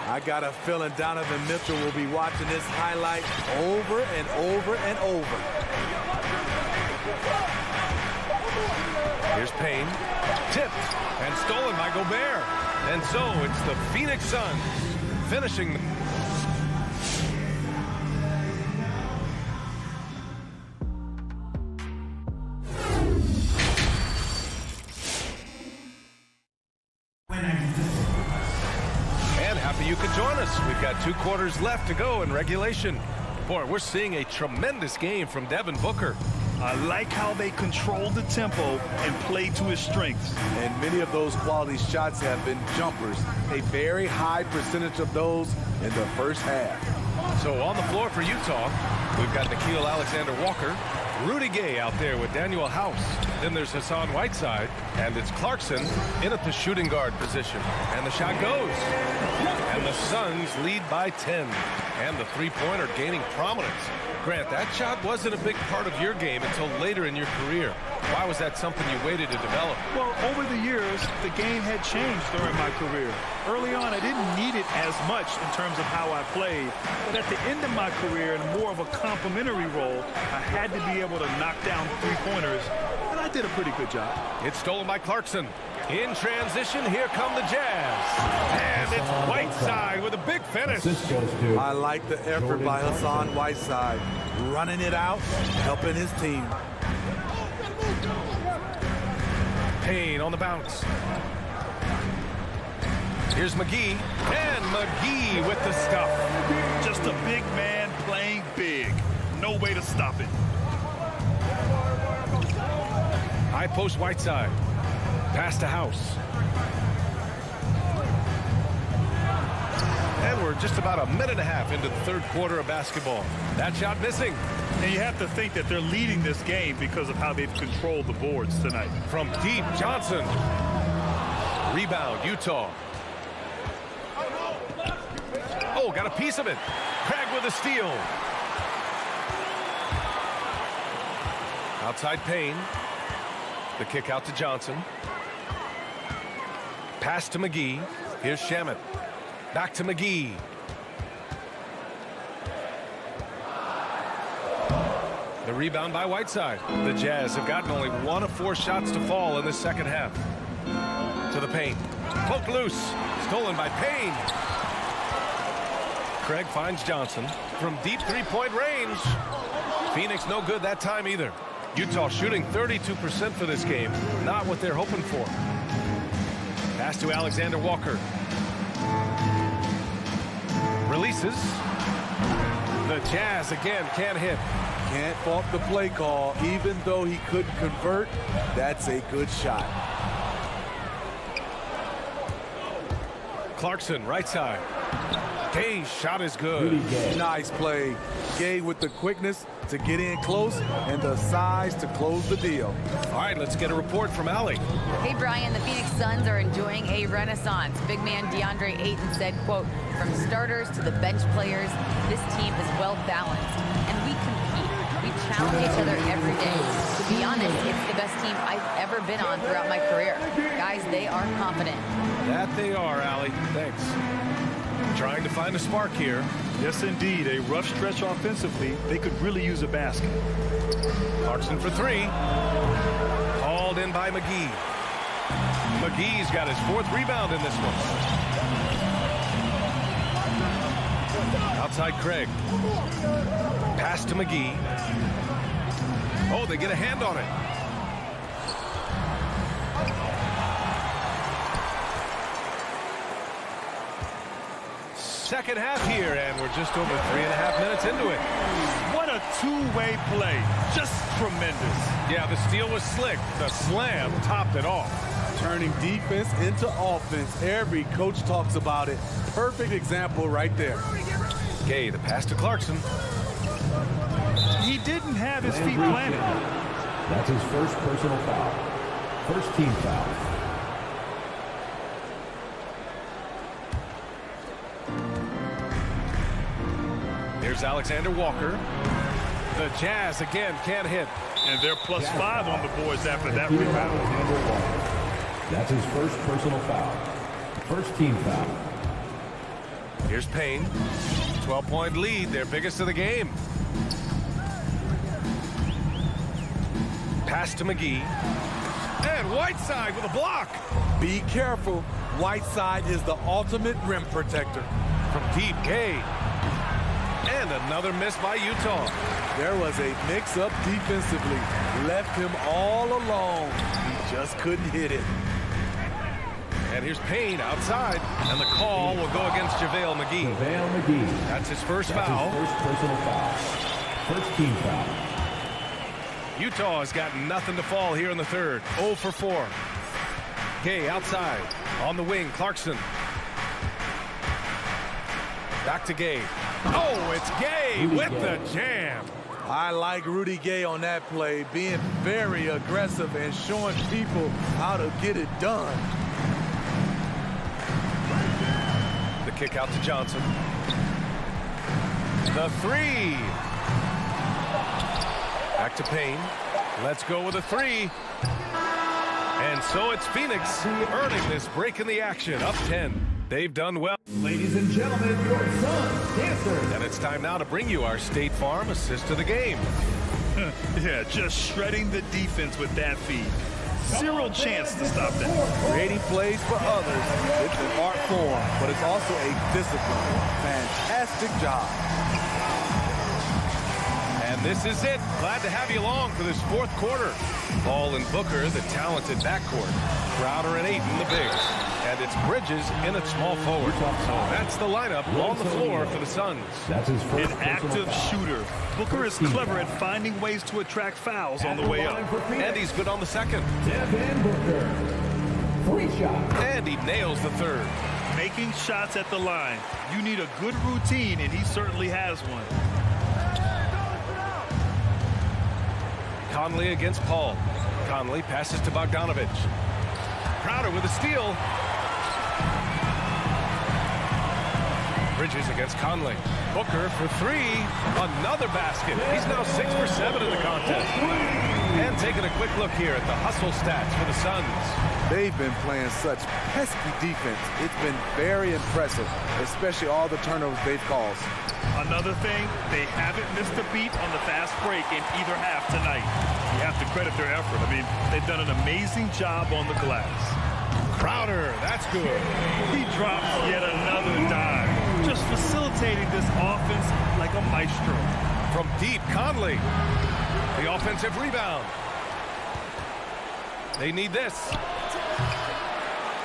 I got a feeling Donovan Mitchell will be watching this highlight over and over and over. Here's Payne. Tipped and stolen by Gobert. And so it's the Phoenix Suns finishing. You could join us. We've got 2 quarters left to go in regulation. Boy, we're seeing a tremendous game from Devin Booker. I like how they control the tempo and play to his strengths. And many of those quality shots have been jumpers. A very high percentage of those in the first half. So on the floor for Utah, we've got Nickeil Alexander-Walker, Rudy Gay out there with Daniel House. Then there's Hassan Whiteside, and it's Clarkson in at the shooting guard position. And the shot goes. And the Suns lead by 10. And the three-pointer gaining prominence. Grant, that shot wasn't a big part of your game until later in your career. Why was that something you waited to develop? Well, over the years, the game had changed during my career. Early on, I didn't need it as much in terms of how I played. But at the end of my career, in more of a complementary role, I had to be able to knock down three-pointers, and I did a pretty good job. It's stolen by Clarkson. In transition, here come the Jazz. And it's Whiteside with a big finish. I like the effort by Hassan Whiteside. Running it out, helping his team. Payne on the bounce. Here's McGee. And McGee with the stuff. Just a big man playing big. No way to stop it. High post Whiteside. Pass to House. And we're just about a minute and a half into the third quarter of basketball. That shot missing. And you have to think that they're leading this game because of how they've controlled the boards tonight. From deep, Johnson. Rebound, Utah. Oh, got a piece of it. Craig with a steal. Outside Payne. The kick out to Johnson. Pass to McGee. Here's Shamet. Back to McGee. The rebound by Whiteside. The Jazz have gotten only 1 of 4 shots to fall in the second half. To the paint. Poked loose. Stolen by Payne. Craig finds Johnson from deep three-point range. Phoenix no good that time either. Utah shooting 32% for this game. Not what they're hoping for. Pass to Alexander Walker. Releases. The Jazz again can't hit. Can't fault the play call. Even though he couldn't convert, that's a good shot. Clarkson, right side. Gay's shot is good. Nice play. Gay with the quickness to get in close and the size to close the deal. All right, let's get a report from Allie. Hey, Brian, the Phoenix Suns are enjoying a renaissance. Big man DeAndre Ayton said, quote, from starters to the bench players, this team is well balanced, and we compete. We challenge each other every day. To be honest, it's the best team I've ever been on throughout my career. Guys, they are confident. That they are, Allie. Thanks. Trying to find a spark here. Yes, indeed. A rough stretch offensively. They could really use a basket. Clarkson for three. Hauled in by McGee. McGee's got his 4th rebound in this one. Outside Craig. Pass to McGee. Oh, they get a hand on it. Second half here, and we're just over 3.5 minutes into it. What a two-way play. Just tremendous. Yeah, the steal was slick. The slam topped it off. Turning defense into offense. Every coach talks about it. Perfect example right there. Gay, the pass to Clarkson. He didn't have his feet planted. That's his first personal foul. First team foul. Here's Alexander Walker. The Jazz again can't hit. And they're +5 on the boards after that rebound. That's his first personal foul. First team foul. Here's Payne. 12-point lead, their biggest of the game. Pass to McGee. And Whiteside with a block. Be careful. Whiteside is the ultimate rim protector. From deep, Gay. And another miss by Utah. There was a mix-up defensively. Left him all alone. He just couldn't hit it. And here's Payne outside. And the call will go against JaVale McGee. JaVale McGee. That's his first That's foul. his first personal foul. First team foul. Utah has got nothing to fall here in the third. 0 for 4. Gay outside. On the wing, Clarkson. Back to Gay. Oh, it's Gay with the jam. I like Rudy Gay on that play, being very aggressive and showing people how to get it done. The kick out to Johnson. The three. Back to Payne. Let's go with a three. And so it's Phoenix earning this break in the action. Up 10. They've done well. Ladies and gentlemen, your Suns dancers. And it's time now to bring you our State Farm assist of the game. Yeah, just shredding the defense with that feed. Zero chance to stop that. Creating plays for others. It's an art form, but it's also a discipline. Fantastic job. And this is it. Glad to have you along for this 4th quarter. Ball and Booker, the talented backcourt. Crowder and Ayton, the bigs. And it's Bridges in at small forward. So that's the lineup on the floor for the Suns. That's his first An active shooter. Booker is clever at finding ways to attract fouls on the way up. And he's good on the second. Devin Booker. Free shot. And he nails the third. Making shots at the line. You need a good routine, and he certainly has one. Conley against Paul. Conley passes to Bogdanovich. Crowder with a steal. Bridges against Conley. Booker for three. Another basket. He's now 6 for 7 in the contest. And taking a quick look here at the hustle stats for the Suns. They've been playing such pesky defense. It's been very impressive, especially all the turnovers they've caused. Another thing, they haven't missed a beat on the fast break in either half tonight. You have to credit their effort. I mean, they've done an amazing job on the glass. Crowder, that's good. He drops yet another dime, just facilitating this offense like a maestro. From deep, Conley. The offensive rebound. They need this.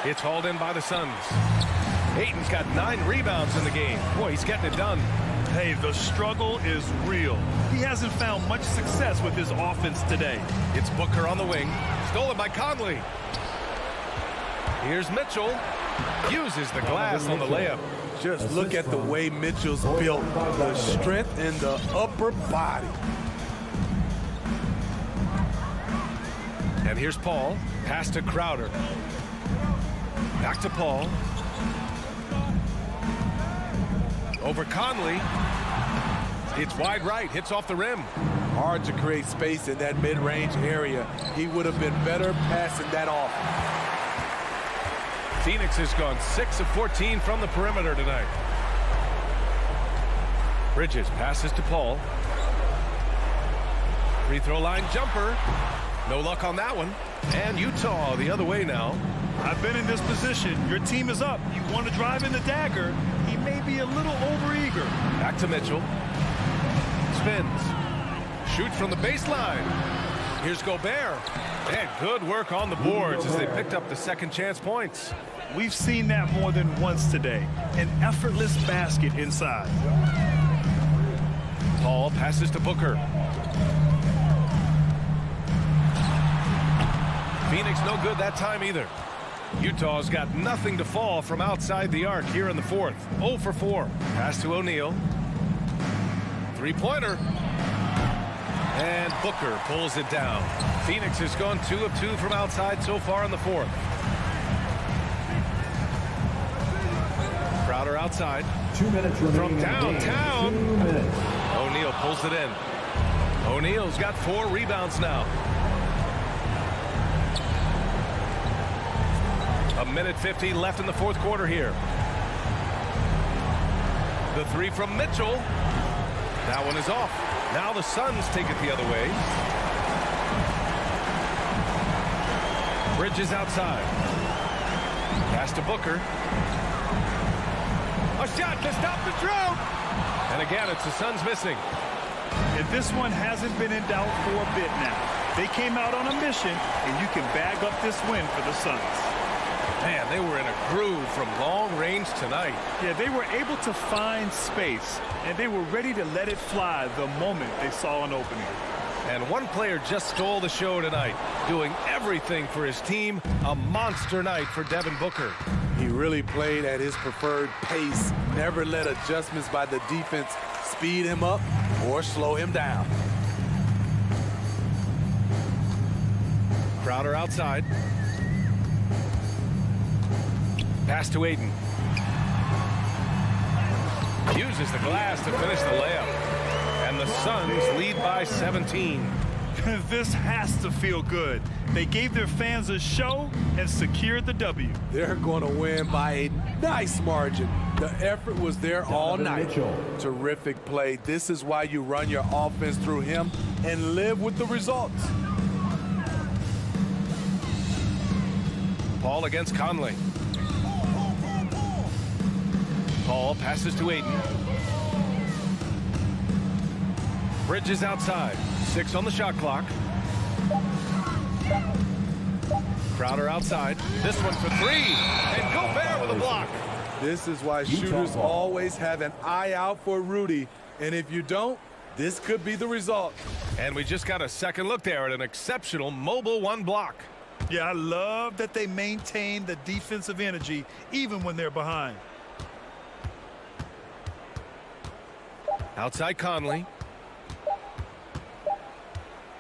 It's hauled in by the Suns. Ayton's got 9 rebounds in the game. Boy, he's getting it done. Hey, the struggle is real. He hasn't found much success with his offense today. It's Booker on the wing. Stolen by Conley. Here's Mitchell. Uses the glass on the layup. Just look at the way Mitchell's built. The strength in the upper body. And here's Paul. Pass to Crowder. Back to Paul. Over Conley. It's wide right. Hits off the rim. Hard to create space in that mid-range area. He would have been better passing that off. Phoenix has gone 6 of 14 from the perimeter tonight. Bridges passes to Paul. Free throw line jumper. No luck on that one. And Utah the other way now. I've been in this position. Your team is up. You want to drive in the dagger. He may be a little overeager. Back to Mitchell. Spins. Shoots from the baseline. Here's Gobert. And good work on the boards as they picked up the second chance points. We've seen that more than once today. An effortless basket inside. Paul passes to Booker. Phoenix no good that time either. Utah's got nothing to fall from outside the arc here in the fourth. 0 for 4. Pass to O'Neal. Three-pointer. And Booker pulls it down. Phoenix has gone 2 of 2 from outside so far in the fourth. Crowder outside. 2 minutes remaining from downtown. 2 minutes. O'Neal pulls it in. O'Neal's got 4 rebounds now. A minute 50 left in the fourth quarter here. The three from Mitchell. That one is off. Now the Suns take it the other way. Bridges outside. Pass to Booker. A shot to stop the drought. And again, it's the Suns missing. And this one hasn't been in doubt for a bit now. They came out on a mission, and you can bag up this win for the Suns. Man, they were in a groove from long range tonight. Yeah, they were able to find space, and they were ready to let it fly the moment they saw an opening. And one player just stole the show tonight, doing everything for his team. A monster night for Devin Booker. He really played at his preferred pace, never let adjustments by the defense speed him up or slow him down. Crowder outside. Pass to Ayton. Uses the glass to finish the layup. And the Suns lead by 17. This has to feel good. They gave their fans a show and secured the W. They're going to win by a nice margin. The effort was there all night. Mitchell. Terrific play. This is why you run your offense through him and live with the results. Paul against Conley. Paul passes to Ayton. Bridges outside. 6 on the shot clock. Crowder outside. This one for 3. And Gobert with a block. This is why shooters always have an eye out for Rudy. And if you don't, this could be the result. And we just got a second look there at an exceptional mobile 1 block. Yeah, I love that they maintain the defensive energy even when they're behind. Outside Conley.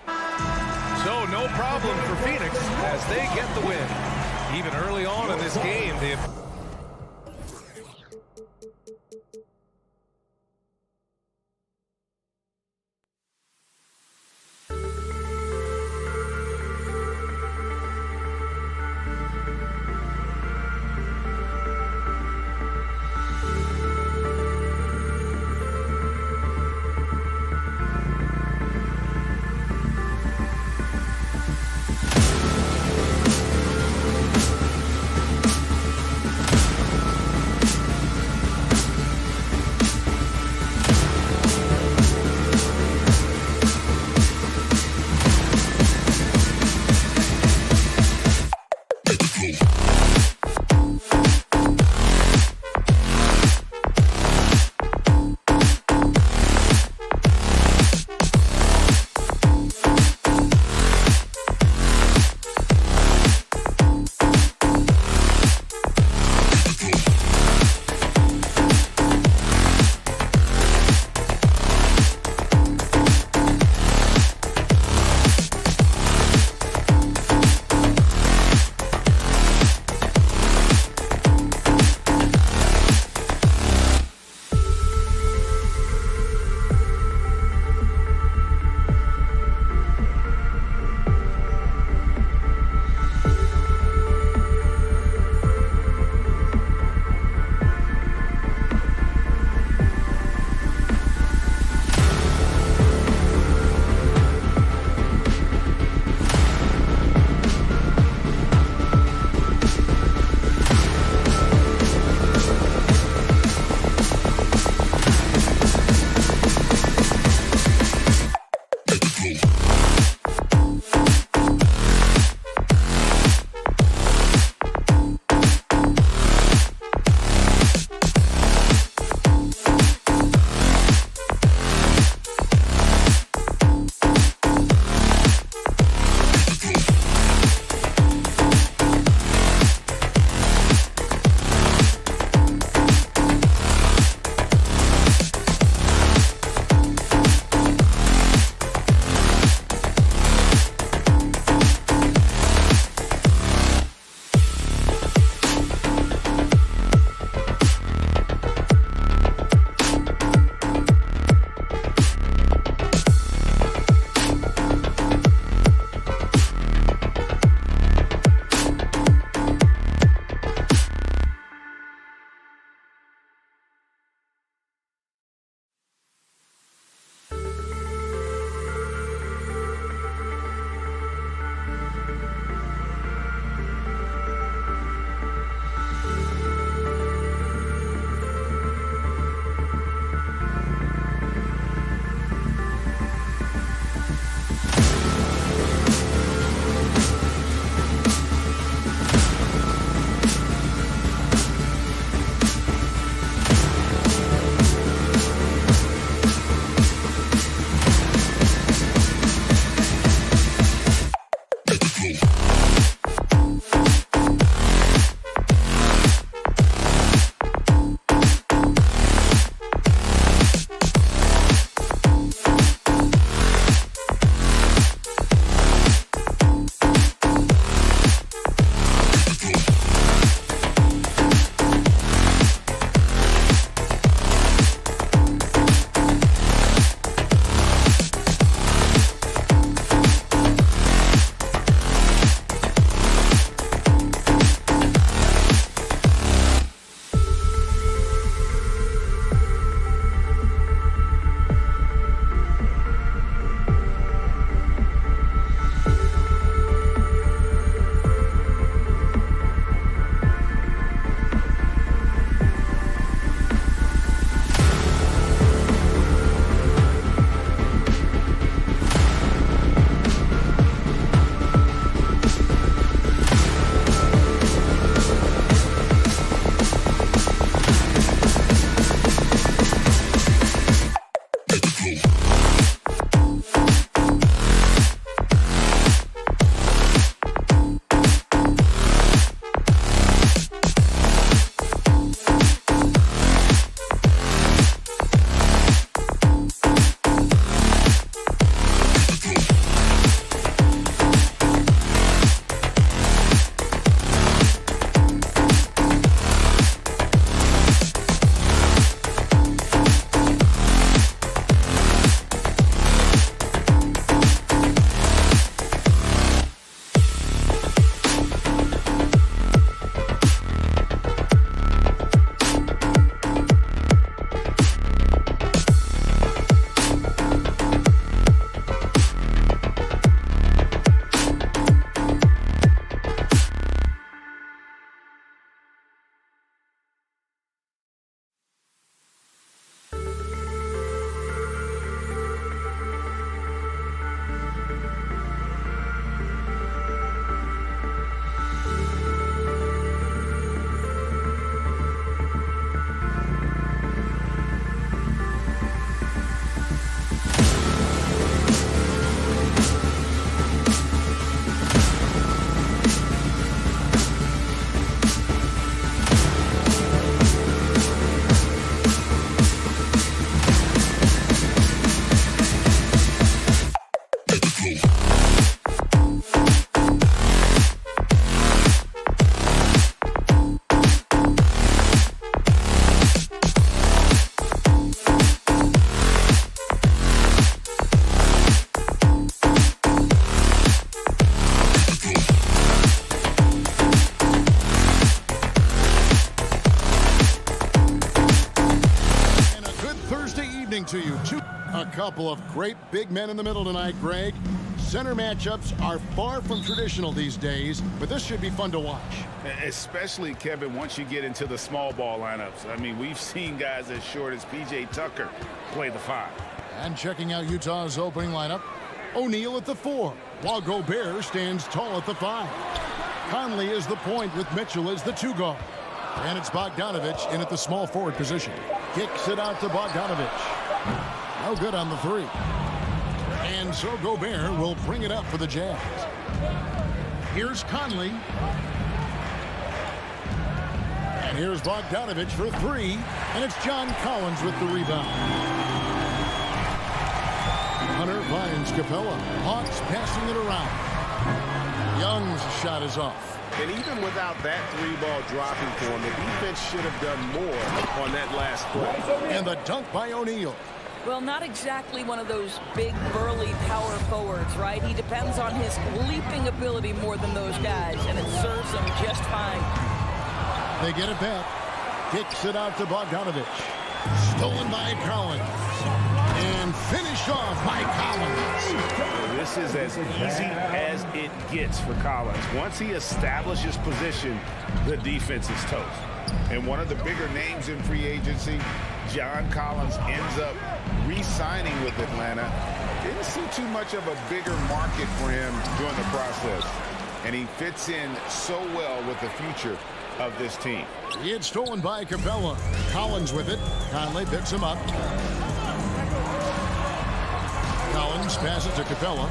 So no problem for Phoenix as they get the win. Even early on in this game, they've To you. A couple of great big men in the middle tonight, Greg. Center matchups are far from traditional these days, but this should be fun to watch. Especially, Kevin, once you get into the small ball lineups. I mean, we've seen guys as short as P.J. Tucker play the 5. And checking out Utah's opening lineup, O'Neal at the 4, while Gobert stands tall at the 5. Conley is the point with Mitchell as the 2 guard. And it's Bogdanovich in at the small forward position. Kicks it out to Bogdanovich. No good on the 3. And so Gobert will bring it up for the Jazz. Here's Conley. And here's Bogdanovich for 3. And it's John Collins with the rebound. Hunter finds Capella. Hawks passing it around. Young's shot is off. And even without that 3-ball dropping for him, the defense should have done more on that last play. And the dunk by O'Neal. Well, not exactly one of those big, burly power forwards, right? He depends on his leaping ability more than those guys, and it serves him just fine. They get it back. Kicks it out to Bogdanovich. Stolen by Collins. And finished off by Collins. This is as easy as it gets for Collins. Once he establishes position, the defense is toast. And one of the bigger names in free agency, John Collins, ends up re-signing with Atlanta. Didn't see too much of a bigger market for him during the process. And he fits in so well with the future of this team. It's stolen by Capella. Collins with it. Conley picks him up. Collins passes to Capella.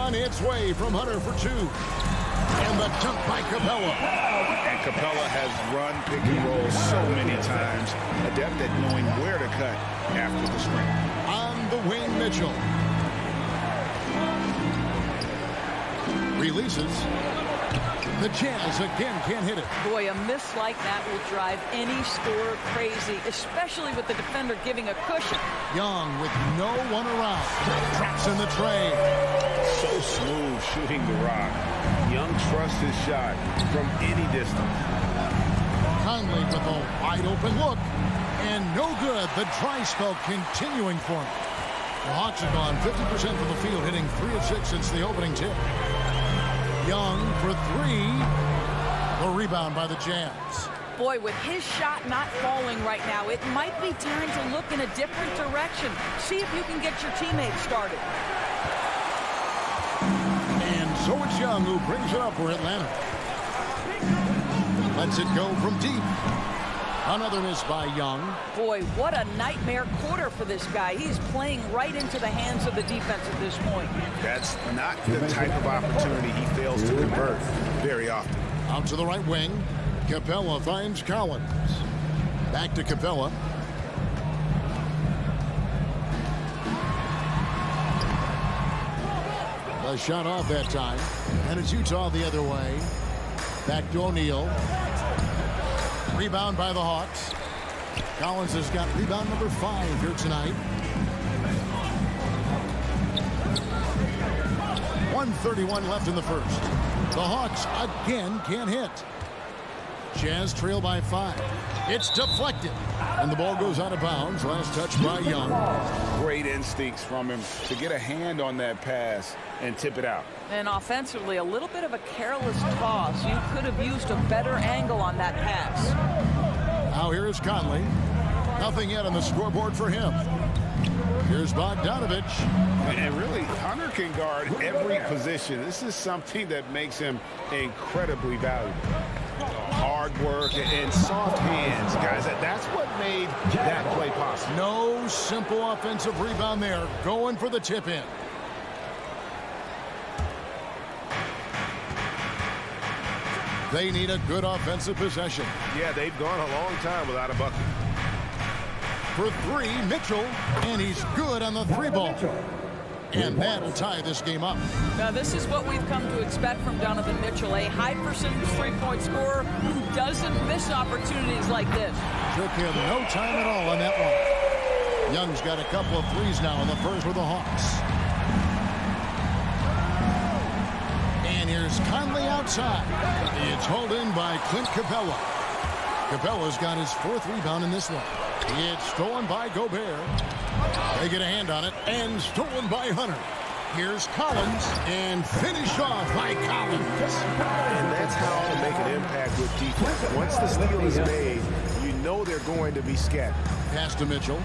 on its way from Hunter for 2. And the dunk by Capella. And Capella has run pick and roll so many times. Adept at knowing where to cut after the screen. On the wing, Mitchell. Releases. The Jazz again can't hit it. Boy, a miss like that will drive any scorer crazy, especially with the defender giving a cushion. Young with no one around. Traps in the tray. So smooth shooting the rock. Young trusts his shot from any distance. Conley with a wide open look. And no good. The dry spell continuing for him. The Hawks have gone 50% from the field, hitting 3 of 6 since the opening tip. Young for 3. The rebound by the Jazz. Boy, with his shot not falling right now, it might be time to look in a different direction. See if you can get your teammates started. And so it's Young who brings it up for Atlanta. Lets it go from deep. Another miss by Young. Boy, what a nightmare quarter for this guy. He's playing right into the hands of the defense at this point. That's not the type of opportunity he fails to convert very often. Out to the right wing. Capella finds Collins. Back to Capella. A shot off that time. And it's Utah the other way. Back to O'Neal. Rebound by the Hawks. Collins has got rebound number 5 here tonight. 1:31 left in the first. The Hawks again can't hit. Jazz trail by 5. It's deflected. And the ball goes out of bounds. Last touch by Young. Great instincts from him to get a hand on that pass and tip it out. And offensively, a little bit of a careless toss. You could have used a better angle on that pass. Now here is Conley. Nothing yet on the scoreboard for him. Here's Bogdanovich. And really, Hunter can guard every position. This is something that makes him incredibly valuable. Hard work and soft hands, guys. That's what made that play possible. No simple offensive rebound there. Going for the tip in. They need a good offensive possession. Yeah, they've gone a long time without a bucket. For 3, Mitchell, and he's good on the 3-ball. And that'll tie this game up. Now, this is what we've come to expect from Donovan Mitchell, a high-percentage three-point scorer who doesn't miss opportunities like this. Took him no time at all on that one. Young's got a couple of threes now in the first with the Hawks. And here's Conley outside. It's hauled in by Clint Capella. Capella's got his 4th rebound in this one. It's stolen by Gobert. They get a hand on it, and stolen by Hunter. Here's Collins, and finished off by Collins. And that's how to make an impact with defense. Once the steal is made, you know they're going to be scattered. Pass to Mitchell.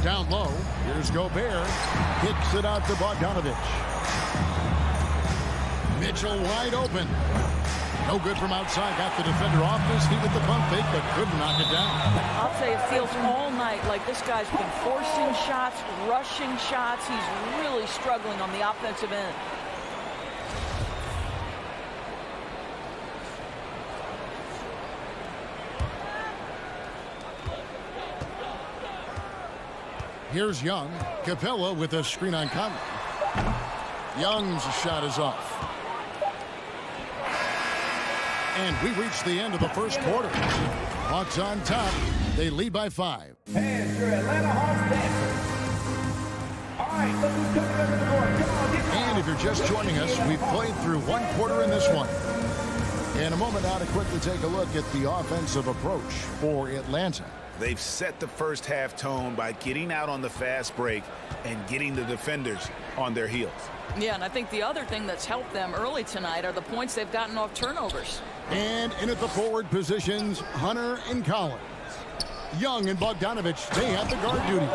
Down low. Here's Gobert. Kicks it out to Bogdanovich. Mitchell wide open. No good from outside. Got the defender off his feet with the pump fake, but couldn't knock it down. I'll say it feels all night like this guy's been forcing shots, rushing shots. He's really struggling on the offensive end. Here's Young. Capella with a screen on Conley. Young's shot is off. And we reach the end of the first quarter. Hawks on top. They lead by 5. And your Atlanta Hawks dancers. All right, look who's coming over the court. Come on, get And if you're just joining us, we've played through 1 quarter in this one. In a moment now to quickly take a look at the offensive approach for Atlanta. They've set the first half tone by getting out on the fast break and getting the defenders on their heels. Yeah, and I think the other thing that's helped them early tonight are the points they've gotten off turnovers. And in at the forward positions, Hunter and Collins. Young and Bogdanovich, they have the guard duty.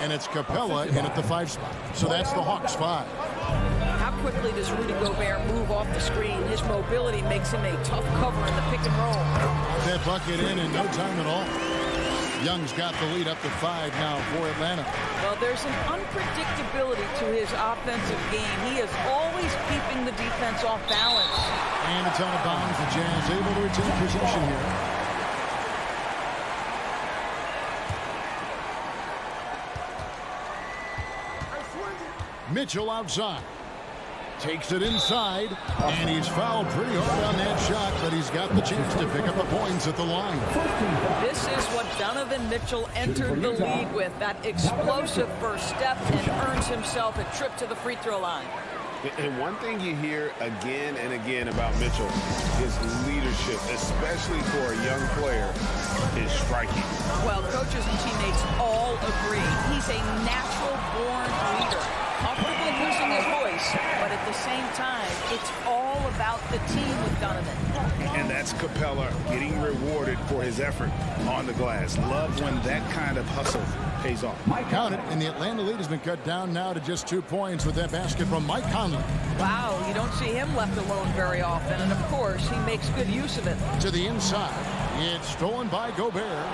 And it's Capella in at the 5 spot. So that's the Hawks 5. How quickly does Rudy Gobert move off the screen? His mobility makes him a tough cover in the pick and roll. That bucket in no time at all. Young's got the lead up to 5 now for Atlanta. Well, there's an unpredictability to his offensive game. He is always keeping the defense off balance. And it's out of bounds. The Jazz able to retain possession here. Mitchell outside. Takes it inside, and he's fouled pretty hard on that shot, but he's got the chance to pick up the points at the line. This is what Donovan Mitchell entered the league with, that explosive first step, and earns himself a trip to the free throw line. And one thing you hear again and again about Mitchell is leadership, especially for a young player, is striking. Well, coaches and teammates all agree. He's a natural-born leader, comfortably using his voice, but at the same time, it's all about the team with Donovan. And that's Capella getting rewarded for his effort on the glass. Love when that kind of hustle pays off. Count it, and the Atlanta lead has been cut down now to just 2 points with that basket from Mike Conley. Wow, you don't see him left alone very often, and of course, he makes good use of it. To the inside, it's stolen by Gobert.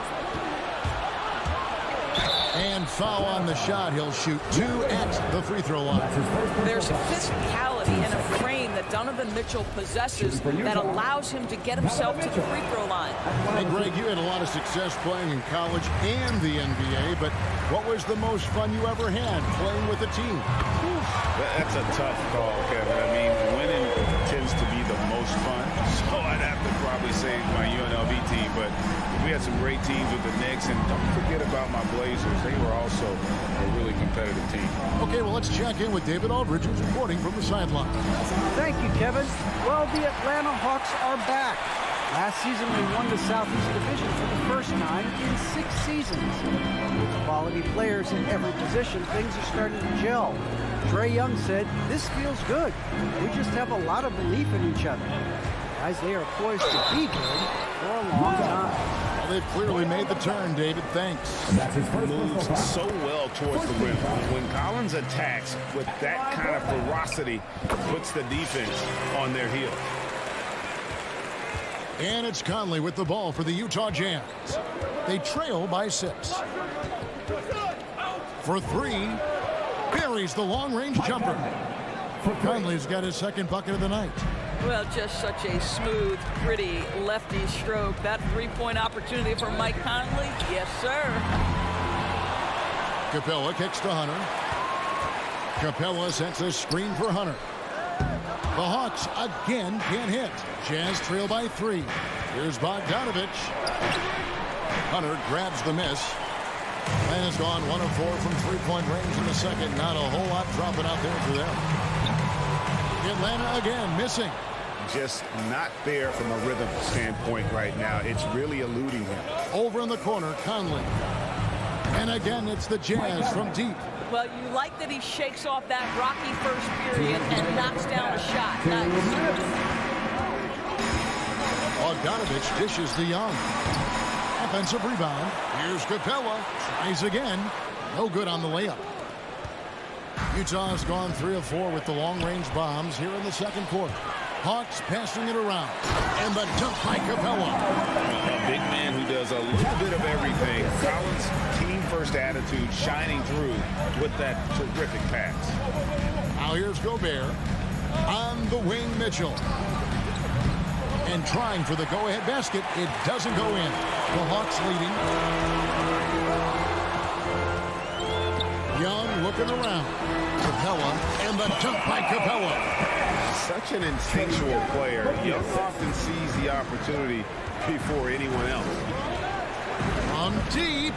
And foul on the shot. He'll shoot 2 at the free throw line. There's a physicality and a frame that Donovan Mitchell possesses that allows him to get himself to the free throw line. Hey, Greg, you had a lot of success playing in college and the NBA, but what was the most fun you ever had playing with a team? That's a tough call, Kevin. I mean, winning tends to be the most fun, so I'd have to probably say my UNLV team, but we had some great teams with the Knicks, and don't forget about my Blazers. They were also a really competitive team. Okay, well, let's check in with David Aldridge, who's reporting from the sideline. Thank you, Kevin. Well, the Atlanta Hawks are back. Last season, they won the Southeast Division for the first time in 6 seasons. With quality players in every position, things are starting to gel. Trae Young said, "This feels good. We just have a lot of belief in each other." Guys, they are poised to be good for a long time. Well, they've clearly made the turn, David. Thanks. Moves so well towards the rim. When Collins attacks with that kind of ferocity, puts the defense on their heel. And it's Conley with the ball for the Utah Jazz. They trail by 6. For 3, buries the long-range jumper. Conley's got his second bucket of the night. Well, just such a smooth, pretty lefty stroke. That three-point opportunity for Mike Conley, yes, sir. Capella kicks to Hunter. Capella sets a screen for Hunter. The Hawks again can't hit. Jazz trail by 3. Here's Bogdanovich. Hunter grabs the miss. And has gone 1 of 4 from three-point range in the second. Not a whole lot dropping out there for them. Atlanta again missing. Just not there from a rhythm standpoint right now. It's really eluding him. Over in the corner, Conley. And again, it's the Jazz from deep. Well, you like that he shakes off that rocky first period and knocks down a shot. Nice. Bogdanovich dishes to Young. Offensive rebound. Here's Capella. Tries again. No good on the layup. Utah's gone 3 of 4 with the long-range bombs here in the second quarter. Hawks passing it around. And the dunk by Capella. A big man who does a little bit of everything. Collins' team-first attitude shining through with that terrific pass. Now here's Gobert. On the wing, Mitchell. And trying for the go-ahead basket. It doesn't go in. The Hawks leading. Young looking around. Capella. And the dunk by Capella. Such an instinctual player. Young often sees the opportunity before anyone else. From deep.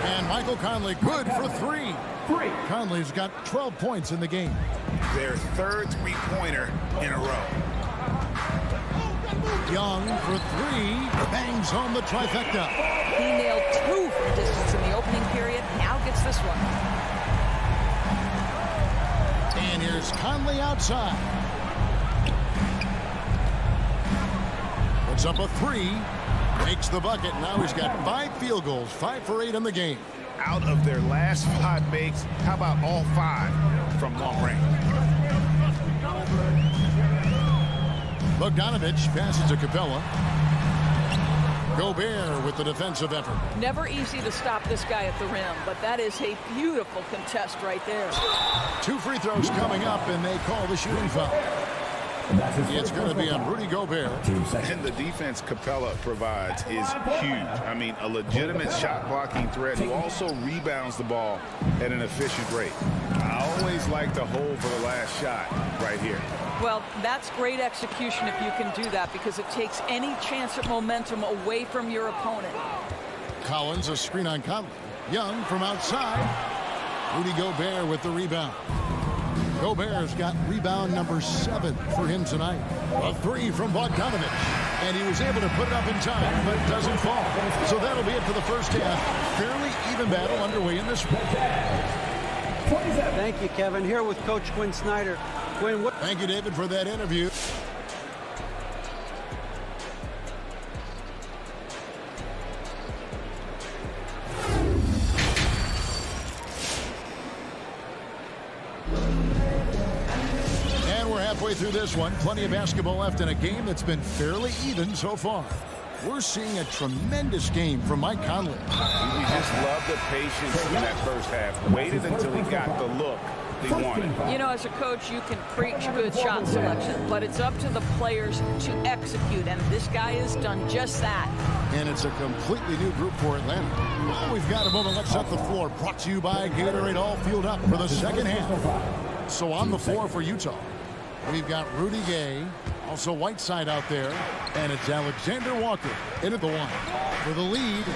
And Michael Conley good for 3. Conley's got 12 points in the game. Their third three-pointer in a row. Young for 3. Bangs home the trifecta. He nailed 2 from distance in the opening period. Now gets this one. And here's Conley outside. Puts up a 3. Makes the bucket. Now he's got 5 field goals. 5 for 8 in the game. Out of their last 5 makes, how about all 5 from long range? Bogdanovich passes to Capella. Gobert with the defensive effort. Never easy to stop this guy at the rim, but that is a beautiful contest right there. 2 free throws coming up, and they call the shooting foul. It's going to be on Rudy Gobert. And the defense Capella provides is huge. I mean, a legitimate shot blocking threat who also rebounds the ball at an efficient rate. I always like to hold for the last shot right here. Well, that's great execution if you can do that, because it takes any chance at momentum away from your opponent. Collins, a screen on Conley. Young from outside. Rudy Gobert with the rebound. Gobert's got rebound number 7 for him tonight. A 3 from Bogdanovich. And he was able to put it up in time, but it doesn't fall. So that'll be it for the first half. Fairly even battle underway in this one. Thank you, Kevin. Here with Coach Quinn Snyder. Quinn, what? Thank you, David, for that interview. Halfway through this one, plenty of basketball left in a game that's been fairly even so far. We're seeing a tremendous game from Mike Conley. We just love the patience in that first half. Waited until he got the look he wanted. You know, as a coach, you can preach good shot selection, but it's up to the players to execute, and this guy has done just that. And it's a completely new group for Atlanta. Well, we've got a moment. Let's set the floor. Brought to you by Gatorade, all fueled up for the second half. So on the floor for Utah, we've got Rudy Gay, also Whiteside out there, and it's Alexander Walker in at the 1 for the lead.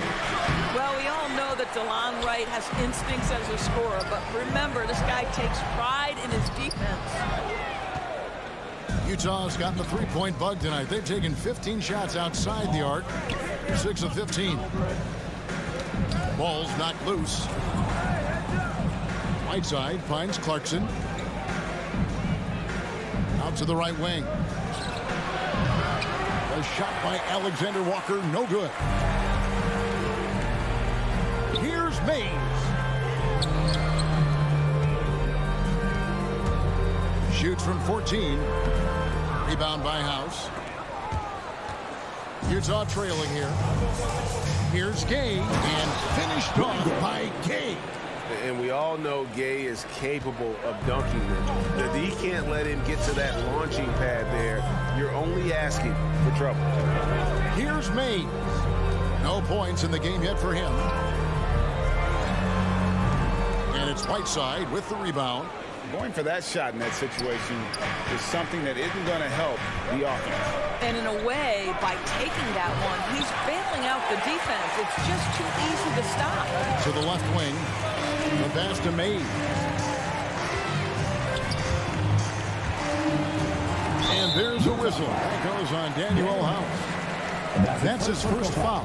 Well, we all know that DeLon Wright has instincts as a scorer, but remember, this guy takes pride in his defense. Utah's gotten the three-point bug tonight. They've taken 15 shots outside the arc, 6 of 15. Ball's knocked loose. Whiteside finds Clarkson. Out to the right wing. A shot by Alexander Walker, no good. Here's Mays. Shoots from 14. Rebound by House. Utah trailing here. Here's Gay, and finished off by Gay. And we all know Gay is capable of dunking them. He can't let him get to that launching pad there. You're only asking for trouble. Here's Mays. No points in the game yet for him. And it's Whiteside with the rebound. Going for that shot in that situation is something that isn't going to help the offense. And in a way, by taking that one, he's bailing out the defense. It's just too easy to stop. To the left wing. The pass to Mays. And there's a whistle. That goes on Daniel House. That's his first foul.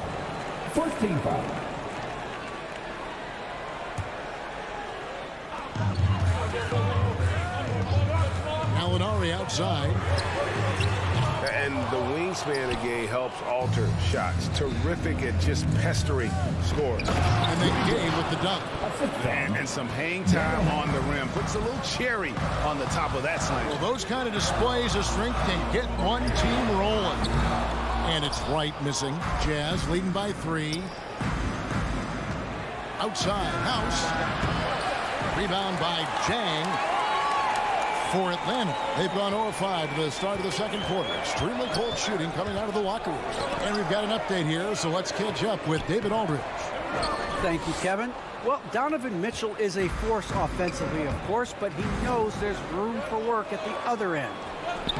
First team foul. Alinari outside. And the wingspan of Gay helps alter shots. Terrific at just pestering scores. And then Gay with the dunk. And some hang time on the rim. Puts a little cherry on the top of that slam. Well, those kind of displays of strength can get one team rolling. And it's Wright missing. Jazz leading by 3. Outside, House. Rebound by Chang. For Atlanta, they've gone 0-5 to the start of the second quarter. Extremely cold shooting coming out of the locker room. And we've got an update here, so let's catch up with David Aldridge. Thank you, Kevin. Well, Donovan Mitchell is a force offensively, of course, but he knows there's room for work at the other end.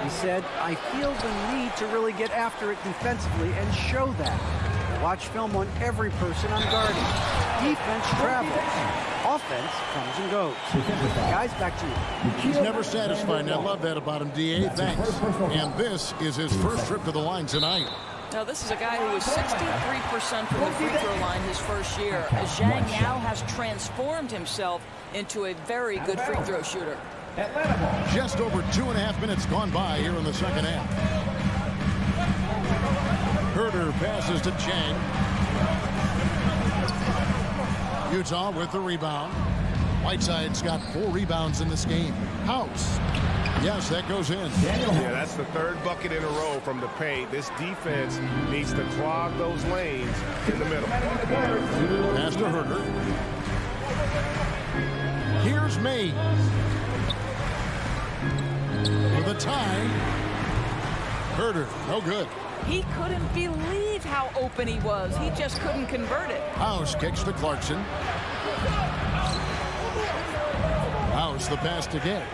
He said, I feel the need to really get after it defensively and show that. Watch film on every person I'm guarding. Defense travels. Offense comes and goes. Guys, back to you. He's never satisfied, and I love that about him, D.A. Thanks. And this is his first trip to the line tonight. Now, this is a guy who was 63% from the free throw line his first year, as Zhang now has transformed himself into a very good free throw shooter. Just over 2.5 minutes gone by here in the second half. Herder passes to Chang. Utah with the rebound. Whiteside's got 4 rebounds in this game. House. Yes, that goes in. Yeah, that's the 3rd bucket in a row from the paint. This defense needs to clog those lanes in the middle. Pass to Herder. Here's Mays. For the tie. Herder, no good. He couldn't believe how open he was. He just couldn't convert it. House kicks to Clarkson. House the pass to Gay.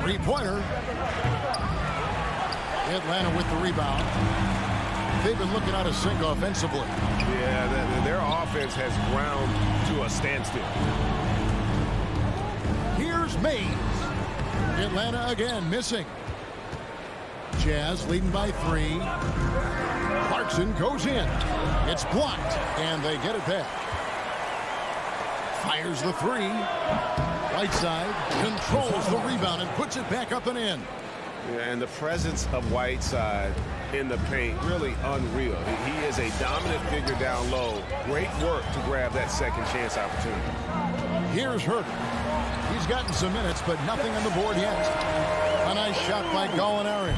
3-pointer. Atlanta with the rebound. They've been looking out of sync offensively. Yeah, their offense has ground to a standstill. Here's Mays. Atlanta again missing. Jazz leading by 3. Clarkson goes in. It's blocked, and they get it back. Fires the 3. Whiteside controls the rebound and puts it back up and in. Yeah, and the presence of Whiteside in the paint, really unreal. He is a dominant figure down low. Great work to grab that second chance opportunity. Here's Herder. He's gotten some minutes, but nothing on the board yet. A nice shot by Gallinari.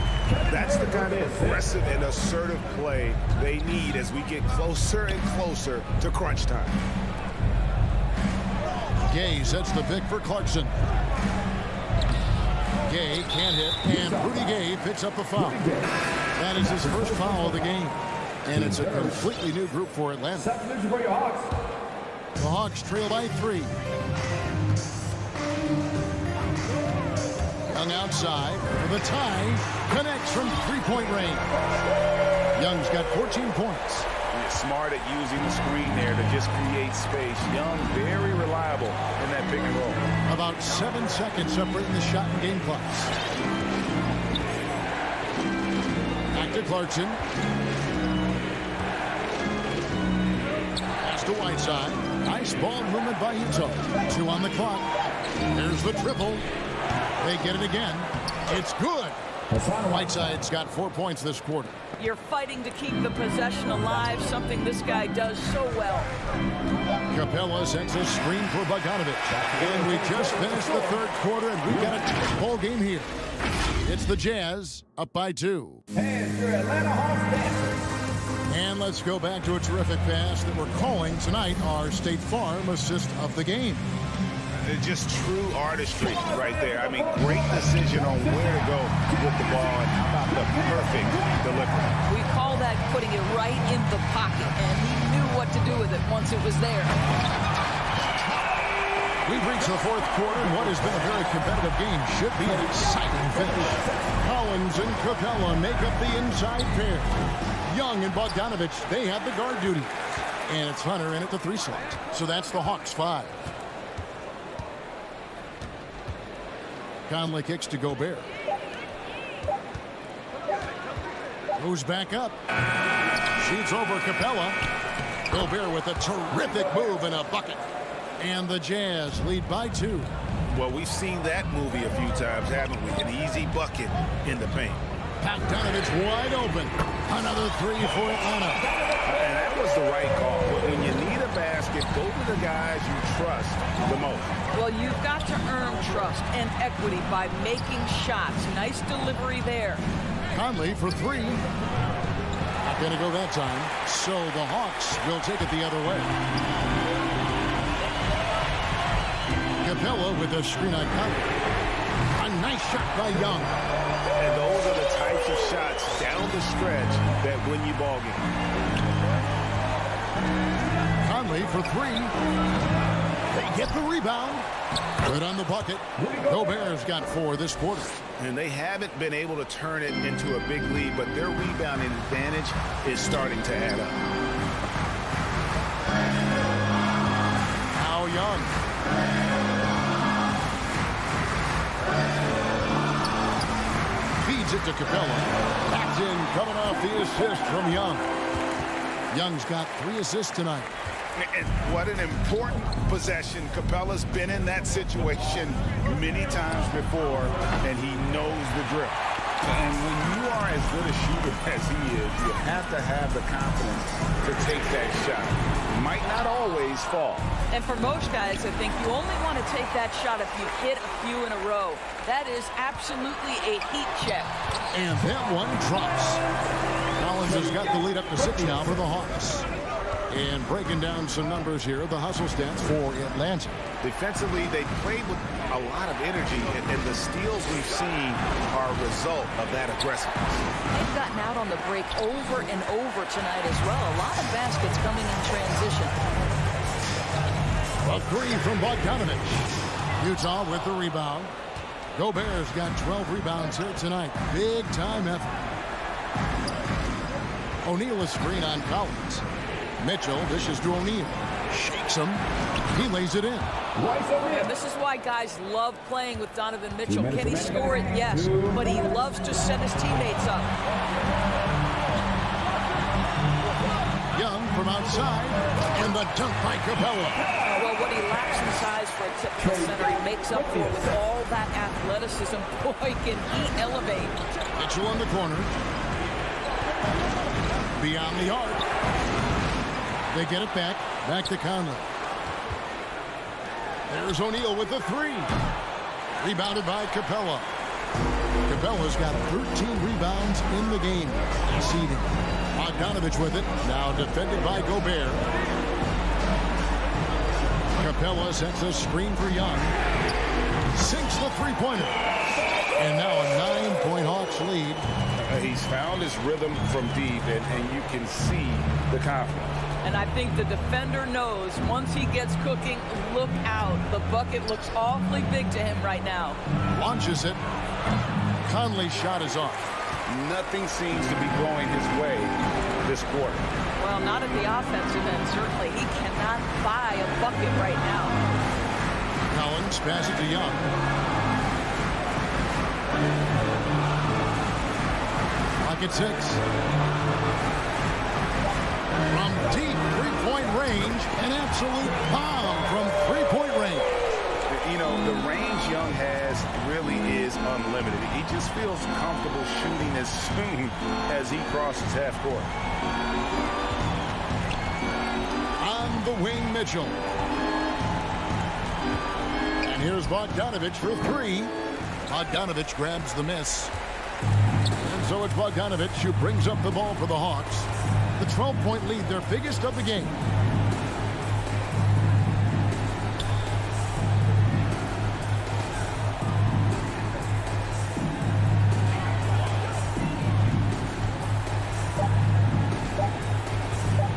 That's the kind of aggressive and assertive play they need as we get closer and closer to crunch time. Gay sets the pick for Clarkson. Gay can't hit, and Rudy Gay picks up a foul. That is his first foul of the game, and it's a completely new group for Atlanta. The Hawks trail by 3. Young outside for the tie, connects from 3-point range. Young's got 14 points. He's smart at using the screen there to just create space. Young, very reliable in that pick and roll. About 7 seconds separating the shot and game clocks. Back to Clarkson. Pass to Whiteside. Nice ball movement by Utah. 2 on the clock. There's the triple. They get it again. It's good. Whiteside's got 4 points this quarter. You're fighting to keep the possession alive, something this guy does so well. Capella sends a screen for Bogdanovich. And we just finished the 3rd quarter, and we've got a tight ball game here. It's the Jazz up by 2. And your Atlanta Hawks dancers. And let's go back to a terrific pass that we're calling tonight our State Farm assist of the game. Just true artistry right there. I mean, great decision on where to go with the ball, and how about the perfect delivery. We call that putting it right in the pocket, and he knew what to do with it once it was there. We've reached the 4th quarter, and what has been a very competitive game should be an exciting finish. Collins and Capella make up the inside pair. Young and Bogdanovich, they have the guard duty. And it's Hunter in at the 3 slot. So that's the Hawks 5. Conley kicks to Gobert. Moves back up. Shoots over Capella. Gobert with a terrific move and a bucket. And the Jazz lead by 2. Well, we've seen that movie a few times, haven't we? An easy bucket in the paint. Bogdanovich wide open. Another 3 for Atlanta. And that was the right call. When you need a basket, go to the guys you trust the most. Well, you've got to earn trust and equity by making shots. Nice delivery there. Conley for 3. Not going to go that time. So the Hawks will take it the other way. Capella with a screen on Conley. A nice shot by Young. And those are the types of shots down the stretch that win you ball games. Conley for 3. They get the rebound. Good on the bucket. Gobert's got 4 this quarter. And they haven't been able to turn it into a big lead, but their rebounding advantage is starting to add up. Now Young. Feeds it to Capella. Back in, coming off the assist from Young. Young's got 3 assists tonight. And what an important possession. Capella's been in that situation many times before, and he knows the drill. And when you are as good a shooter as he is, you have to have the confidence to take that shot. might not always fall. And for most guys, I think you only want to take that shot if you hit a few in a row. That is absolutely a heat check. And that one drops. Collins has got the lead up to 6 now for the Hawks. And breaking down some numbers here, the hustle stats for Atlanta. Defensively, they played with a lot of energy, and the steals we've seen are a result of that aggressiveness. They've gotten out on the break over and over tonight as well. A lot of baskets coming in transition. A 3 from Bogdanovich. Utah with the rebound. Gobert's got 12 rebounds here tonight. Big time effort. O'Neal is screen on Collins. Mitchell dishes to O'Neal. Shakes him. He lays it in. And this is why guys love playing with Donovan Mitchell. Can he score it? Yes. But he loves to set his teammates up. Young from outside. And the dunk by Capella. Well, what he lacks in size for a typical center, he makes up for with all that athleticism. Boy, can he elevate. Mitchell in the corner. Beyond the arc. They get it back. Back to Conley. There's O'Neal with the 3. Rebounded by Capella. Capella's got 13 rebounds in the game. Conceding. Bogdanovich with it. Now defended by Gobert. Capella sets a screen for Young. Sinks the three-pointer. And now a 9-point Hawks lead. He's found his rhythm from deep, and you can see the confidence. And I think the defender knows once he gets cooking, look out. The bucket looks awfully big to him right now. Launches it. Conley's shot is off. Nothing seems to be going his way this quarter. Well, not at the offensive end, certainly. He cannot buy a bucket right now. Collins passes to Young. Pocket 6. From deep three-point range, an absolute bomb from three-point range. You know, the range Young has really is unlimited. He just feels comfortable shooting as soon as he crosses half court. On the wing, Mitchell. And here's Bogdanovich for 3. Bogdanovich grabs the miss. And so it's Bogdanovich who brings up the ball for the Hawks. The 12-point lead, their biggest of the game.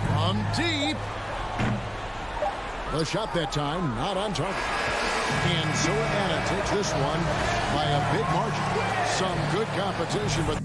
From deep. The shot that time, not on target. And so Atlanta takes this one by a big margin. Some good competition, but